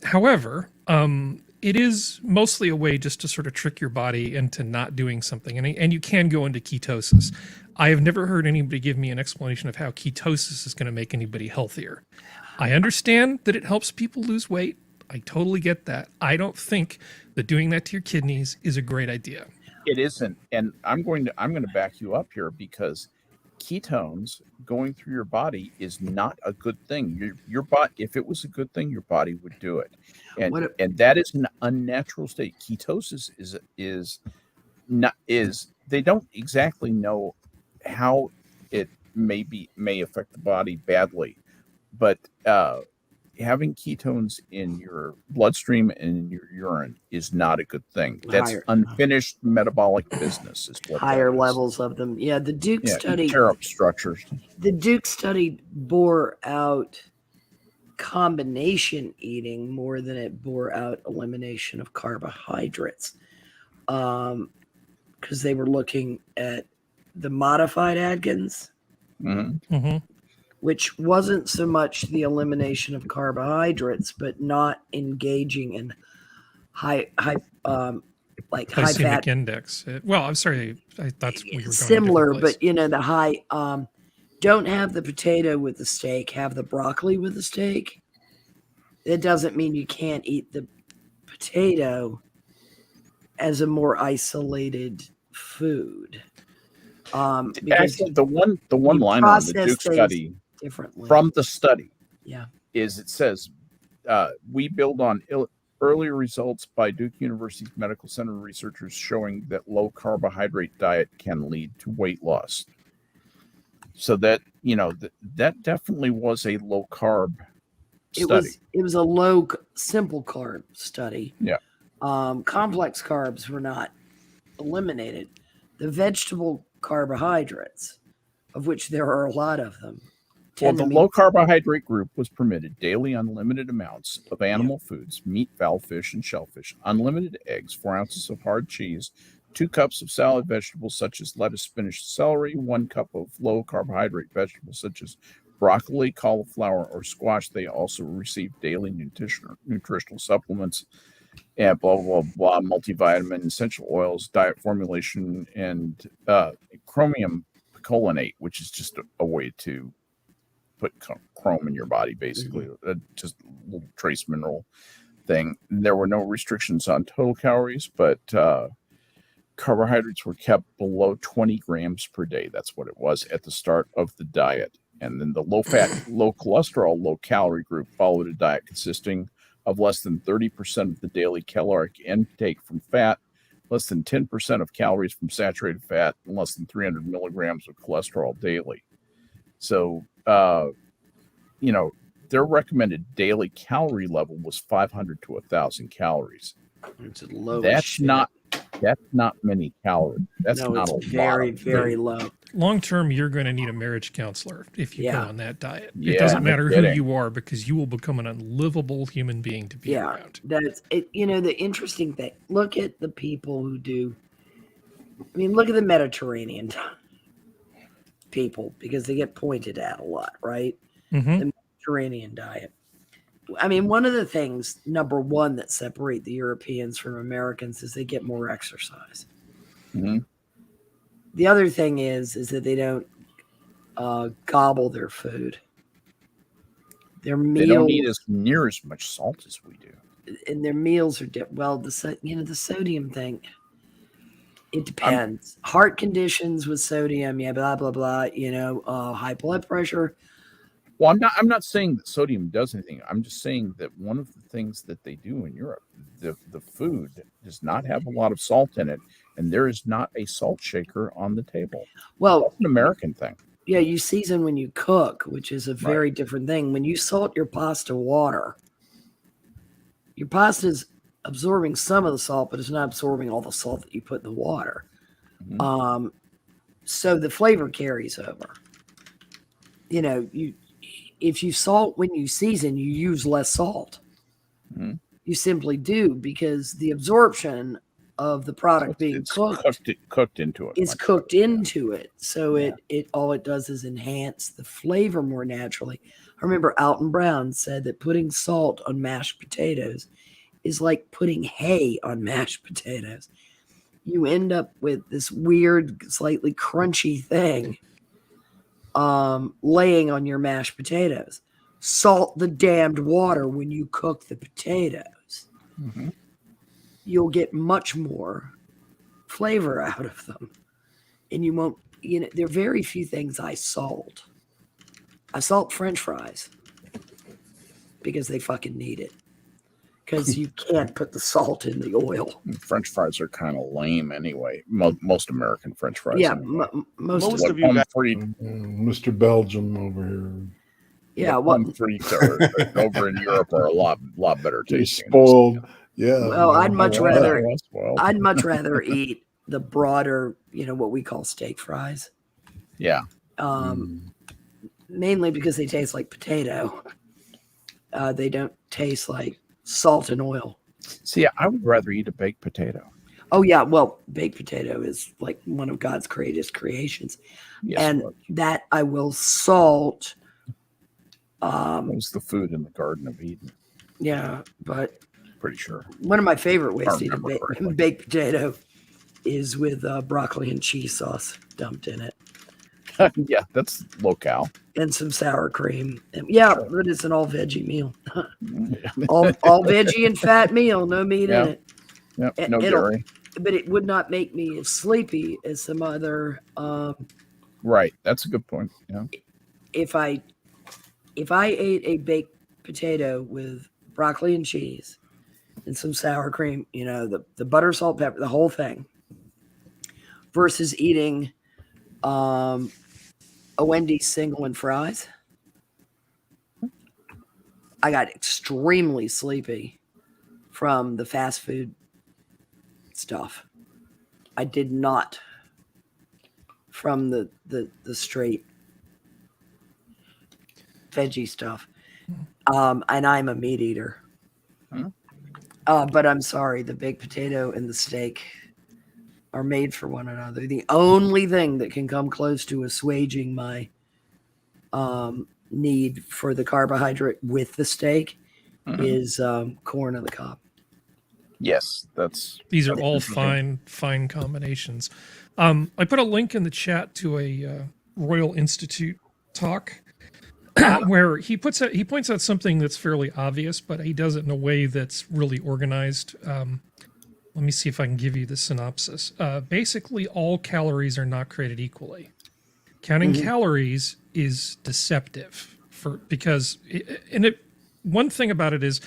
Speaker 3: However, it is mostly a way just to sort of trick your body into not doing something. And you can go into ketosis. I have never heard anybody give me an explanation of how ketosis is going to make anybody healthier. I understand that it helps people lose weight. I totally get that. I don't think that doing that to your kidneys is a great idea.
Speaker 1: It isn't. And I'm going to back you up here, because ketones going through your body is not a good thing. Your body, if it was a good thing, your body would do it. And that is an unnatural state. Ketosis is they don't exactly know how it may affect the body badly, but having ketones in your bloodstream and in your urine is not a good thing. That's unfinished metabolic business. Is what
Speaker 2: higher levels of them. Yeah, the Duke study.
Speaker 1: Tear up structures.
Speaker 2: The Duke study bore out combination eating more than it bore out elimination of carbohydrates, because they were looking at the modified Atkins. Which wasn't so much the elimination of carbohydrates, but not engaging in high fat
Speaker 3: index. I'm sorry, I thought we were going
Speaker 2: similar, but the high. Don't have the potato with the steak. Have the broccoli with the steak. It doesn't mean you can't eat the potato as a more isolated food. Because
Speaker 1: actually, the one line on the Duke study.
Speaker 2: Differently.
Speaker 1: From the study,
Speaker 2: is
Speaker 1: it says we build on earlier results by Duke University's Medical Center researchers showing that low carbohydrate diet can lead to weight loss. So that, that definitely was a low carb study.
Speaker 2: It was a low, simple carb study.
Speaker 1: Yeah.
Speaker 2: Complex carbs were not eliminated. The vegetable carbohydrates, of which there are a lot of them.
Speaker 1: Well, the low carbohydrate group was permitted daily unlimited amounts of animal foods, meat, fowl, fish, and shellfish, unlimited eggs, 4 ounces of hard cheese, 2 cups of salad vegetables such as lettuce, spinach, celery, 1 cup of low carbohydrate vegetables such as broccoli, cauliflower, or squash. They also received daily nutritional supplements and blah, blah, blah, multivitamin, essential oils, diet formulation, and chromium picolinate, which is just a way to put chrome in your body, basically, just a little trace mineral thing. There were no restrictions on total calories, but carbohydrates were kept below 20 grams per day. That's what it was at the start of the diet. And then the low fat, low cholesterol, low calorie group followed a diet consisting of less than 30% of the daily caloric intake from fat, less than 10% of calories from saturated fat, and less than 300 milligrams of cholesterol daily. So, their recommended daily calorie level was 500 to 1,000 calories.
Speaker 2: It's low.
Speaker 1: That's not many calories. That's not a
Speaker 2: very,
Speaker 1: lot.
Speaker 2: Very low.
Speaker 3: Long term, you're going to need a marriage counselor if you go on that diet.
Speaker 1: Yeah,
Speaker 3: it doesn't matter who you are, because you will become an unlivable human being to be around.
Speaker 2: That's it. The interesting thing. Look at the people who do. I mean, look at the Mediterranean people, because they get pointed at a lot, right?
Speaker 3: Mm-hmm.
Speaker 2: The Mediterranean diet. I mean, one of the things, number one, that separate the Europeans from Americans is they get more exercise.
Speaker 1: Mm-hmm.
Speaker 2: The other thing is that they don't gobble their food. Their meals,
Speaker 1: they don't eat near as much salt as we do, and
Speaker 2: their meals are the sodium thing. It depends. Heart conditions with sodium, blah blah blah. High blood pressure.
Speaker 1: Well, I'm not saying that sodium does anything. I'm just saying that one of the things that they do in Europe, the food does not have a lot of salt in it, and there is not a salt shaker on the table.
Speaker 2: Well,
Speaker 1: that's an American thing.
Speaker 2: Yeah, you season when you cook, which is a very different thing. When you salt your pasta water, your pasta is absorbing some of the salt, but it's not absorbing all the salt that you put in the water. Mm-hmm. So the flavor carries over. If you salt when you season, you use less salt.
Speaker 1: Mm-hmm.
Speaker 2: You simply do, because the absorption of the product being
Speaker 1: cooked into it.
Speaker 2: It's cooked into it. So it all it does is enhance the flavor more naturally. I remember Alton Brown said that putting salt on mashed potatoes is like putting hay on mashed potatoes. You end up with this weird, slightly crunchy thing laying on your mashed potatoes. Salt the damned water when you cook the potatoes.
Speaker 1: Mm-hmm.
Speaker 2: You'll get much more flavor out of them. And you won't, there are very few things I salt. I salt French fries because they fucking need it. Because you can't put the salt in the oil.
Speaker 1: French fries are kind of lame anyway. Most American French fries.
Speaker 2: Yeah,
Speaker 1: anyway.
Speaker 2: most
Speaker 4: of you guys. Mr. Belgium over here.
Speaker 2: Yeah,
Speaker 1: pommes frites over in Europe are a lot better tasting.
Speaker 4: Spoiled. Yeah.
Speaker 2: Well, I'd much rather eat the broader, what we call steak fries.
Speaker 1: Yeah.
Speaker 2: Mainly because they taste like potato. They don't taste like salt and oil.
Speaker 1: See, I would rather eat a baked potato.
Speaker 2: Oh yeah, well, baked potato is like one of God's greatest creations, and that I will salt.
Speaker 1: It was the food in the Garden of Eden.
Speaker 2: Yeah, but
Speaker 1: pretty sure
Speaker 2: one of my favorite ways to eat a baked potato is with broccoli and cheese sauce dumped in it.
Speaker 1: Yeah, that's low-cal.
Speaker 2: And some sour cream. But it's an all veggie meal. all veggie and fat meal, no meat in it.
Speaker 1: Yep, no dairy.
Speaker 2: But it would not make me as sleepy as some other.
Speaker 1: Right, that's a good point. Yeah.
Speaker 2: If I ate a baked potato with broccoli and cheese and some sour cream, the butter, salt, pepper, the whole thing, versus eating a a Wendy's single and fries. I got extremely sleepy from the fast food stuff. I did not from the straight veggie stuff. And I'm a meat eater. But I'm sorry, the baked potato and the steak are made for one another. The only thing that can come close to assuaging my need for the carbohydrate with the steak is corn on the cob.
Speaker 1: Yes,
Speaker 3: these are all fine combinations. I put a link in the chat to a Royal Institute talk where he points out something that's fairly obvious, but he does it in a way that's really organized. Let me see if I can give you the synopsis. Basically, all calories are not created equally. Counting calories is deceptive because one thing about it is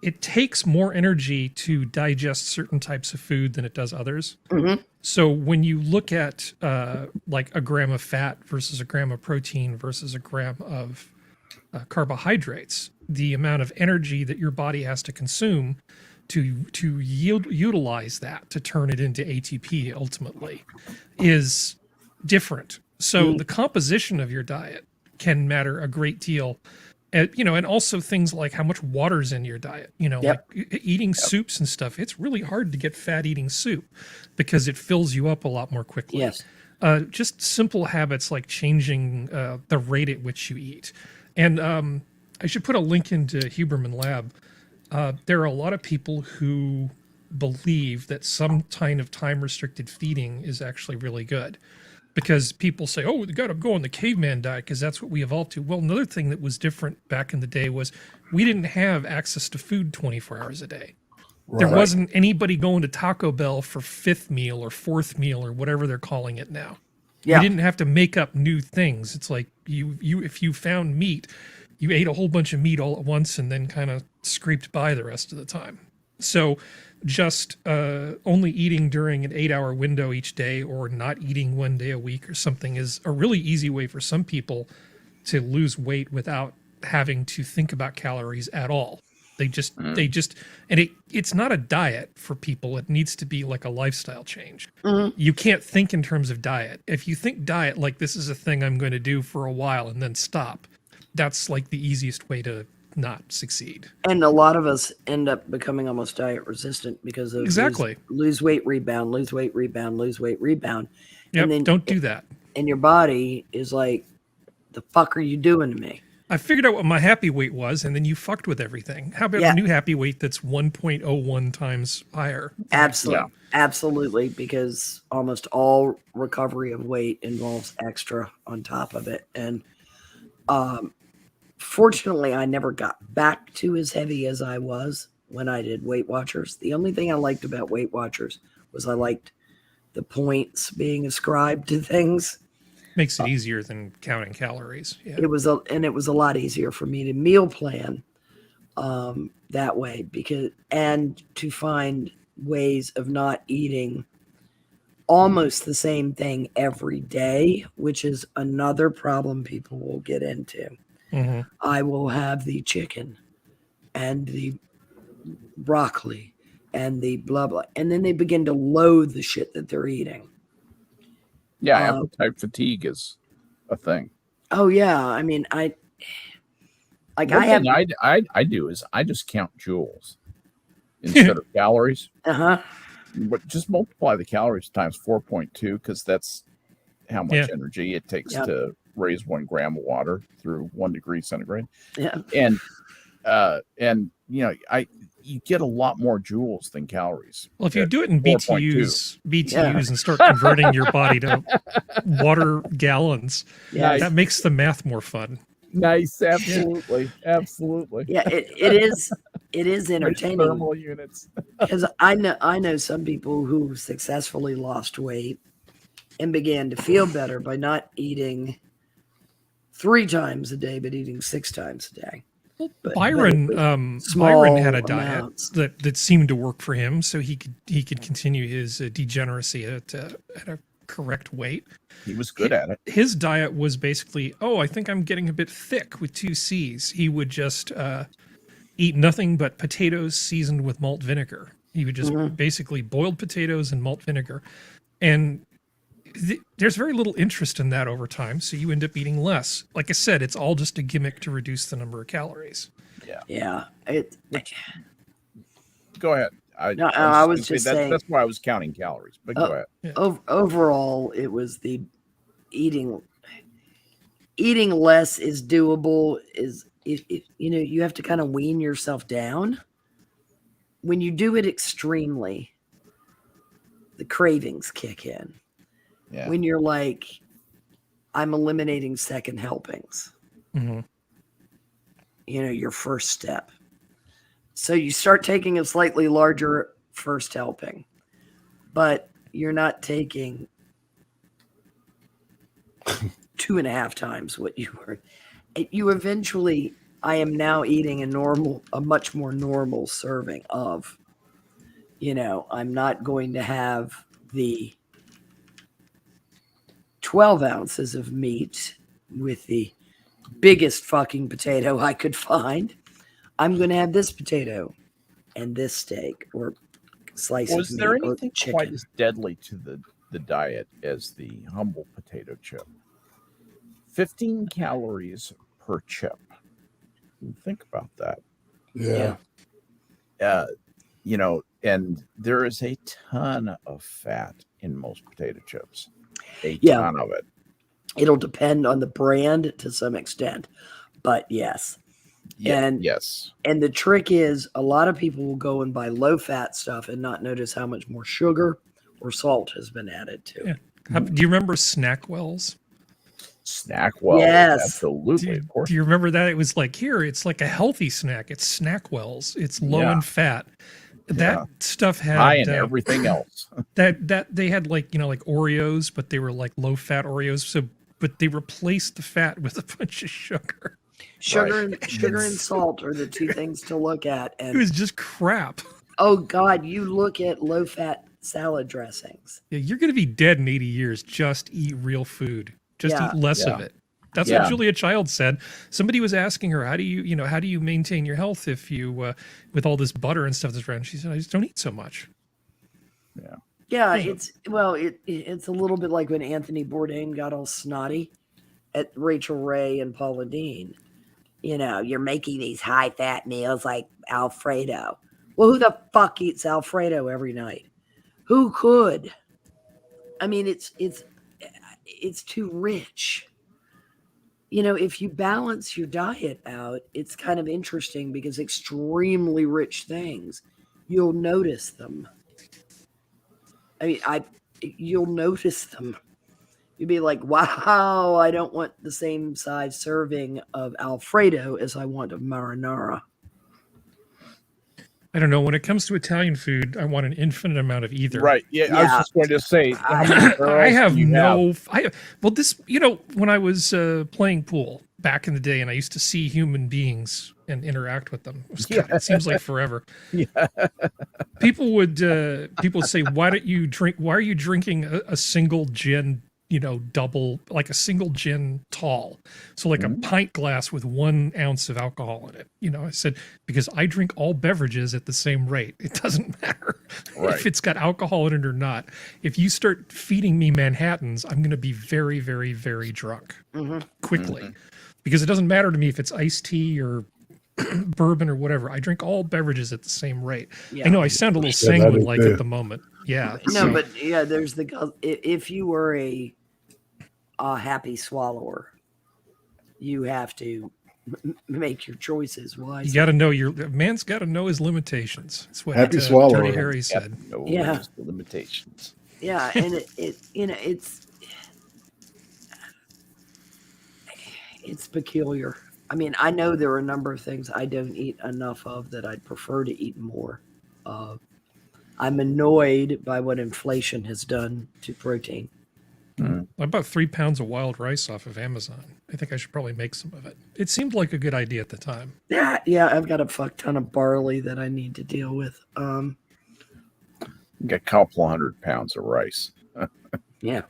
Speaker 3: it takes more energy to digest certain types of food than it does others. So when you look at like a gram of fat versus a gram of protein versus a gram of carbohydrates, the amount of energy that your body has to consume to utilize that to turn it into ATP ultimately is different. So the composition of your diet can matter a great deal. And also things like how much water's in your diet, like eating soups and stuff. It's really hard to get fat eating soup because it fills you up a lot more quickly.
Speaker 2: Yes.
Speaker 3: Just simple habits like changing the rate at which you eat. And I should put a link into Huberman Lab. There are a lot of people who believe that some kind of time restricted feeding is actually really good. Because people say, oh, we got to go on the caveman diet because that's what we evolved to. Well, another thing that was different back in the day was we didn't have access to food 24 hours a day. Right. There wasn't anybody going to Taco Bell for fifth meal or fourth meal or whatever they're calling it now. Yeah. You didn't have to make up new things. It's like you if you found meat, you ate a whole bunch of meat all at once and then kind of scraped by the rest of the time. So just only eating during an 8-hour window each day or not eating one day a week or something is a really easy way for some people to lose weight without having to think about calories at all. It's not a diet for people. It needs to be like a lifestyle change. You can't think in terms of diet. If you think diet like this is a thing I'm going to do for a while and then stop, that's like the easiest way to not succeed.
Speaker 2: And a lot of us end up becoming almost diet resistant because of lose weight rebound, lose weight rebound, lose weight rebound.
Speaker 3: Yep,
Speaker 2: and then
Speaker 3: don't do that.
Speaker 2: And your body is like, the fuck are you doing to me?
Speaker 3: I figured out what my happy weight was, and then you fucked with everything. How about a new happy weight that's 1.01 times higher?
Speaker 2: Absolutely. Absolutely, because almost all recovery of weight involves extra on top of it. And fortunately, I never got back to as heavy as I was when I did Weight Watchers. The only thing I liked about Weight Watchers was I liked the points being ascribed to things.
Speaker 3: Makes it easier than counting calories. Yeah.
Speaker 2: It was a lot easier for me to meal plan that way and to find ways of not eating almost the same thing every day, which is another problem people will get into. I will have the chicken and the broccoli and the blah, blah. And then they begin to loathe the shit that they're eating.
Speaker 1: Yeah, appetite fatigue is a thing.
Speaker 2: Oh, yeah. I mean, I
Speaker 1: do is I just count joules instead of calories. But just multiply the calories times 4.2 because that's how much energy it takes to raise 1 gram of water through 1 degree centigrade.
Speaker 2: Yeah.
Speaker 1: And you get a lot more joules than calories.
Speaker 3: Well, if you do it in BTUs and start converting your body to water gallons, that makes the math more fun.
Speaker 1: Nice, absolutely, absolutely.
Speaker 2: Yeah, it is entertaining.
Speaker 1: Thermal units.
Speaker 2: Because I know some people who successfully lost weight and began to feel better by not eating 3 times a day, but eating 6 times a day.
Speaker 3: Byron had a diet that seemed to work for him, so he could continue his degeneracy at a correct weight.
Speaker 1: He was good at it.
Speaker 3: His diet was basically, I think I'm getting a bit thick with 2 C's. He would just eat nothing but potatoes seasoned with malt vinegar. He would just basically boiled potatoes and malt vinegar. And there's very little interest in that over time, so you end up eating less. Like I said, it's all just a gimmick to reduce the number of calories.
Speaker 2: Yeah.
Speaker 1: Go ahead.
Speaker 2: I was just saying
Speaker 1: that's why I was counting calories. But go ahead.
Speaker 3: Yeah.
Speaker 2: Overall, it was the eating less is doable. Is if you have to kind of wean yourself down. When you do it extremely, the cravings kick in.
Speaker 1: Yeah.
Speaker 2: When you're like, I'm eliminating second helpings.
Speaker 3: Mm-hmm.
Speaker 2: Your first step. So you start taking a slightly larger first helping, but you're not taking 2.5 times what you were. You eventually, I am now eating a much more normal serving of, I'm not going to have the 12 ounces of meat with the biggest fucking potato I could find. I'm going to have this potato and this steak or slice of meat.
Speaker 1: Was there anything
Speaker 2: chicken.
Speaker 1: quite as deadly to the diet as the humble potato chip? 15 calories per chip. Think about that.
Speaker 4: Yeah.
Speaker 1: And there is a ton of fat in most potato chips. A ton of it.
Speaker 2: It'll depend on the brand to some extent, but yes.
Speaker 1: Yes.
Speaker 2: And the trick is a lot of people will go and buy low fat stuff and not notice how much more sugar or salt has been added to.
Speaker 3: Yeah. Do you remember Snackwells?
Speaker 1: Snackwells.
Speaker 2: Yes.
Speaker 1: Absolutely. Of course.
Speaker 3: Do you remember that? It was like, it's like a healthy snack. It's Snackwells. It's low in fat. That stuff had
Speaker 1: high in everything else.
Speaker 3: that they had like Oreos, but they were like low fat Oreos. But they replaced the fat with a bunch of sugar.
Speaker 2: Sugar and salt are the two things to look at. And
Speaker 3: it was just crap.
Speaker 2: Oh God, you look at low fat salad dressings.
Speaker 3: Yeah, you're gonna be dead in 80 years. Just eat real food. Just eat less of it. That's what Julia Child said. Somebody was asking her, how do you maintain your health if you with all this butter and stuff that's around? She said, I just don't eat so much.
Speaker 2: Yeah. Yeah, it's a little bit like when Anthony Bourdain got all snotty at Rachel Ray and Paula Dean. You're making these high fat meals like Alfredo. Well, who the fuck eats Alfredo every night? Who could? I mean, it's too rich. If you balance your diet out, it's kind of interesting because extremely rich things, you'll notice them. I mean, you'll notice them. You'd be like, wow, I don't want the same size serving of Alfredo as I want of marinara.
Speaker 3: I don't know. When it comes to Italian food, I want an infinite amount of either.
Speaker 1: Right. Yeah. I was just going to say, when I was playing pool back in the day and I used to see human beings and interact with them, it seems like forever. Yeah.
Speaker 3: People would say, why are you drinking a single gin, double, like a single gin tall? So like a pint glass with 1 ounce of alcohol in it. I said, because I drink all beverages at the same rate. It doesn't matter if it's got alcohol in it or not. If you start feeding me Manhattans, I'm going to be very, very, very drunk quickly, because it doesn't matter to me if it's iced tea or bourbon or whatever. I drink all beverages at the same rate. Yeah. I know I sound a little sanguine like at the moment. Yeah.
Speaker 2: No, but there's if you were a happy swallower, you have to make your choices wisely.
Speaker 3: You got to know man's got to know his limitations. That's what
Speaker 4: happy swallower.
Speaker 3: Tony Harry said.
Speaker 1: The limitations.
Speaker 2: Yeah, and it's peculiar. I mean, I know there are a number of things I don't eat enough of that I'd prefer to eat more of. I'm annoyed by what inflation has done to protein.
Speaker 3: I bought 3 pounds of wild rice off of Amazon. I think I should probably make some of it. It seemed like a good idea at the time.
Speaker 2: Yeah, I've got a fuck ton of barley that I need to deal with.
Speaker 1: Got a couple 100 pounds of rice.
Speaker 2: Yeah.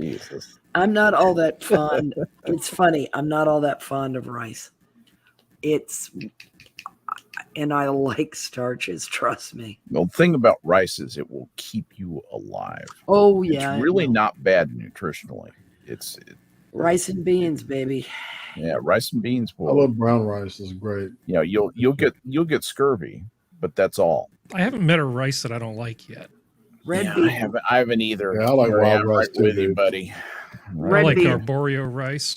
Speaker 1: Jesus.
Speaker 2: I'm not all that fond. It's funny. I'm not all that fond of rice. And I like starches. Trust me.
Speaker 1: The thing about rice is it will keep you alive.
Speaker 2: Oh yeah,
Speaker 1: It's really not bad nutritionally. It's
Speaker 2: rice and beans, baby.
Speaker 1: Yeah, rice and beans.
Speaker 4: I love brown rice. It's great.
Speaker 1: You know, you'll get scurvy, but that's all.
Speaker 3: I haven't met a rice that I don't like yet.
Speaker 2: Red bean.
Speaker 1: I haven't either.
Speaker 4: Yeah, I like wild rice
Speaker 1: right
Speaker 4: too,
Speaker 1: with you,
Speaker 4: dude.
Speaker 1: buddy.
Speaker 3: I like
Speaker 2: bean.
Speaker 3: arborio rice.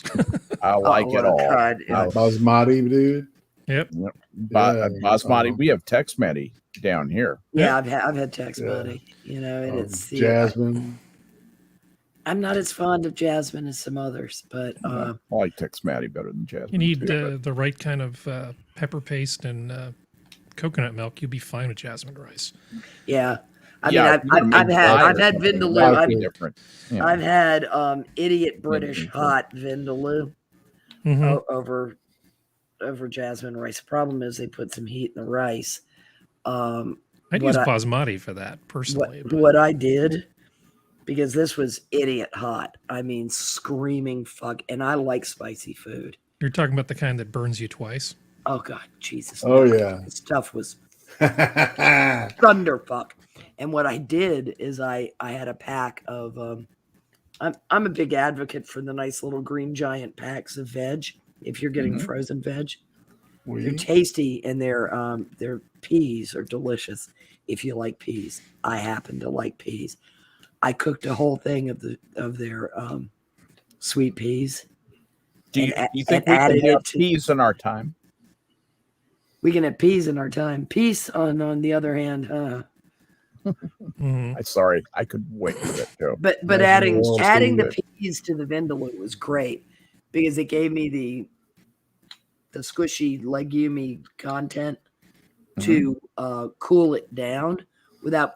Speaker 1: I like it all.
Speaker 2: God.
Speaker 4: Basmati, dude.
Speaker 3: Yep.
Speaker 1: Basmati. We have Tex-Mati down here.
Speaker 2: Yeah, I've had Tex-Mati. You know, and it's
Speaker 4: jasmine.
Speaker 2: I'm not as fond of jasmine as some others, but
Speaker 1: I like Tex-Mati better than jasmine.
Speaker 3: You need the right kind of pepper paste and coconut milk. You'll be fine with jasmine rice.
Speaker 2: Yeah. I've had Vindaloo. I've had idiot British hot Vindaloo over jasmine rice. The problem is they put some heat in the rice.
Speaker 3: I'd use basmati for that personally.
Speaker 2: What I did, because this was idiot hot. I mean, screaming fuck. And I like spicy food.
Speaker 3: You're talking about the kind that burns you twice.
Speaker 2: Oh God, Jesus.
Speaker 4: Oh yeah.
Speaker 2: This stuff was thunderfuck. And what I did is I had a pack of I'm a big advocate for the nice little Green Giant packs of veg. If you're getting frozen veg, they're tasty, and their peas are delicious. If you like peas, I happen to like peas. I cooked a whole thing of their sweet peas.
Speaker 1: Do you think we can have peas in our time?
Speaker 2: We can have peas in our time. Peace on the other hand, huh?
Speaker 1: I'm sorry, I could wait for that joke.
Speaker 2: But adding the peas to the vindaloo was great because it gave me the squishy legume content to cool it down without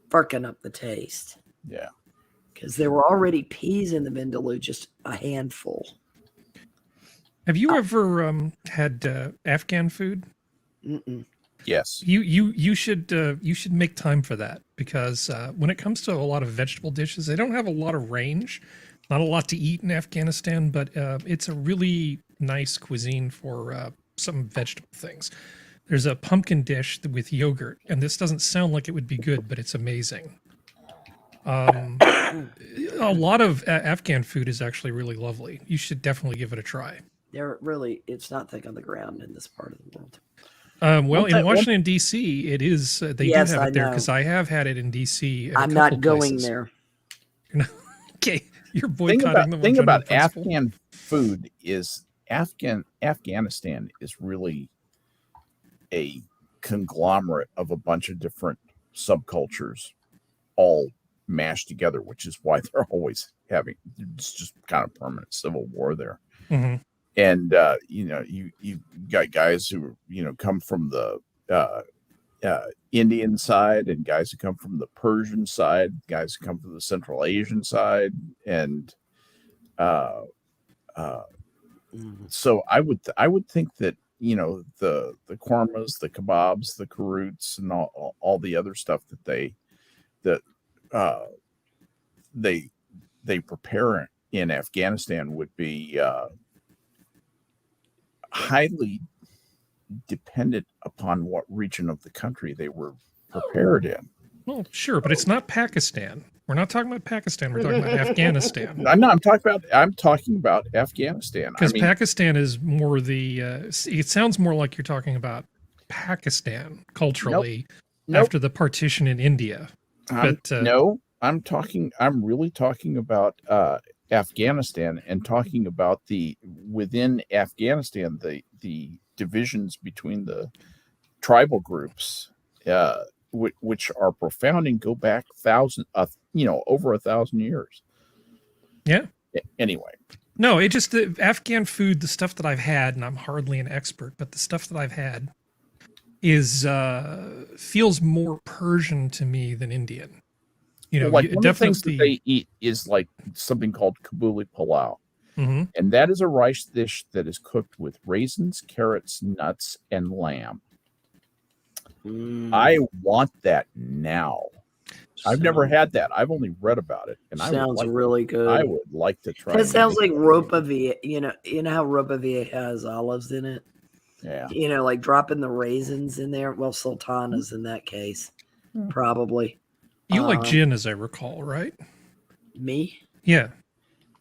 Speaker 2: fucking up the taste.
Speaker 1: Yeah,
Speaker 2: because there were already peas in the vindaloo, just a handful.
Speaker 3: Have you ever had Afghan food?
Speaker 2: Mm-mm.
Speaker 1: Yes.
Speaker 3: You should make time for that because when it comes to a lot of vegetable dishes, they don't have a lot of range, not a lot to eat in Afghanistan, but it's a really nice cuisine for some vegetable things. There's a pumpkin dish with yogurt, and this doesn't sound like it would be good, but it's amazing. A lot of Afghan food is actually really lovely. You should definitely give it a try.
Speaker 2: It's not thick on the ground in this part of the world.
Speaker 3: Well, in Washington, D.C., it is. They do have it there because I have had it in D.C.
Speaker 2: I'm not going there.
Speaker 3: Okay, you're boycotting the
Speaker 1: thing about Afghan food is Afghanistan is really a conglomerate of a bunch of different subcultures all mashed together, which is why they're always having just kind of permanent civil war there.
Speaker 3: Mm-hmm.
Speaker 1: And you got guys who come from the Indian side, and guys who come from the Persian side, guys who come from the Central Asian side, and so I would think that the kormas, the kebabs, the karoots, and all the other stuff that they prepare in Afghanistan would be highly dependent upon what region of the country they were prepared in.
Speaker 3: Well, sure, but it's not Pakistan. We're not talking about Pakistan. We're talking about Afghanistan.
Speaker 1: I'm talking about Afghanistan.
Speaker 3: Because Pakistan is more the. It sounds more like you're talking about Pakistan culturally after the partition in India.
Speaker 1: No, I'm really talking about Afghanistan, and talking about within Afghanistan the divisions between the tribal groups, which are profound and go back over 1,000 years.
Speaker 3: Yeah.
Speaker 1: Anyway,
Speaker 3: no, it just the Afghan food, the stuff that I've had, and I'm hardly an expert, but the stuff that I've had is feels more Persian to me than Indian.
Speaker 1: One of the things that they eat is like something called Kabuli pulao.
Speaker 3: Mm-hmm.
Speaker 1: And that is a rice dish that is cooked with raisins, carrots, nuts, and lamb. I want that now. I've never had that. I've only read about it, and
Speaker 2: Sounds really good.
Speaker 1: I would like to try.
Speaker 2: It sounds like Ropa Vieja. You know how Ropa Vieja has olives in it.
Speaker 1: Yeah.
Speaker 2: You know, like dropping the raisins in there. Well, sultanas in that case, probably.
Speaker 3: You like gin, as I recall, right?
Speaker 2: Me?
Speaker 3: Yeah.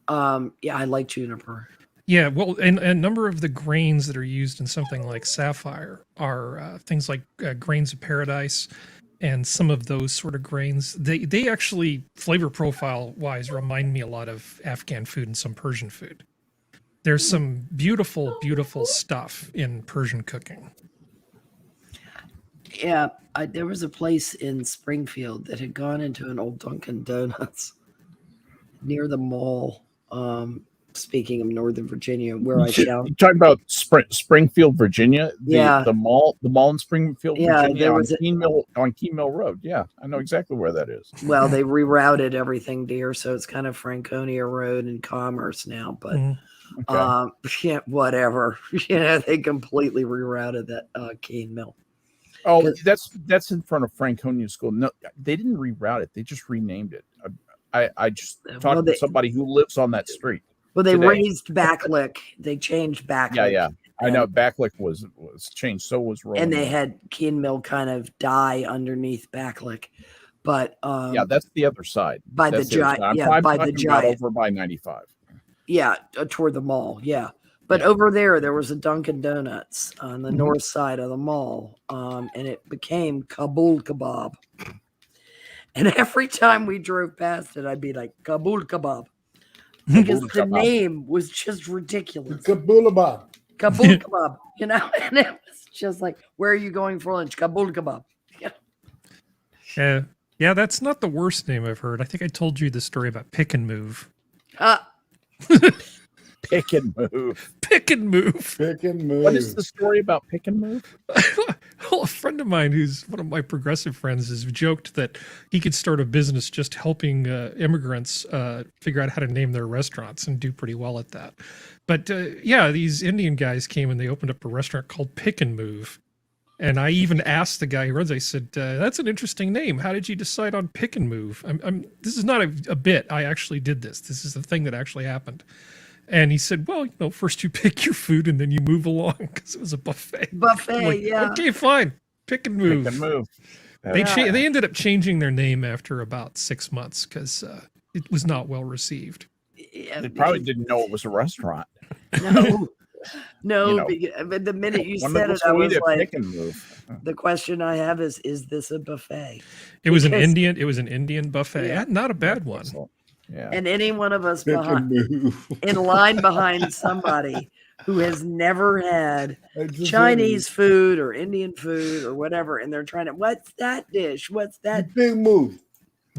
Speaker 2: Yeah, I like juniper.
Speaker 3: Yeah, well, and a number of the grains that are used in something like sapphire are things like grains of paradise, and some of those sort of grains. They actually, flavor profile wise, remind me a lot of Afghan food and some Persian food. There's some beautiful, beautiful stuff in Persian cooking.
Speaker 2: Yeah, there was a place in Springfield that had gone into an old Dunkin' Donuts near the mall. Speaking of Northern Virginia, where I found.
Speaker 1: You talking about Springfield, Virginia?
Speaker 2: Yeah.
Speaker 1: The mall in Springfield,
Speaker 2: Yeah,
Speaker 1: Virginia,
Speaker 2: there was
Speaker 1: on Key Mill Road. Yeah, I know exactly where that is.
Speaker 2: Well, they rerouted everything, dear, so it's kind of Franconia Road and Commerce now. But yeah, whatever. They completely rerouted that Keene Mill.
Speaker 1: Oh, that's in front of Franconia School. No, they didn't reroute it. They just renamed it. I just talked to somebody who lives on that street.
Speaker 2: Well, they raised Backlick. They changed Backlick.
Speaker 1: Yeah. I know Backlick was changed. So was Rolling.
Speaker 2: And they had Keene Mill kind of die underneath Backlick. But
Speaker 1: yeah, that's the other side.
Speaker 2: By the giant. Yeah, by the giant.
Speaker 1: Over by 95.
Speaker 2: Yeah, toward the mall. Yeah. But over there was a Dunkin' Donuts on the north side of the mall. And it became Kabul Kebab. And every time we drove past it, I'd be like, Kabul Kebab. Because the name was just ridiculous.
Speaker 4: Kabul Kebab.
Speaker 2: Kabul Kebab, and it was just like, where are you going for lunch? Kabul Kebab.
Speaker 3: Yeah, that's not the worst name I've heard. I think I told you the story about Pick and Move.
Speaker 1: Pick and Move.
Speaker 3: Pick and Move.
Speaker 4: Pick and Move.
Speaker 1: What is the story about Pick and Move?
Speaker 3: Well, a friend of mine who's one of my progressive friends has joked that he could start a business just helping immigrants figure out how to name their restaurants and do pretty well at that. But yeah, these Indian guys came and they opened up a restaurant called Pick and Move. And I even asked the guy who runs, I said, that's an interesting name. How did you decide on Pick and Move? This is not a bit. I actually did this. This is the thing that actually happened. And he said, well, first you pick your food and then you move along because it was a buffet.
Speaker 2: Yeah.
Speaker 3: Okay, fine. Pick and Move.
Speaker 1: Pick and Move.
Speaker 3: They ended up changing their name after about 6 months because it was not well received.
Speaker 2: Yeah,
Speaker 1: they probably didn't know it was a restaurant.
Speaker 2: No, but the minute you said it, I was like, Pick and Move. The question I have is this a buffet?
Speaker 3: It was an Indian buffet. Yeah. Not a bad one.
Speaker 1: Yeah.
Speaker 2: And any one of us in line behind somebody who has never had Chinese food or Indian food or whatever, and they're trying to, what's that dish? What's that?
Speaker 4: Big Move.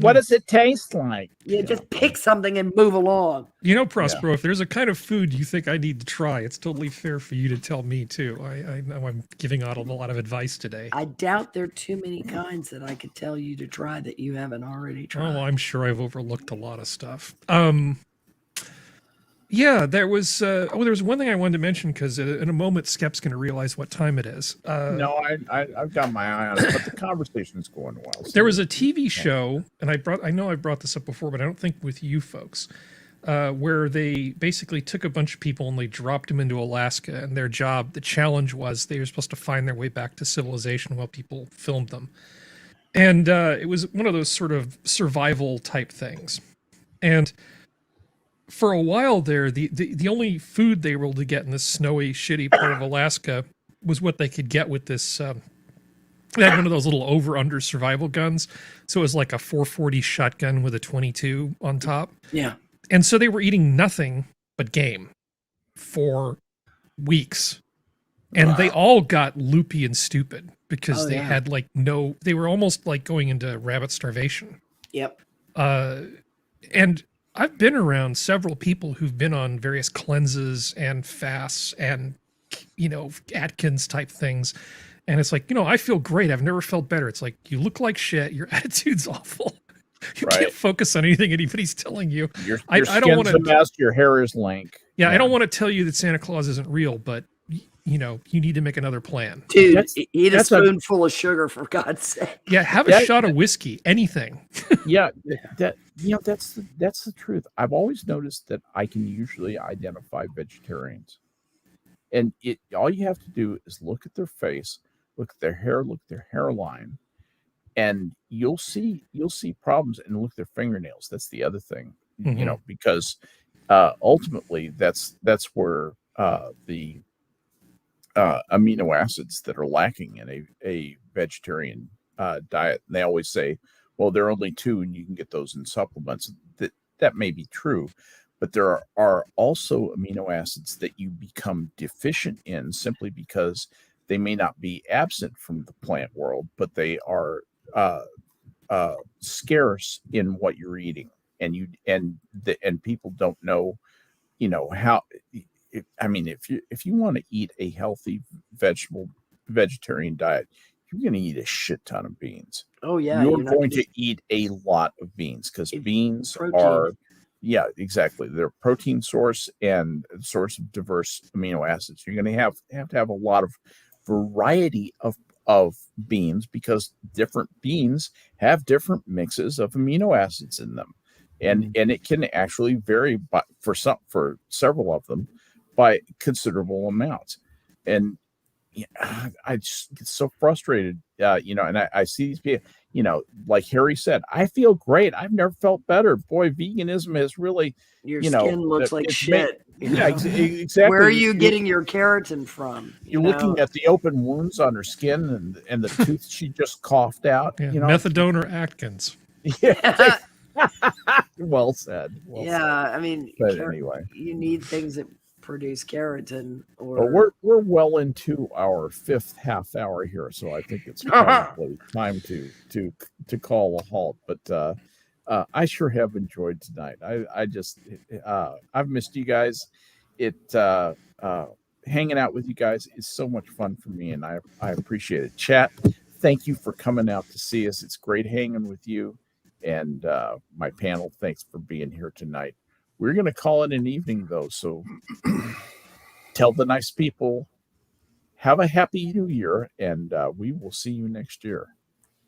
Speaker 1: What does it taste like?
Speaker 2: Yeah, just pick something and move along.
Speaker 3: Prospero, if there's a kind of food you think I need to try, it's totally fair for you to tell me too. I know I'm giving out a lot of advice today.
Speaker 2: I doubt there are too many kinds that I could tell you to try that you haven't already tried.
Speaker 3: Oh, I'm sure I've overlooked a lot of stuff. Yeah, there was one thing I wanted to mention because in a moment Skep's going to realize what time it is.
Speaker 1: No, I've got my eye on it, but the conversation's going well. So.
Speaker 3: There was a TV show, and I know I brought this up before, but I don't think with you folks, where they basically took a bunch of people and they dropped them into Alaska, and the challenge was they were supposed to find their way back to civilization while people filmed them. And it was one of those sort of survival type things. And for a while there, the only food they were able to get in this snowy, shitty part of Alaska was what they could get with this. They had one of those little over-under survival guns. So it was like a 440 shotgun with a 22 on top.
Speaker 2: Yeah.
Speaker 3: And so they were eating nothing but game for weeks. And they all got loopy and stupid because they had they were almost like going into rabbit starvation.
Speaker 2: Yep.
Speaker 3: And I've been around several people who've been on various cleanses and fasts and, Atkins type things. And it's like, I feel great. I've never felt better. It's like, you look like shit. Your attitude's awful. You can't focus on anything anybody's telling you.
Speaker 1: Your I don't want to mess. Your hair is lank.
Speaker 3: Yeah, I don't want to tell you that Santa Claus isn't real, but you need to make another plan.
Speaker 2: Dude, eat a spoonful of sugar, for God's sake.
Speaker 3: Yeah, have a shot of whiskey, anything.
Speaker 1: Yeah, that's the truth. I've always noticed that I can usually identify vegetarians, and all you have to do is look at their face, look at their hair, look at their hairline, and you'll see problems. And look at their fingernails. That's the other thing, because ultimately that's where the amino acids that are lacking in a vegetarian diet. And they always say, well, there are only 2 and you can get those in supplements. That may be true, but there are also amino acids that you become deficient in simply because they may not be absent from the plant world, but they are scarce in what you're eating. And people don't know, how. If you want to eat a healthy vegetarian diet, you're going to eat a shit ton of beans.
Speaker 2: Oh yeah,
Speaker 1: you're going to eat a lot of beans because beans are, exactly, they're a protein source and a source of diverse amino acids. You're going to have to have a lot of variety of beans because different beans have different mixes of amino acids in them, and it can actually vary for several of them by considerable amounts. And I just get so frustrated, and I see these people, like Harry said, I feel great. I've never felt better. Boy, veganism has really,
Speaker 2: your skin looks like shit.
Speaker 1: Exactly.
Speaker 2: Where are you getting your keratin from?
Speaker 1: You're looking at the open wounds on her skin and the tooth she just coughed out.
Speaker 3: Yeah, methadone or Atkins.
Speaker 1: Yeah. Well said.
Speaker 2: Said.
Speaker 1: But anyway,
Speaker 2: you need things that produce keratin.
Speaker 1: We're well into our 5th half hour here, so I think it's probably time to call a halt. But I sure have enjoyed tonight. I've missed you guys. Hanging out with you guys is so much fun for me, and I appreciate it. Chat, thank you for coming out to see us. It's great hanging with you. And my panel, thanks for being here tonight. We're going to call it an evening, though, so tell the nice people, have a happy new year, and we will see you next year.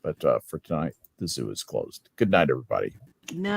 Speaker 1: But for tonight, the zoo is closed. Good night, everybody.
Speaker 2: Good night.